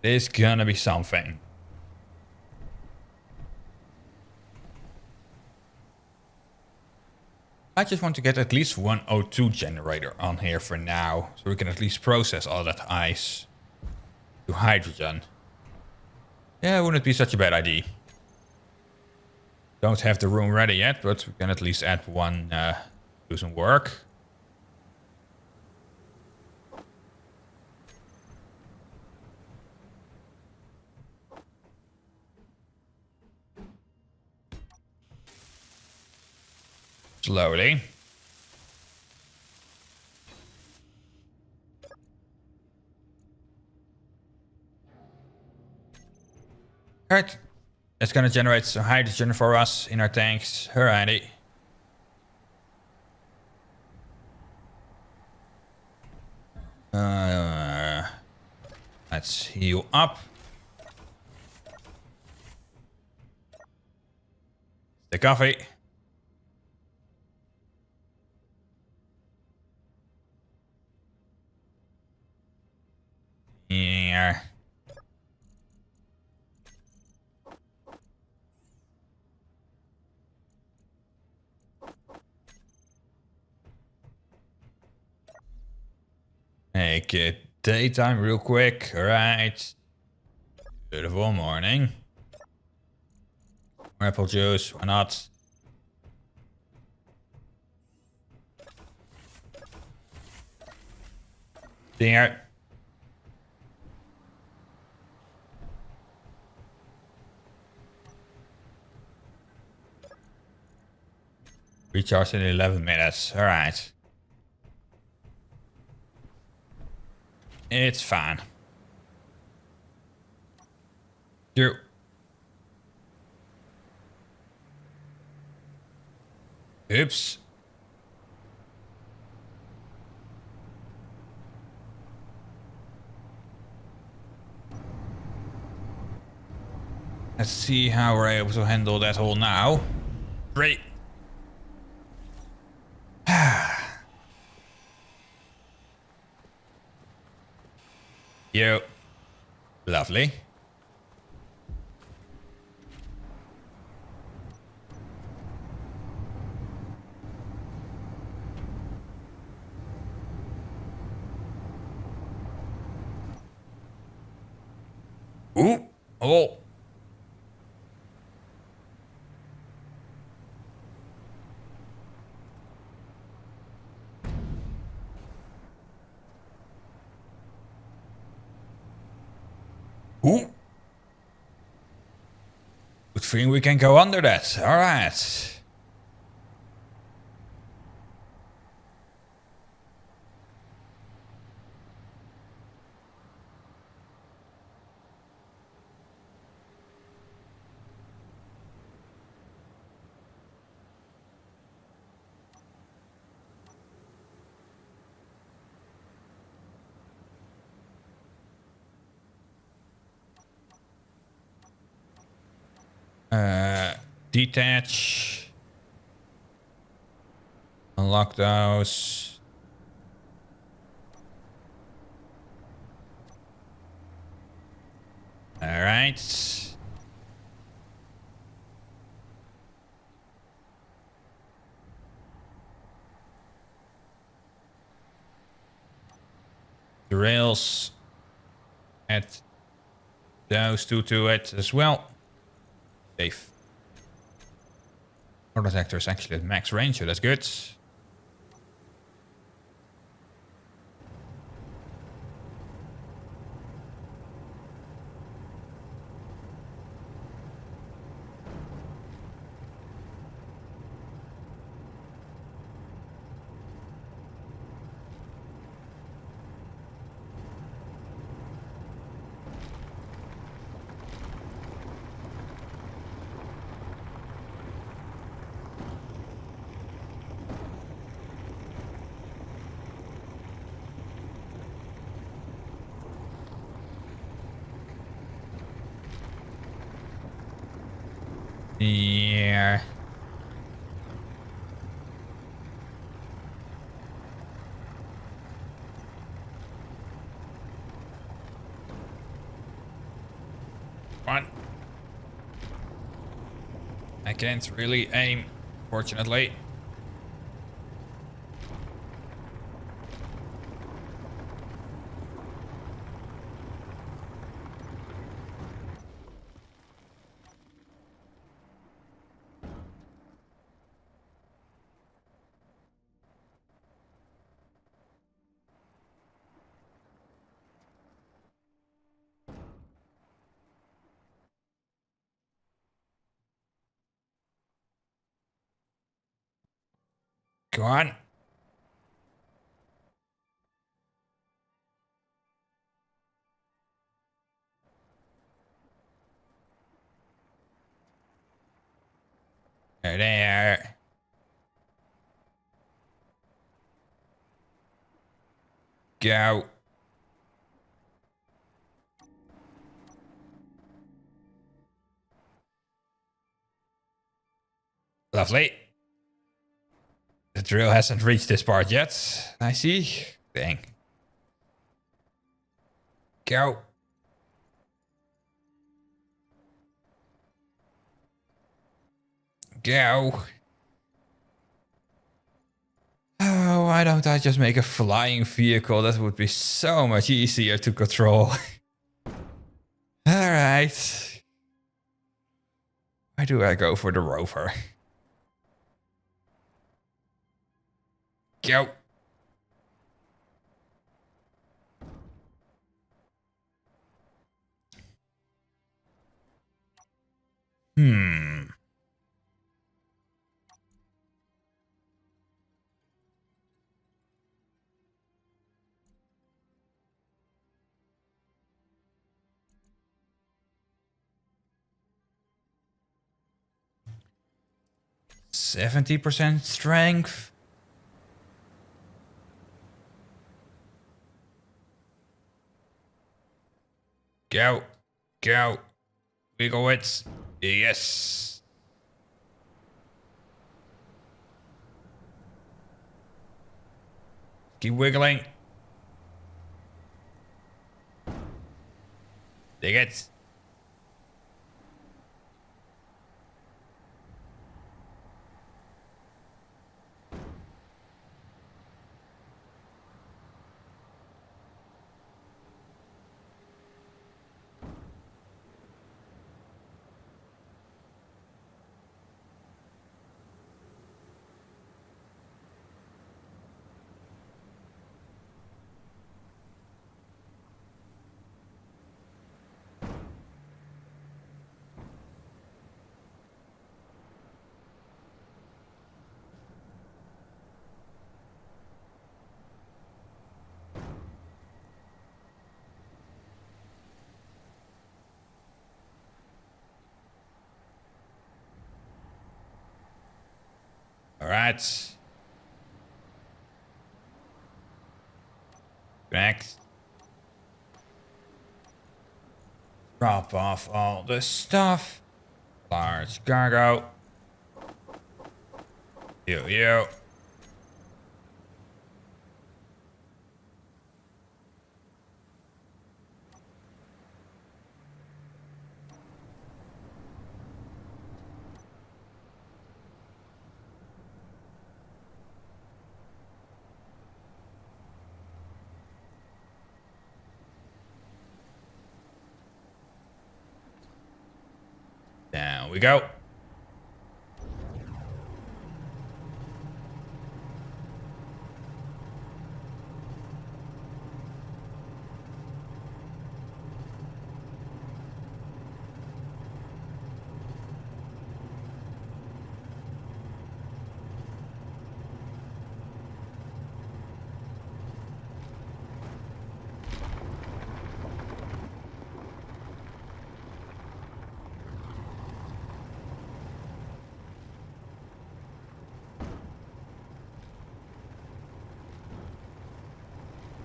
This gonna be something. I just want to get at least one O2 generator on here for now, so we can at least process all that ice to hydrogen. Yeah, wouldn't be such a bad idea. Don't have the room ready yet, but we can at least add one, do some work. Slowly. Alright. It's gonna generate some hydrogen for us in our tanks. Alrighty. Let's heal up. The coffee. Yeah. Make it daytime real quick. Alright. Beautiful morning. More apple juice. Why not? There. Recharge in 11 minutes. Alright. It's fine. Through. Oops. Let's see how we're able to handle that hole now. Great. Yo. Lovely. Ooh. Oh. Ooh. Good thing we can go under that. All right. Detach. Unlock those. All right. The rails. Add those two to it as well. Safe. Our detector is actually at max range, so that's good. Yeah. One. I can't really aim, fortunately. Go on. There. Go. Lovely. The drill hasn't reached this part yet. I see. Dang. Go. Go. Oh, why don't I just make a flying vehicle? That would be so much easier to control. Alright. Why do I go for the rover? Go. Hmm. %70 strength. Go. Go. Wiggle it. Yes. Keep wiggling. Dig it. All right. Connect. Drop off all the stuff. Large cargo. You. Down we go.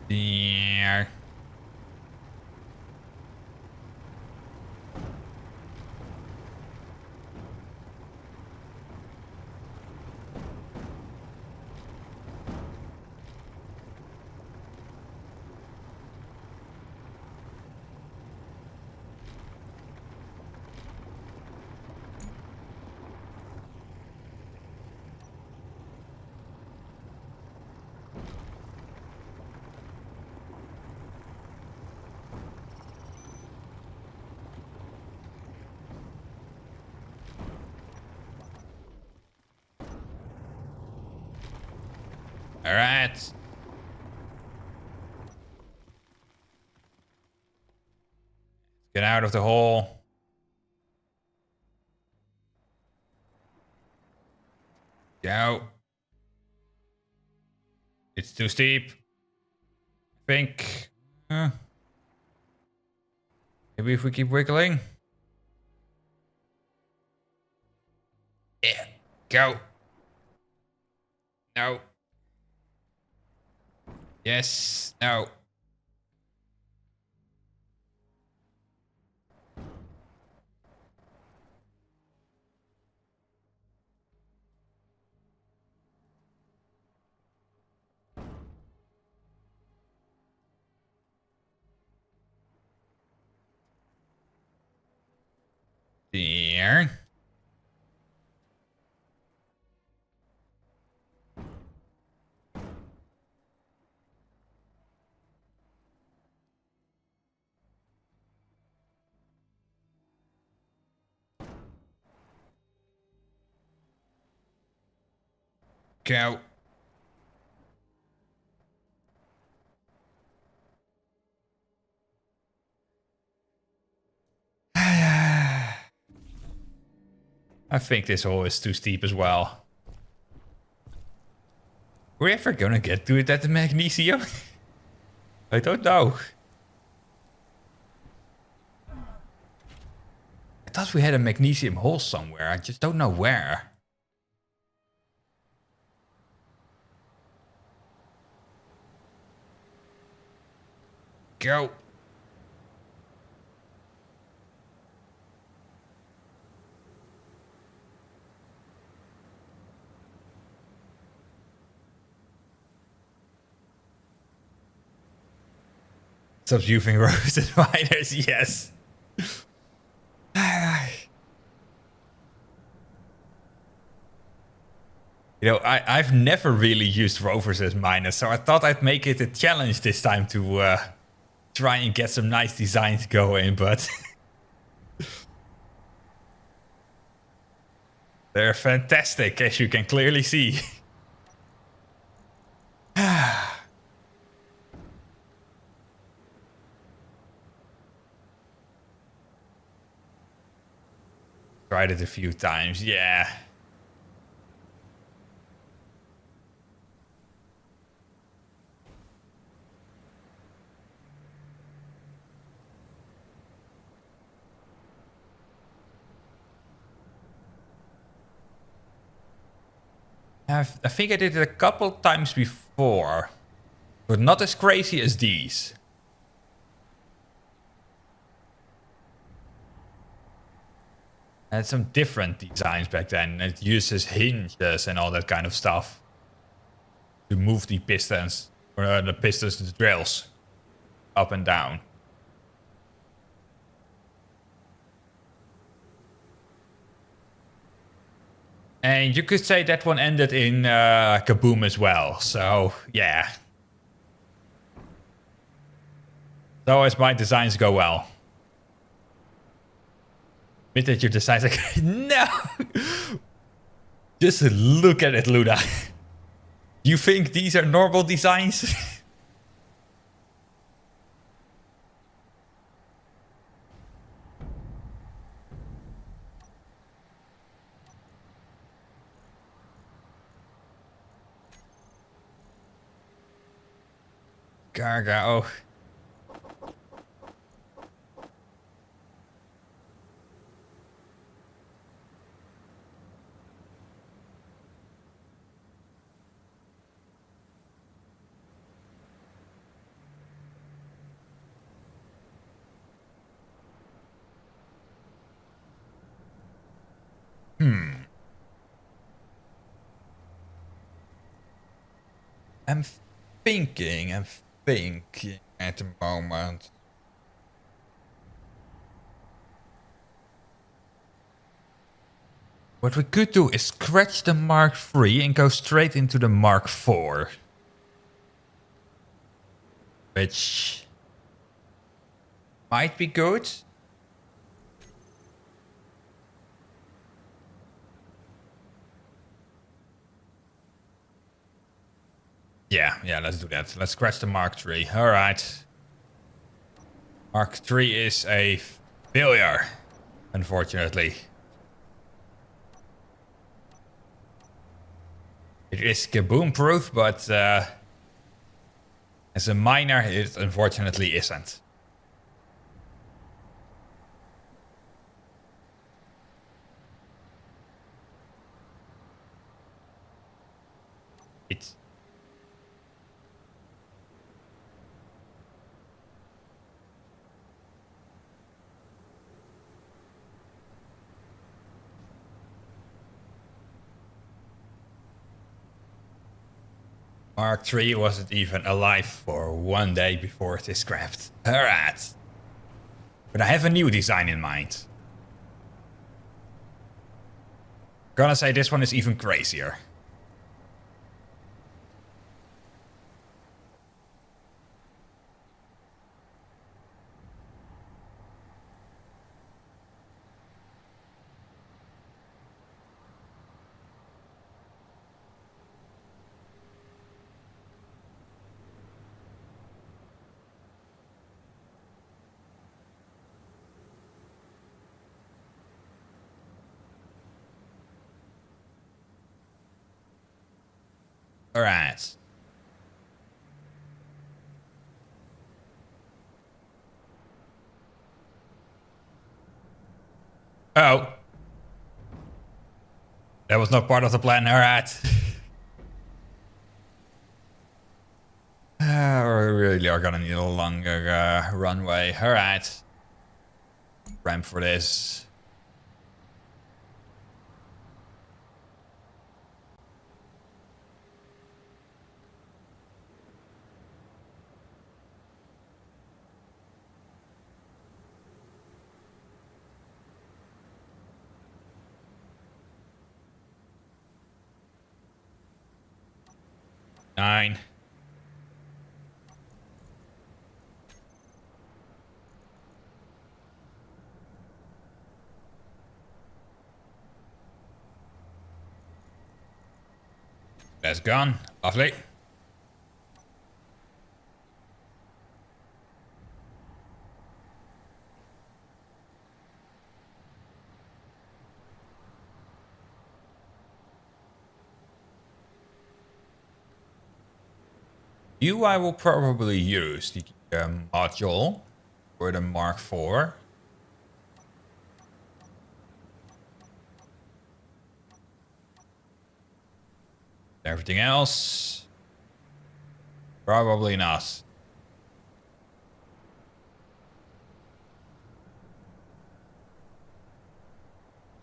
There. All right. Get out of the hole. Go. It's too steep. I think. Maybe if we keep wiggling. Yeah. Go. No. Yes. No. There. Go. I think this hole is too steep as well. We're ever gonna get to it at the magnesium? I don't know. I thought we had a magnesium hole somewhere. I just don't know where. Go. Stop using roasted miners, yes. You know, I've never really used rovers as miners, so I thought I'd make it a challenge this time to try and get some nice designs going, but they're fantastic, as you can clearly see. Tried it a few times, yeah. I think I did it a couple times before, but not as crazy as these. I had some different designs back then. It uses hinges and all that kind of stuff to move the pistons, or the pistons, the drills, up and down. And you could say that one ended in Kaboom as well. So, yeah. So as my designs go well. Admit that your designs like, no! Just look at it, Luna. You think these are normal designs? Gargo. I'm thinking at the moment. What we could do is scratch the Mark III and go straight into the Mark IV. Which might be good. Yeah, let's do that. Let's scratch the Mark III. All right. Mark III is a failure, unfortunately. It is Kaboom proof, but as a miner, it unfortunately isn't. It's Mark III wasn't even alive for 1 day before it is scrapped. Alright. But I have a new design in mind. Gonna say this one is even crazier. Alright. Oh. That was not part of the plan. Alright. We really are gonna need a longer runway. Alright. Ramp for this. Nine. That's gone. Lovely. You I will probably use the module for the Mark IV. Everything else? Probably not. So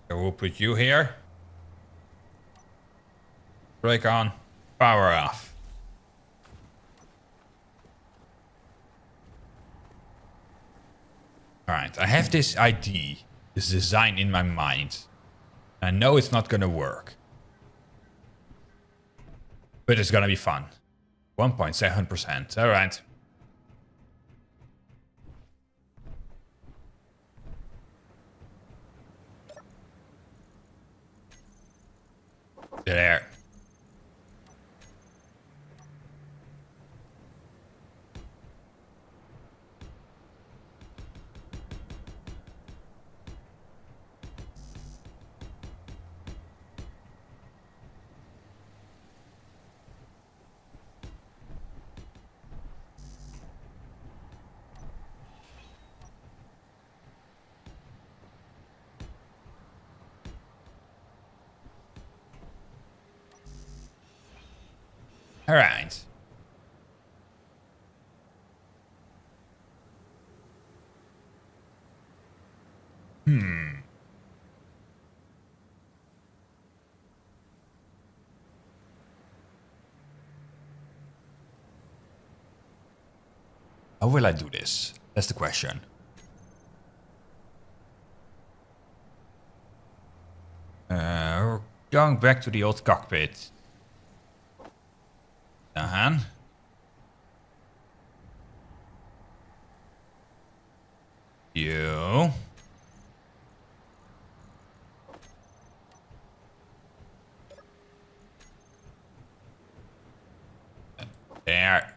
we'll put you here. Brake on, power off. Alright, I have this idea, this design in my mind. I know it's not gonna work. But it's gonna be fun. 1.7%, alright. There. All right. How will I do this? That's the question. We're going back to the old cockpit. Dan. You. There.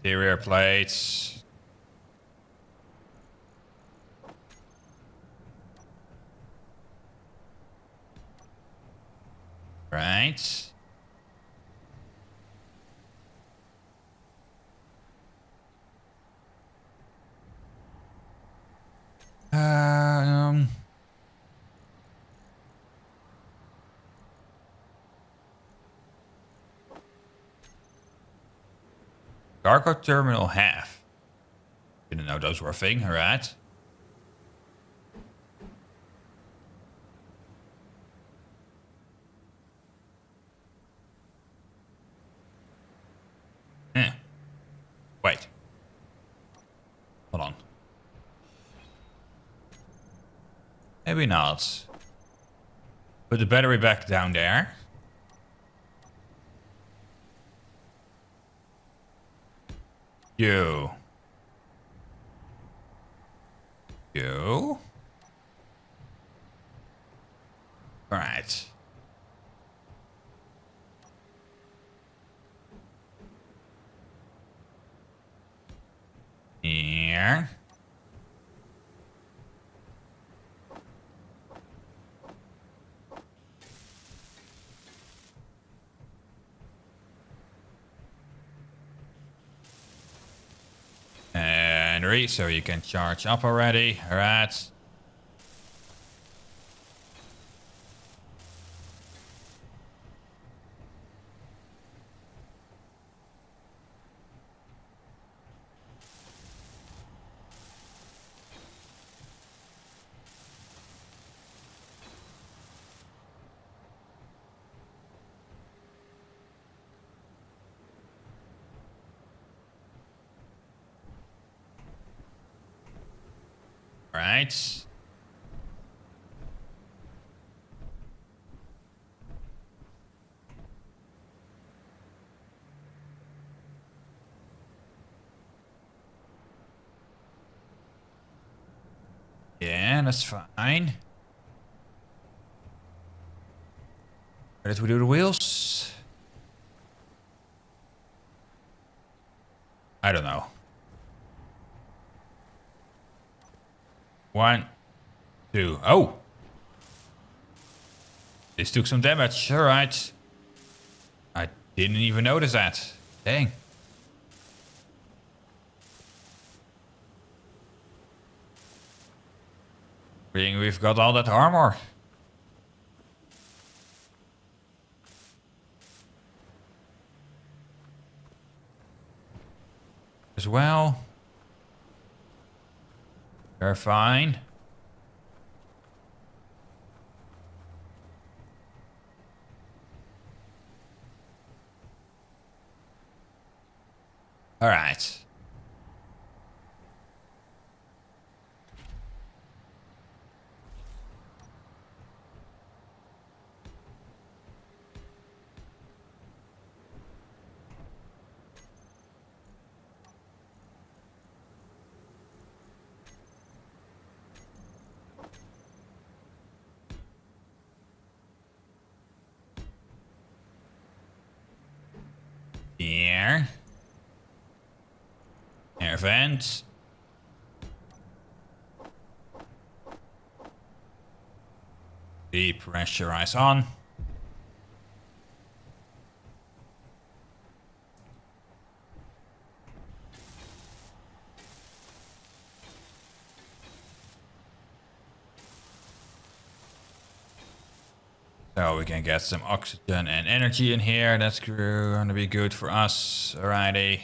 Interior plates. Right. Um. Cargo terminal half. Didn't know those were a thing, alright. Wait. Hold on. Maybe not. Put the battery back down there. You. You. All right. Here. And so you can charge up already. All right. Right. Yeah, that's fine. Where did we do the wheels? I don't know. 1, 2. Oh! This took some damage. Alright. I didn't even notice that. Dang. Being we've got all that armor. As well. We're fine. All right. Here. Air vent. Depressurize on. So we can get some oxygen and energy in here. That's gonna be good for us. Alrighty.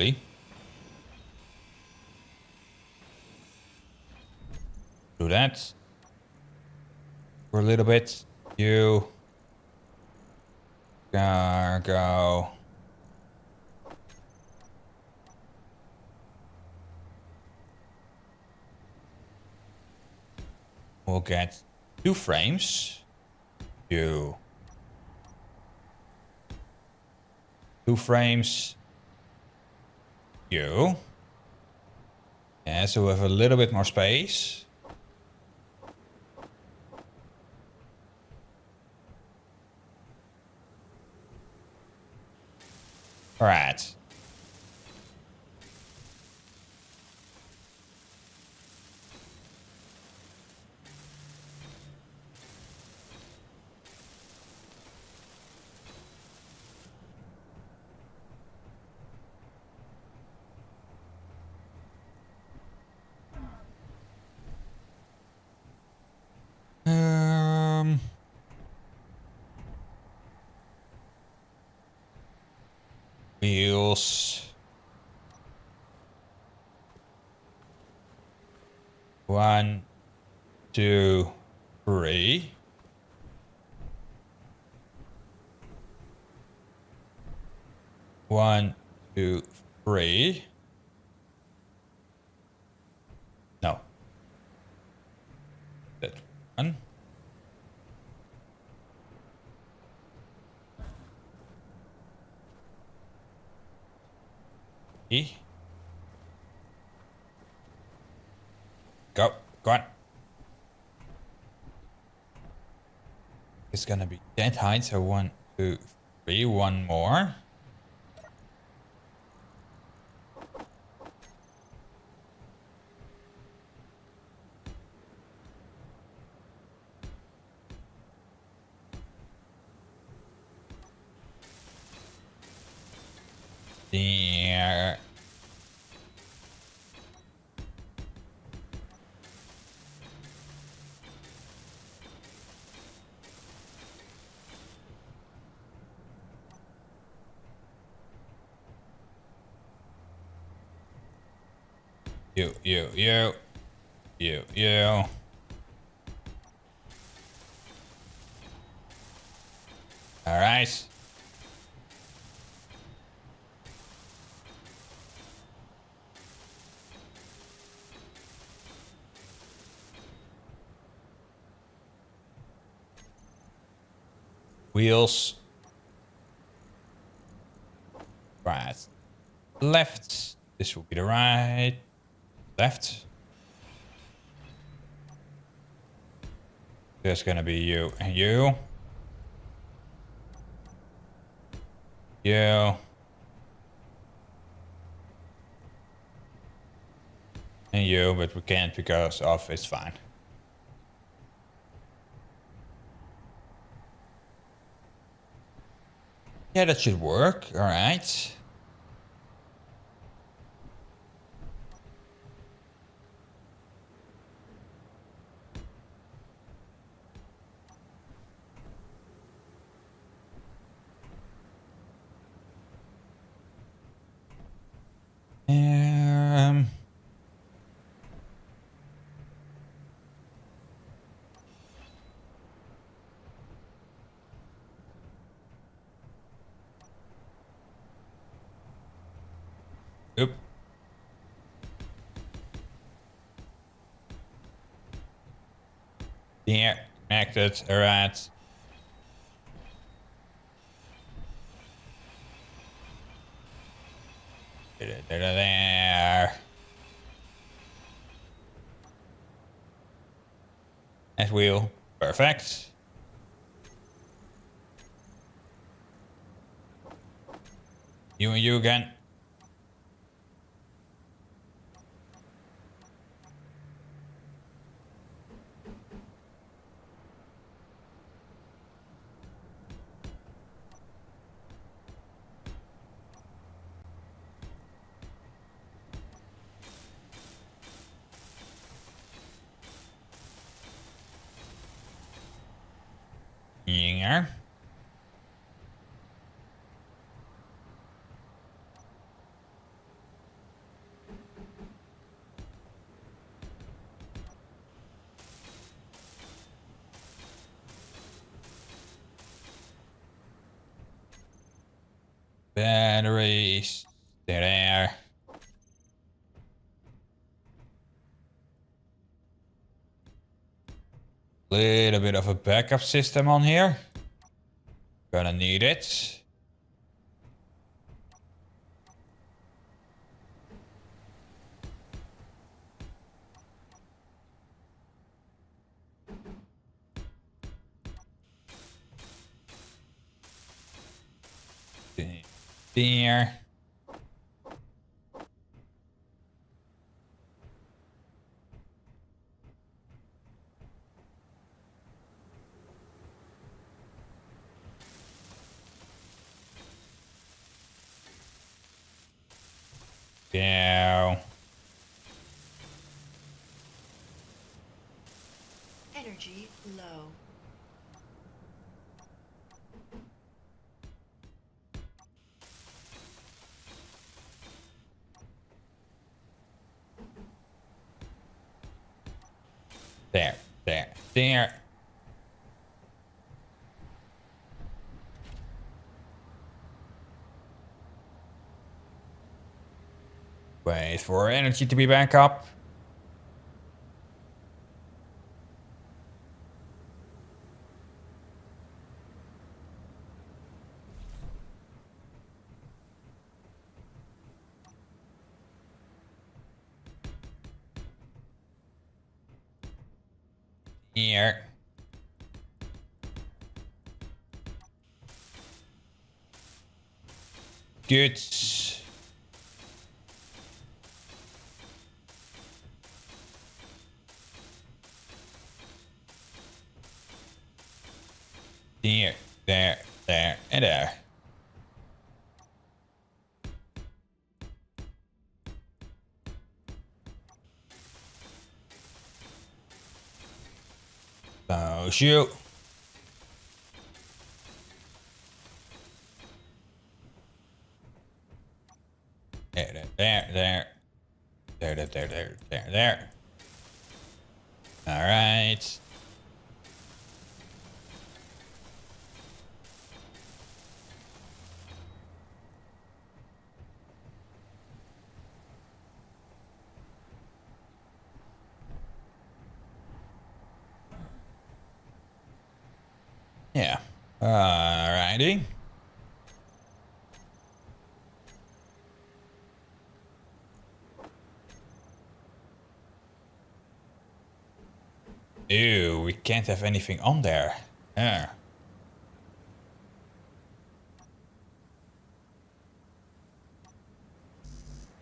See? Do that. For a little bit. You. Go. We'll get 2 frames. You. 2 frames. You. Yeah, so we have a little bit more space. All right. Wheels. 1, 2, 3. One, two, three. No. That one. E. Go on. It's gonna be that height, so 1, 2, 3, one more. There. You. All right. Wheels. Right. Left. This will be the right. Left. There's gonna be you and you. You. And you, but we can't because of it's fine. Yeah, that should work. All right. Um. Oop. Yeah, connected. All right. There. As wheel. Perfect. You and you again. Yeah. Batteries. They're there. Little bit of a backup system on here. Gonna need it. There. Yeah. Energy low. There. Wait for energy to be back up. Here. Good. There, and there. So shoot. There. All right. Yeah. Alrighty. Ew, we can't have anything on there. Yeah.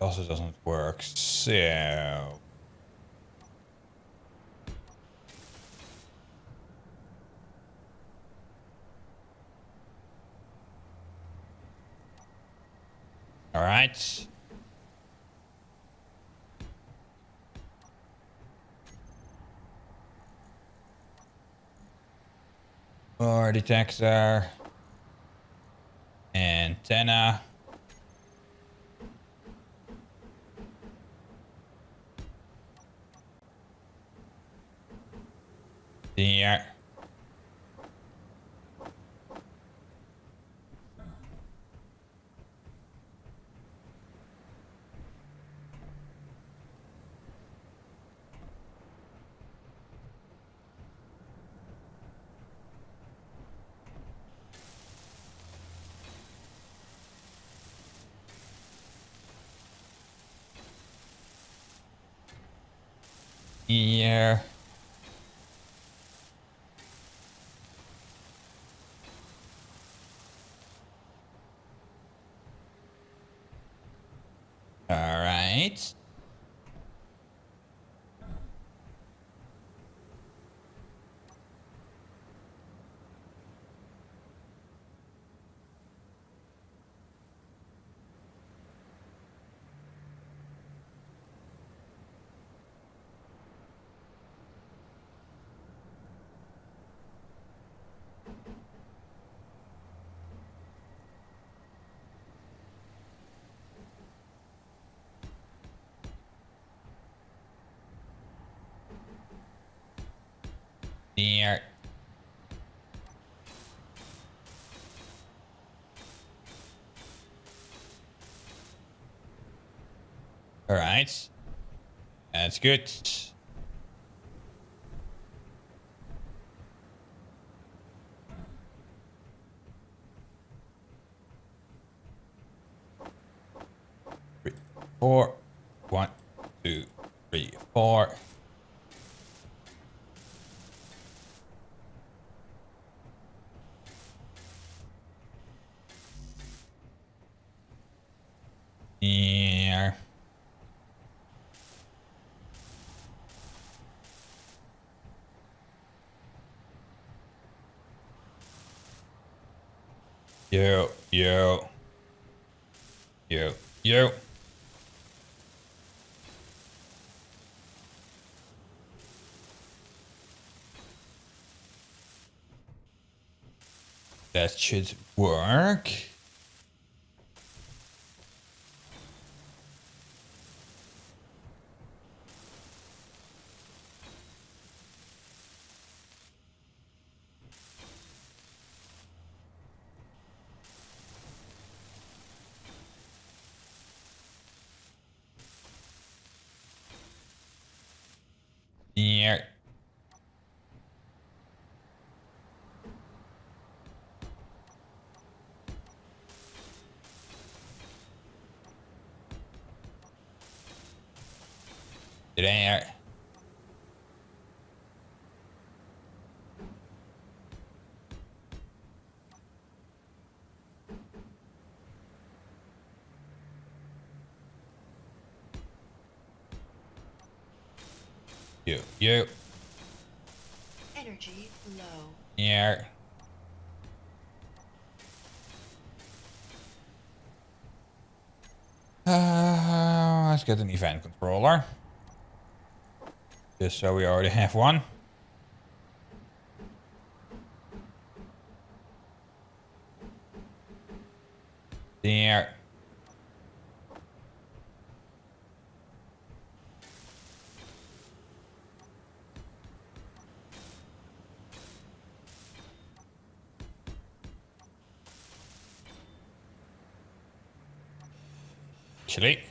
Also doesn't work, so... Alright. More detector. Antenna. There. Here. Alright. There. Alright. That's good. Three, four. 1, 2, 3, 4. Here. Yo, yo. Yo, yo. That should work. Here. There. Yo, yo. Energy low. Here. Let's get an event controller. Just so we already have one. There. Actually.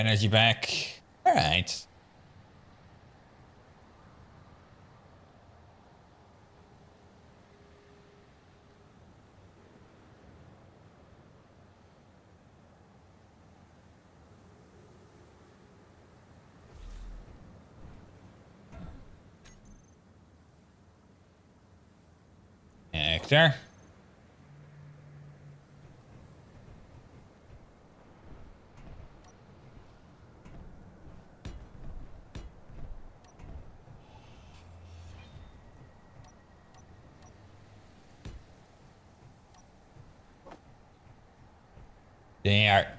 energy back. All right. Hector. There.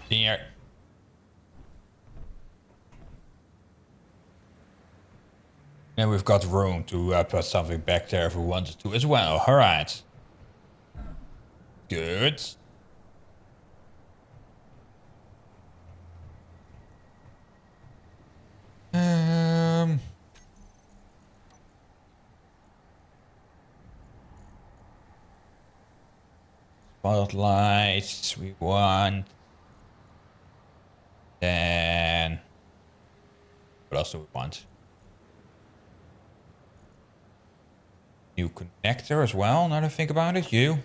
There. And we've got room to put something back there if we wanted to as well. All right. Good. Spotlights we want. Then what else do we want? New connector as well, now that I think about it. You.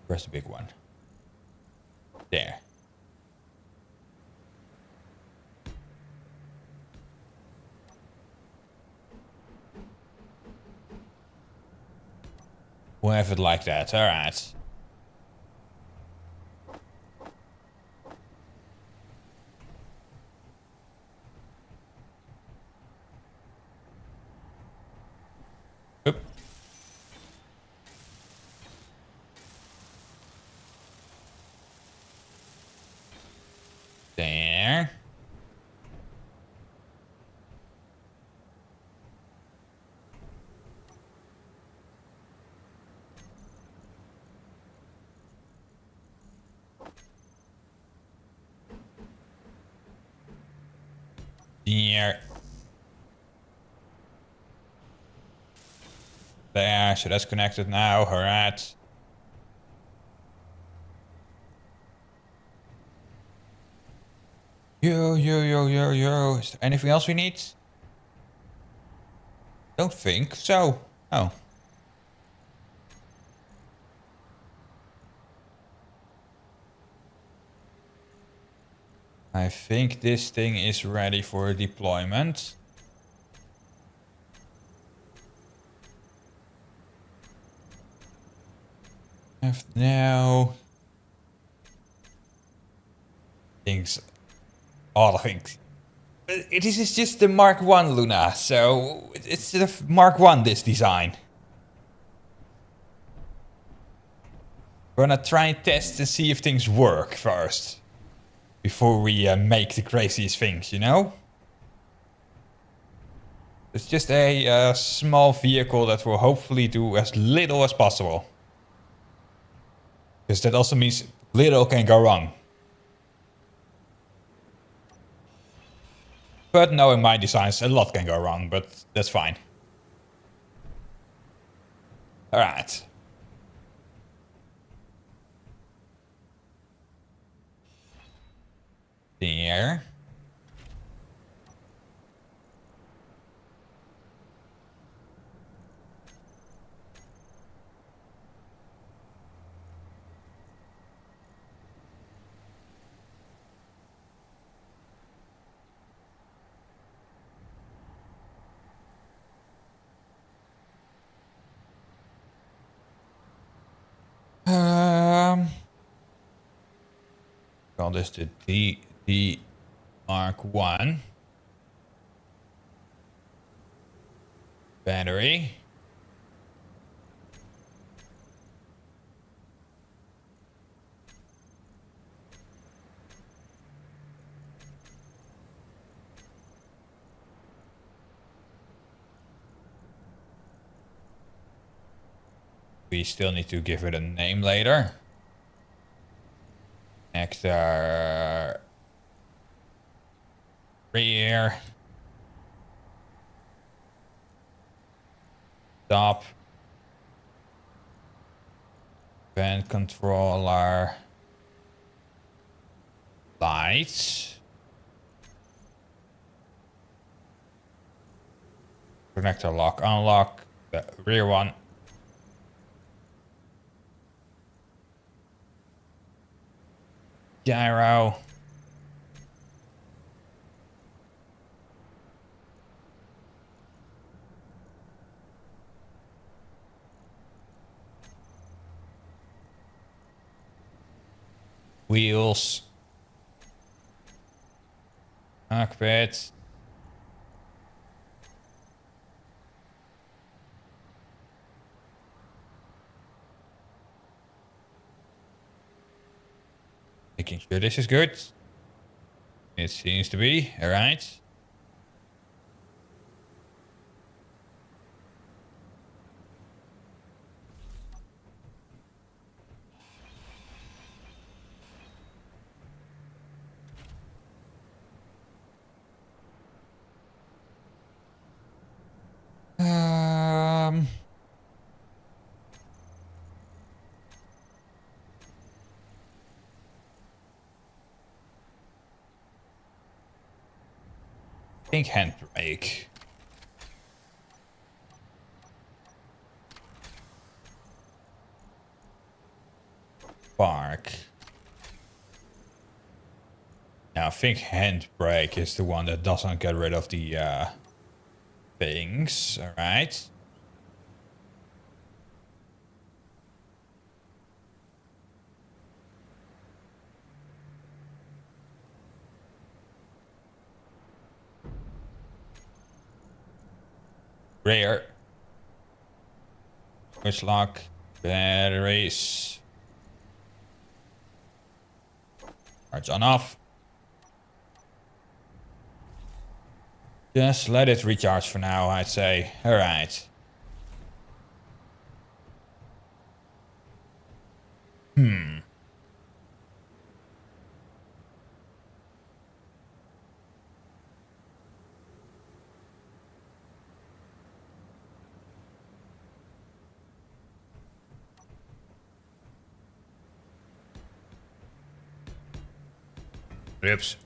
Where's the big one? There. We'll have it like that. All right. Oop. There. There. There, so that's connected now. All right. Yo. Is there anything else we need? Don't think so. Oh. I think this thing is ready for deployment. Now things. Oh, I think it is just the Mark 1 Luna, so it's the Mark 1 this design. We're gonna try and test and see if things work first before we make the craziest things, you know? It's just a small vehicle that will hopefully do as little as possible. Because that also means little can go wrong. But knowing my designs, a lot can go wrong, but that's fine. Alright. There. Call this the Mark 1 battery. We still need to give it a name later. Nectar. Rear. Stop. Vent controller. Lights. Connector lock, unlock. The rear one. Gyro. Wheels. Cockpit. Making sure this is good. It seems to be. Alright. Think handbrake. Park. Now I think handbrake is the one that doesn't get rid of the things. Alright. Rear. Switch lock. Batteries. Charge on off. Just let it recharge for now, I'd say. Alright. Oops.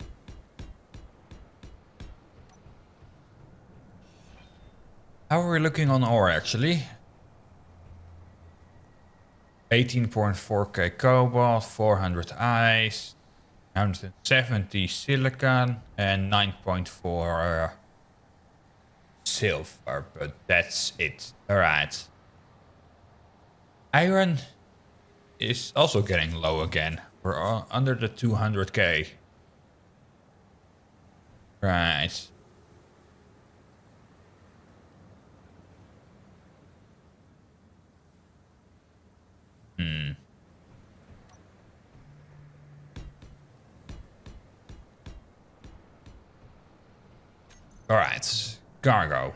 How are we looking on ore actually? 18.4k cobalt, 400 ice, 170 silicon, and 9.4 silver, but that's it. Alright. Iron is also getting low again. We're under the 200k. Right. Alright. Cargo.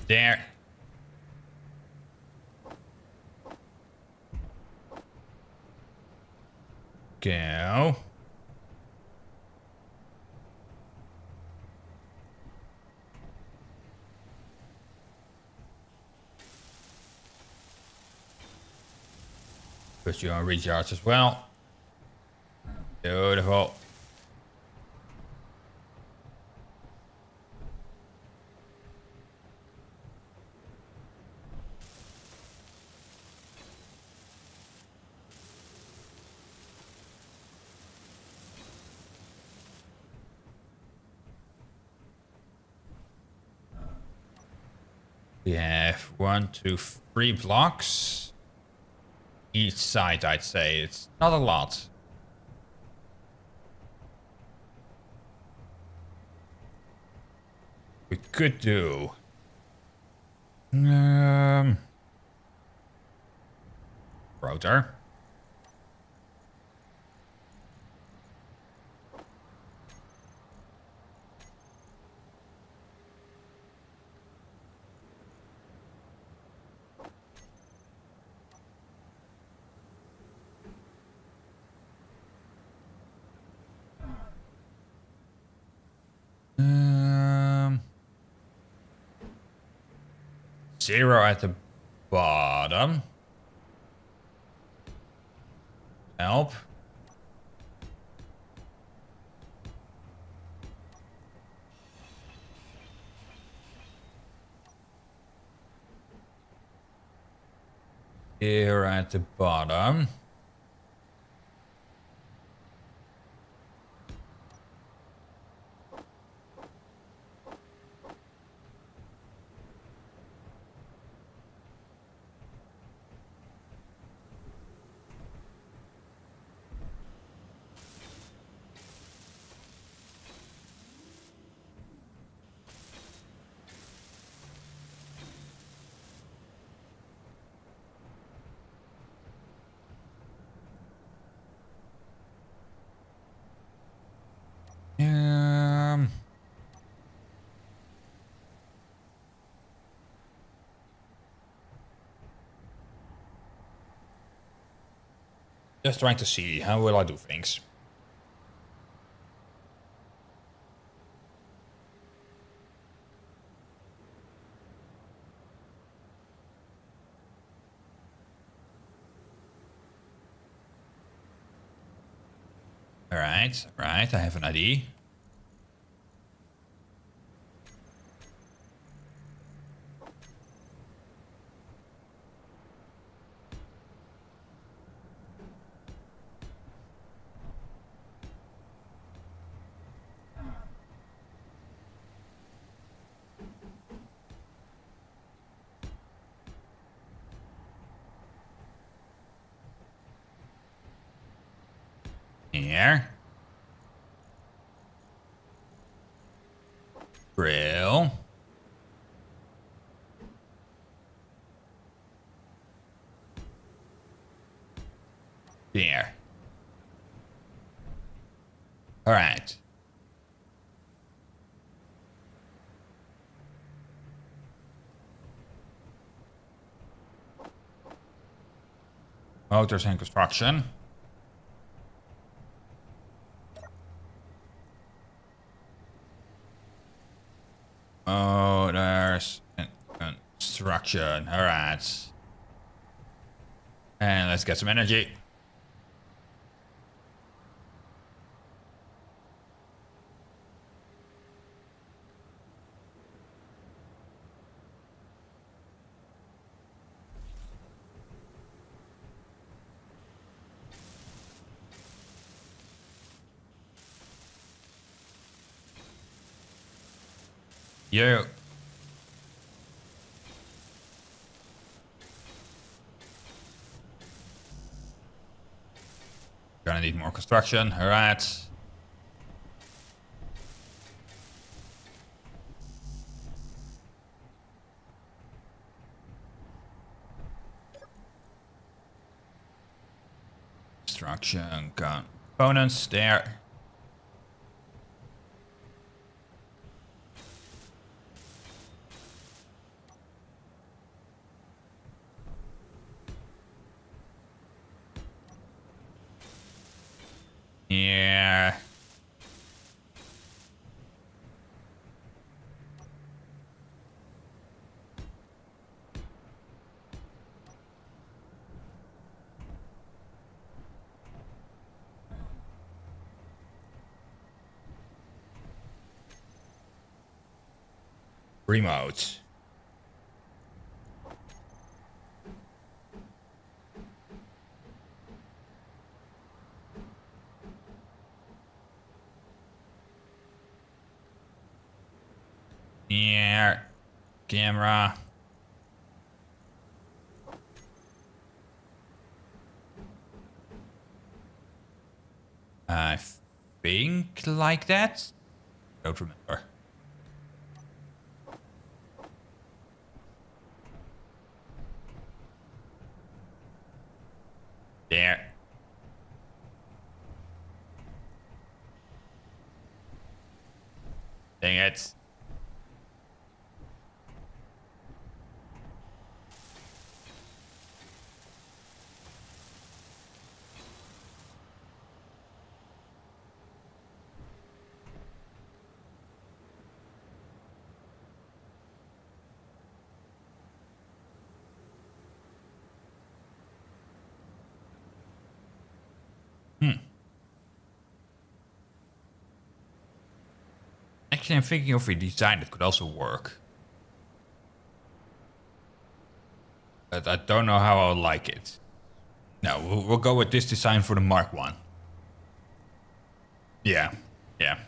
There. Go. Put you on recharge as well. Beautiful. We have 1, 2, 3 blocks each side, I'd say. It's not a lot. We could do rotor. Zero at the bottom. Help. Here at the bottom. Just trying to see how will I do things. All right, I have an idea. Here. Drill. There. All right. Motors in construction. Oh, there's construction. All right. And let's get some energy. You. Gonna need more construction. All right. Construction components there. Yeah. Remote. Yeah. Camera. I think like that. Don't remember. There. Dang it. Actually, I'm thinking of a design that could also work. But I don't know how I'll like it. No, we'll go with this design for the Mark 1. Yeah. Yeah.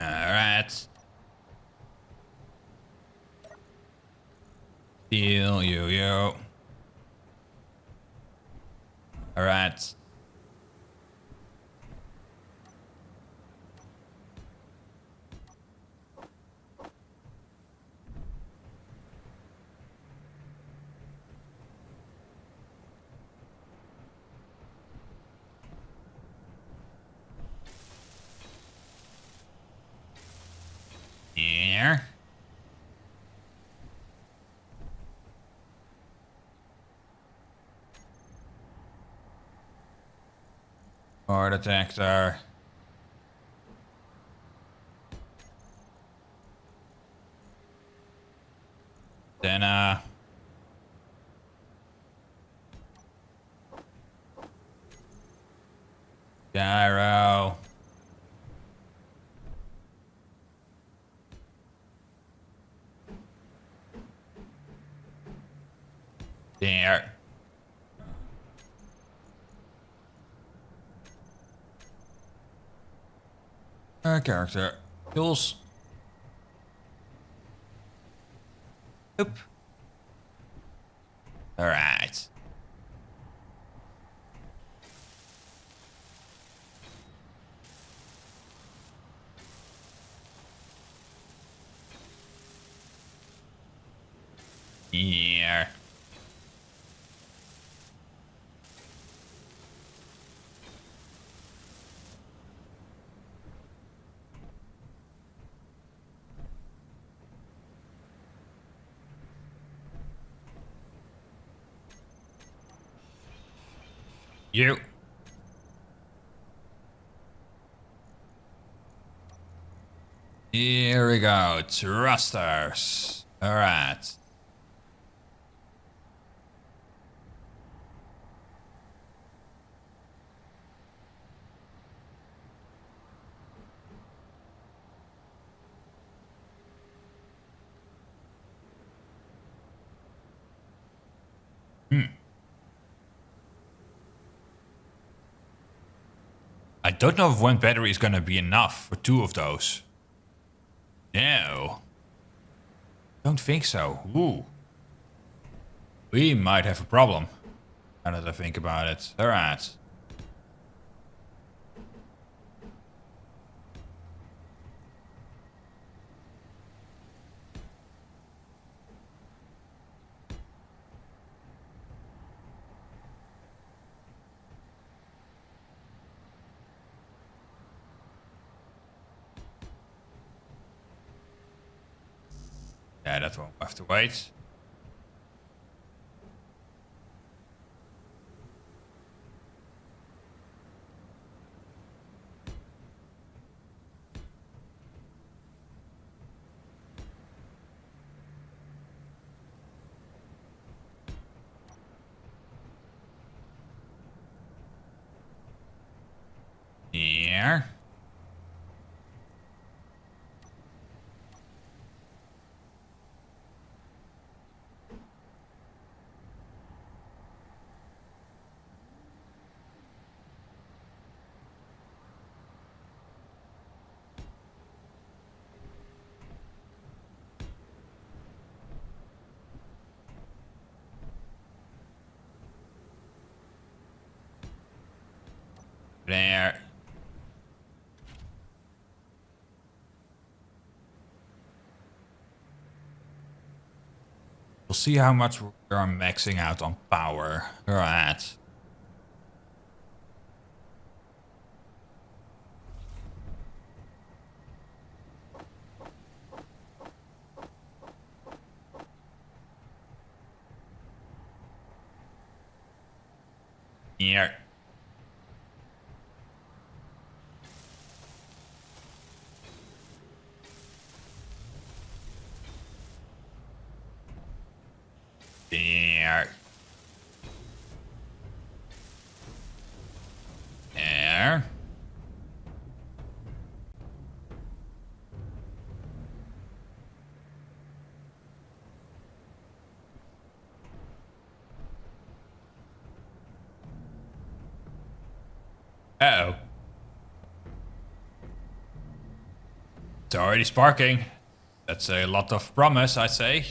Alright. Deal, yo. Alright. Here. Or detector. Then, gyro. There. Character. Tools. Oop. Alright. Here. You. Here we go. Thrusters. Alright. I don't know if one battery is gonna be enough for 2 of those. No. Don't think so. Ooh. We might have a problem. Now that I think about it. Alright. Yeah, that one will have to wait. Here. There. We'll see how much we are maxing out on power. Right. Here. There. There. Uh-oh. It's already sparking. That's a lot of promise, I say.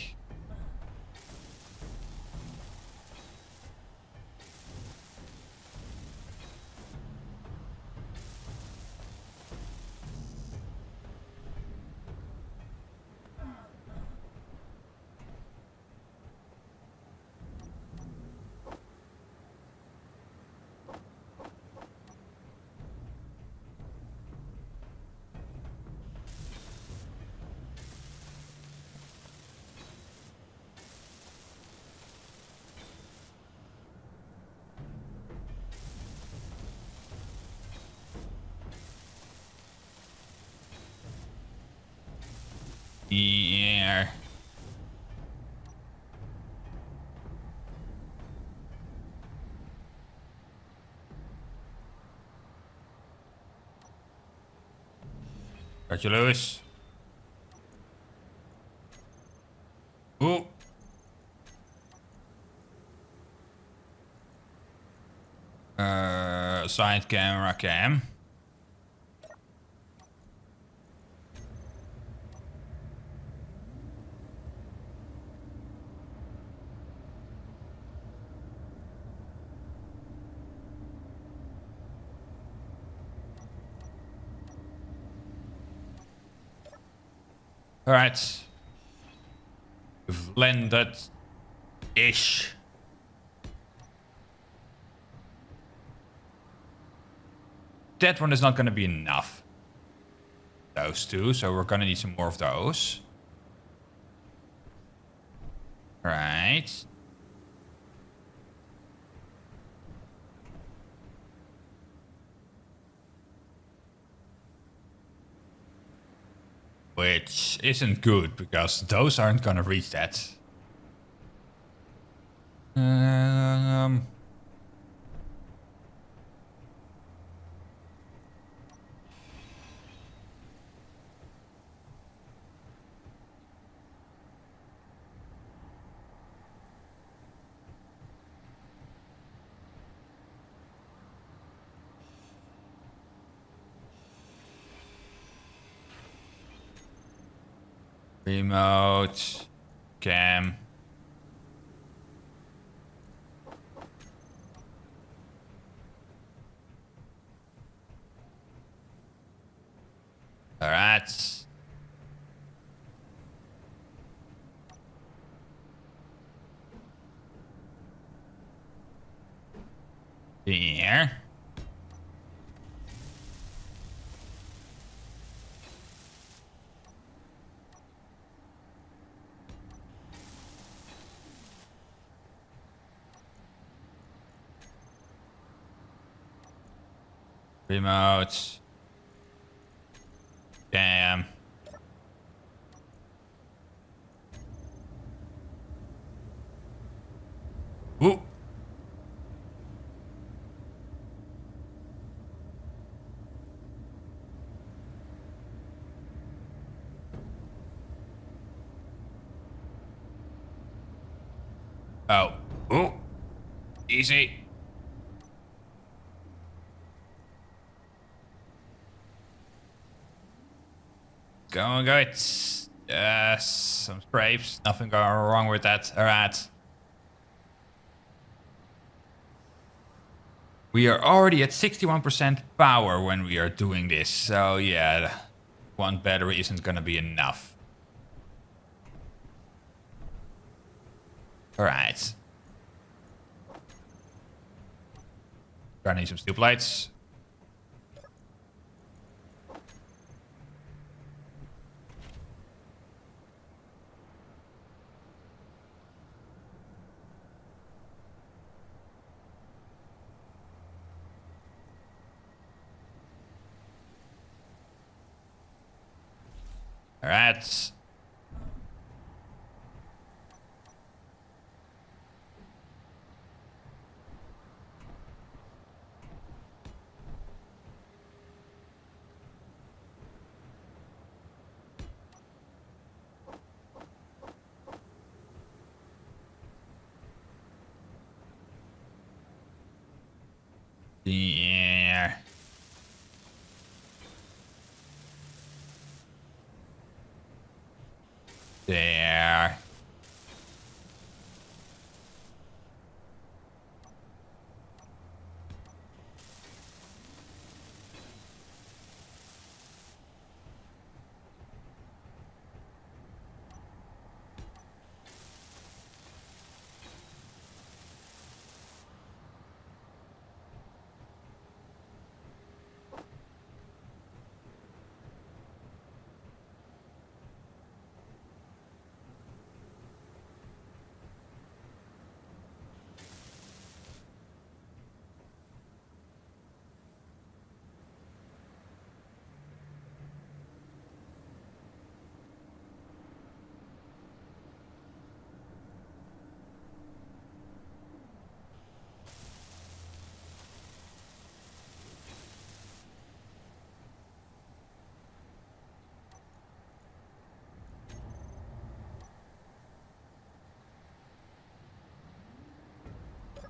Yeah. Got you loose. Ooh. Side camera cam. Alright. We've landed. Ish. That one is not going to be enough. Those two, so we're going to need some more of those. Right. Which isn't good, because those aren't going to reach that. Remote. Cam. Alright. Here. Remote. Damn. Ooh. Oh. Ooh. Easy. Going good. Yes. Some scrapes. Nothing going wrong with that. Alright. We are already at 61% power when we are doing this. So yeah, one battery isn't gonna be enough. Alright. Gonna need some steel plates. Alright. Yeah. There.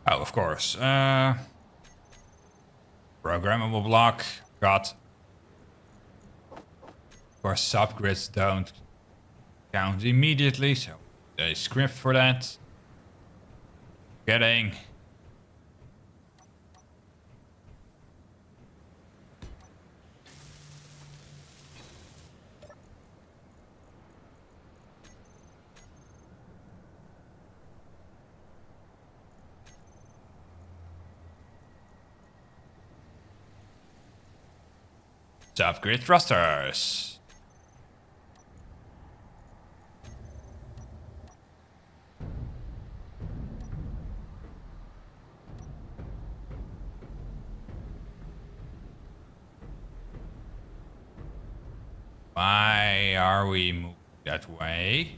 Oh, of course. Programmable block. Got. Of course, subgrids don't count immediately, so a script for that. Getting. Subgrid thrusters. Why are we moving that way?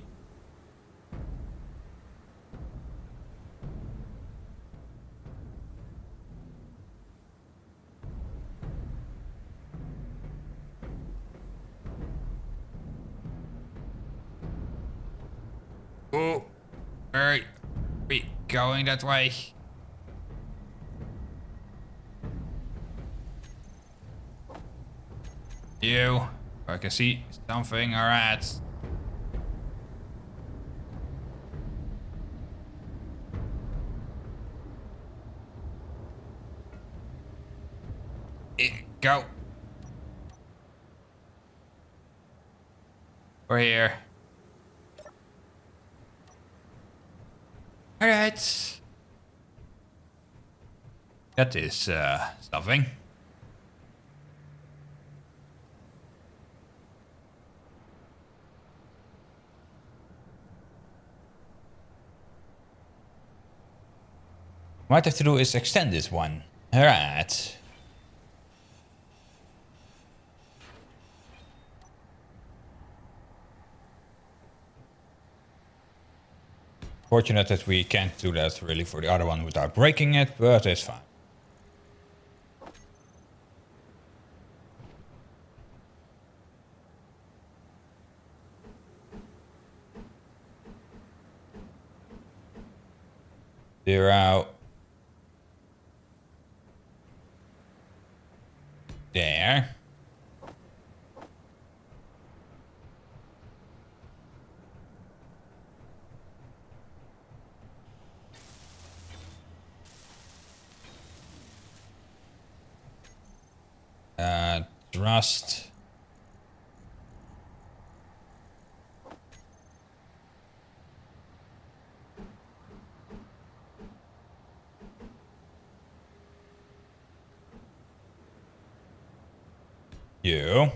Oh, where are we going that way? You. I can see something. Alright. Go. We're here. Alright. That is something. What I have to do is extend this one. Alright. Fortunate that we can't do that really for the other one without breaking it, but it's fine. Zero. There. rust. You.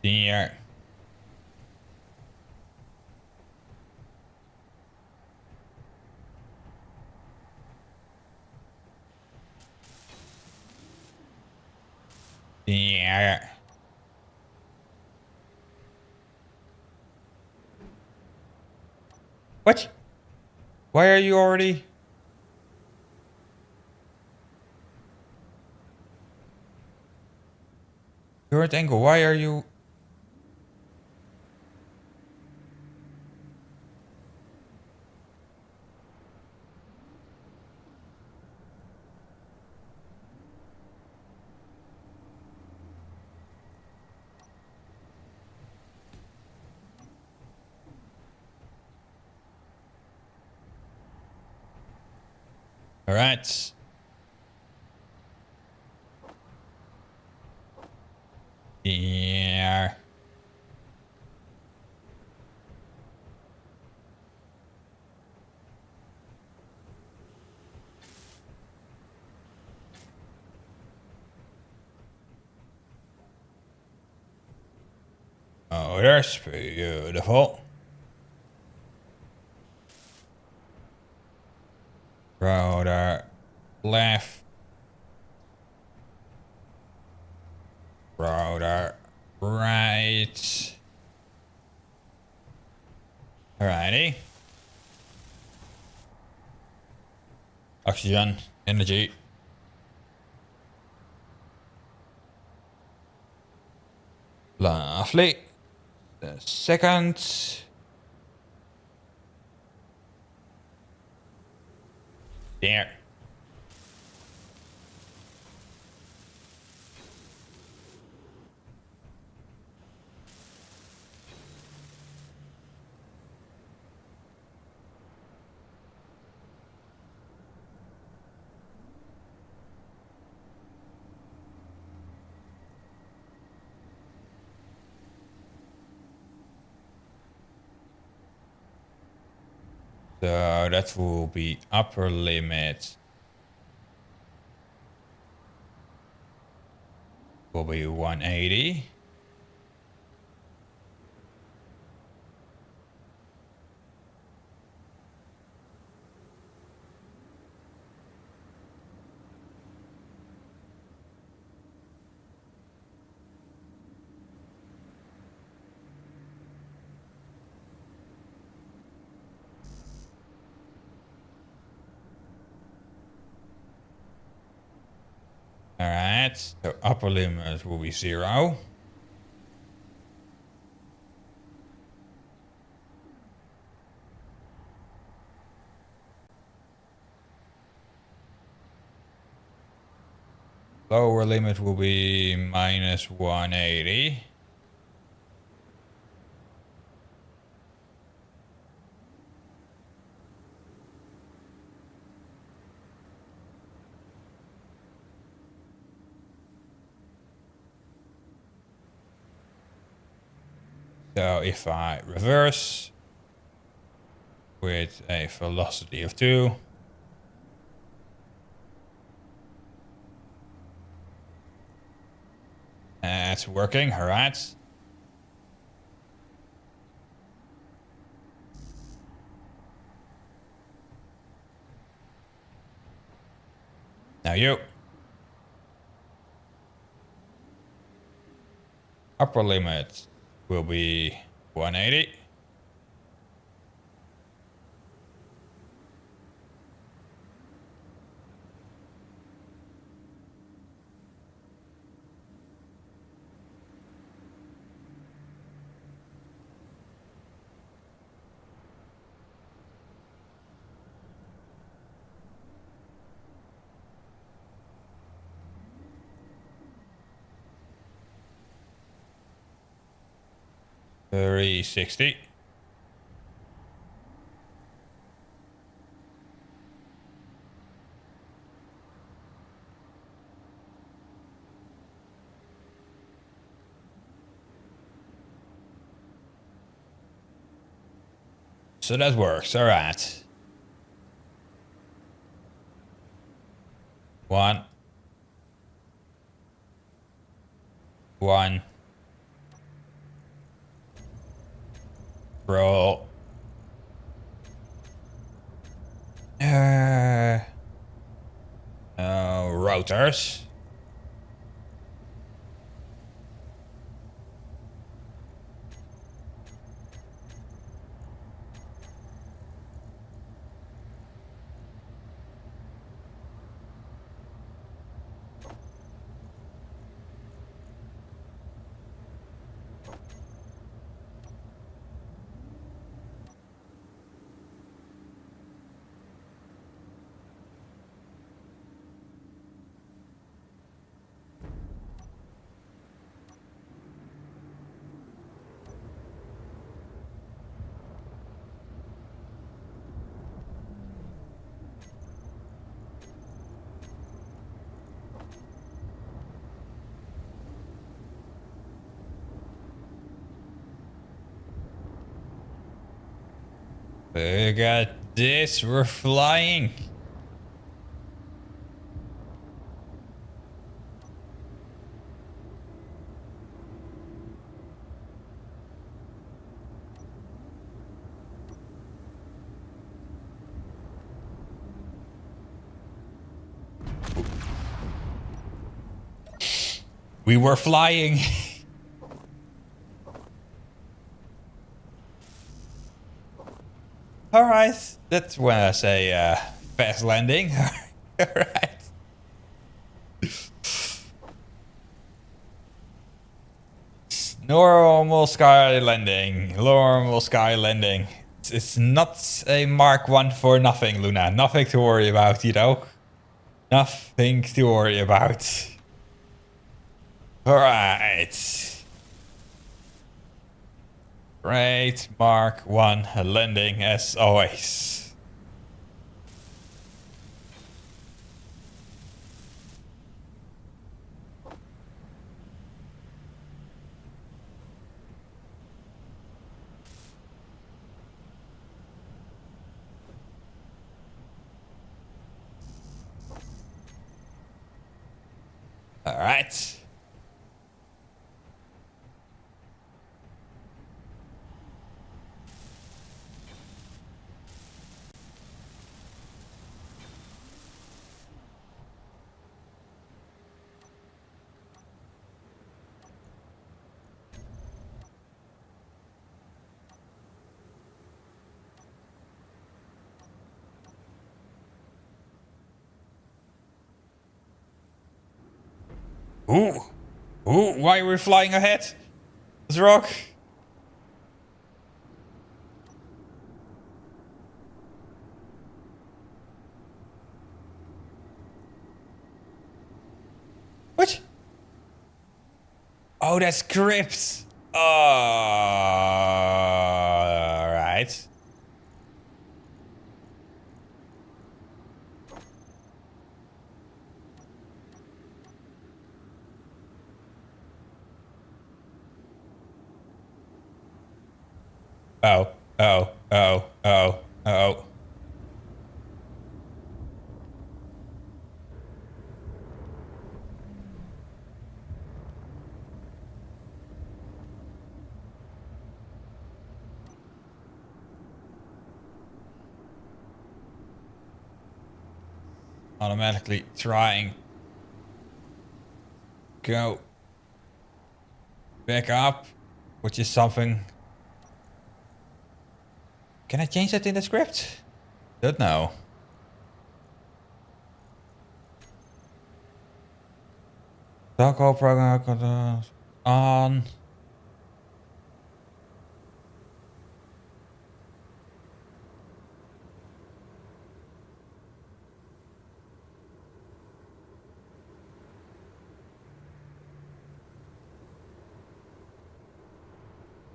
Here. Here. What? Why are you already? You're at angle. Why are you? All right. Yeah. Oh, that's beautiful. Rotor left. Rotor right. Alrighty. Oxygen, energy. Lovely. The second. There. So that will be upper limit. Will be 180. Alright, so upper limit will be 0. Lower limit will be minus 180. So if I reverse with a velocity of 2, that's working, alright. Now you. Upper limit will be 180. 360. So that works, alright. 1. 1. Roll. Rotors. Look at this, we're flying. We were flying. Alright, that's when I say fast landing. Alright. Normal sky landing. Normal sky landing. It's not a Mark 1 for nothing, Luna. Nothing to worry about, you know? Nothing to worry about. Alright. Great Mark 1 landing as always. Alright. Ooh. Ooh, why are we flying ahead? Let's rock. What? Oh, that's script. Alright. Oh, oh, oh, oh, oh. Automatically trying. Go back up, which is something. Can I change that in the script? Don't know. Alcohol program on.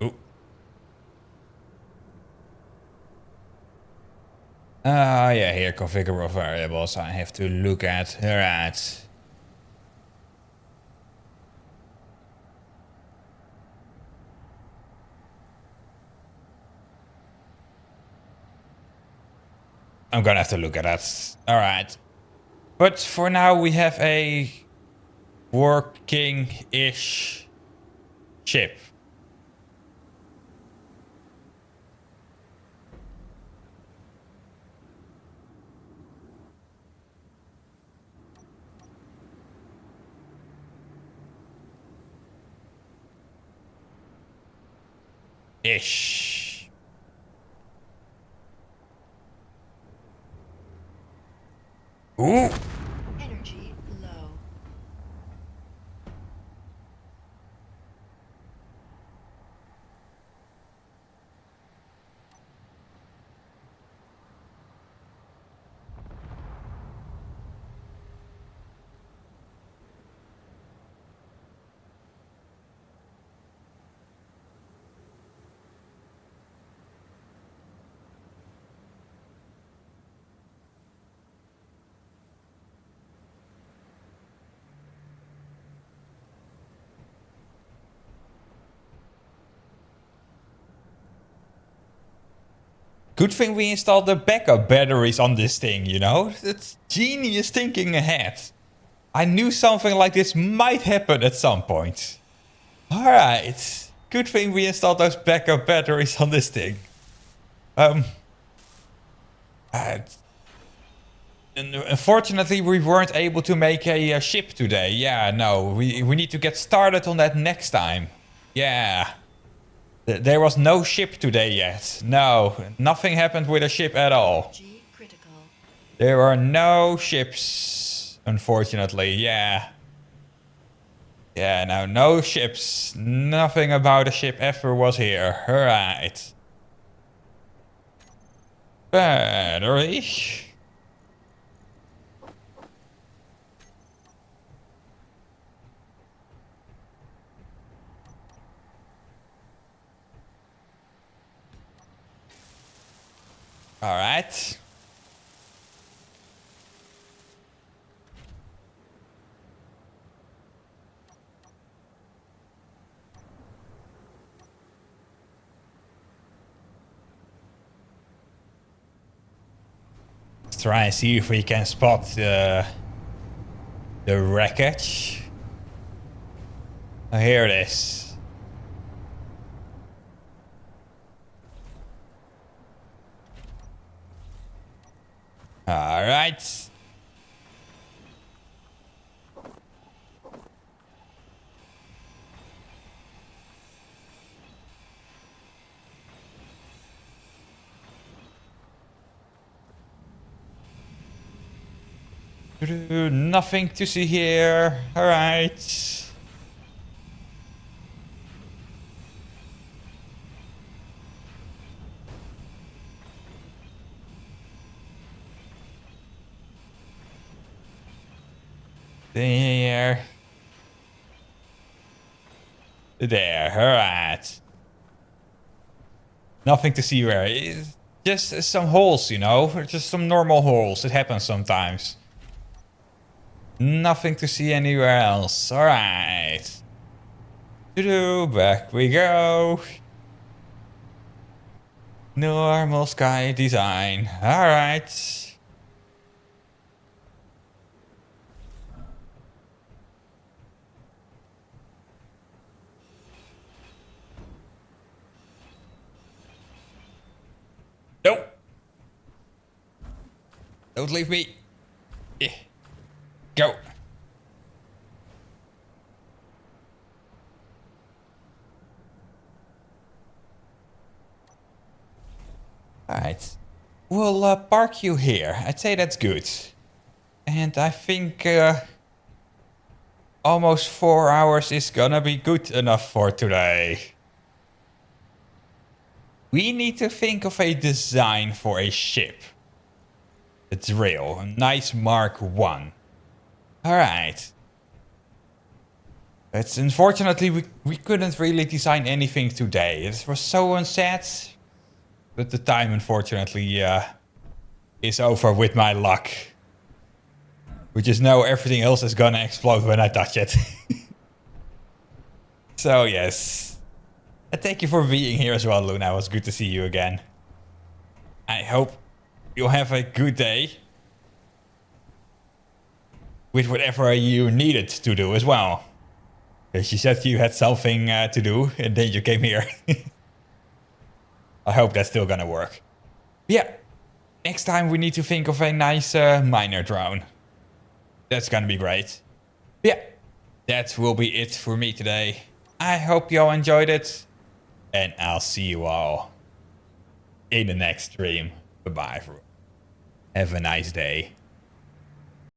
Ooh. Yeah, here, configurable variables. I have to look at. Alright. I'm gonna have to look at that. Alright. But for now, we have a working-ish ship. Ish. Ooh. Energy low. Good thing we installed the backup batteries on this thing, you know? It's genius thinking ahead. I knew something like this might happen at some point. Alright. Good thing we installed those backup batteries on this thing. And unfortunately, we weren't able to make a ship today. Yeah, no. We need to get started on that next time. Yeah. There was no ship today yet. No, nothing happened with a ship at all. Energy critical. There are no ships, unfortunately. Yeah. Yeah, no ships. Nothing about a ship ever was here. Alright. Battery. Alright. Let's try and see if we can spot the wreckage. Oh, here it is. Alright. Nothing to see here. Alright. There. There, alright. Nothing to see where. It's just some holes, you know? Just some normal holes. It happens sometimes. Nothing to see anywhere else. Alright. Back we go. Normal sky design. Alright. Nope. Don't leave me. Go. Alright. We'll park you here. I'd say that's good. And I think almost 4 hours is gonna be good enough for today. We need to think of a design for a ship. A drill. A nice Mark 1. Alright. It's unfortunately we couldn't really design anything today. It was so unset. But the time unfortunately is over with my luck. We just know everything else is gonna explode when I touch it. So yes. And thank you for being here as well, Luna. It was good to see you again. I hope you'll have a good day. With whatever you needed to do as well. Because you said you had something to do and then you came here. I hope that's still gonna work. Yeah. Next time we need to think of a nice miner drone. That's gonna be great. Yeah. That will be it for me today. I hope you all enjoyed it. And I'll see you all in the next stream. Bye-bye, everyone. Have a nice day.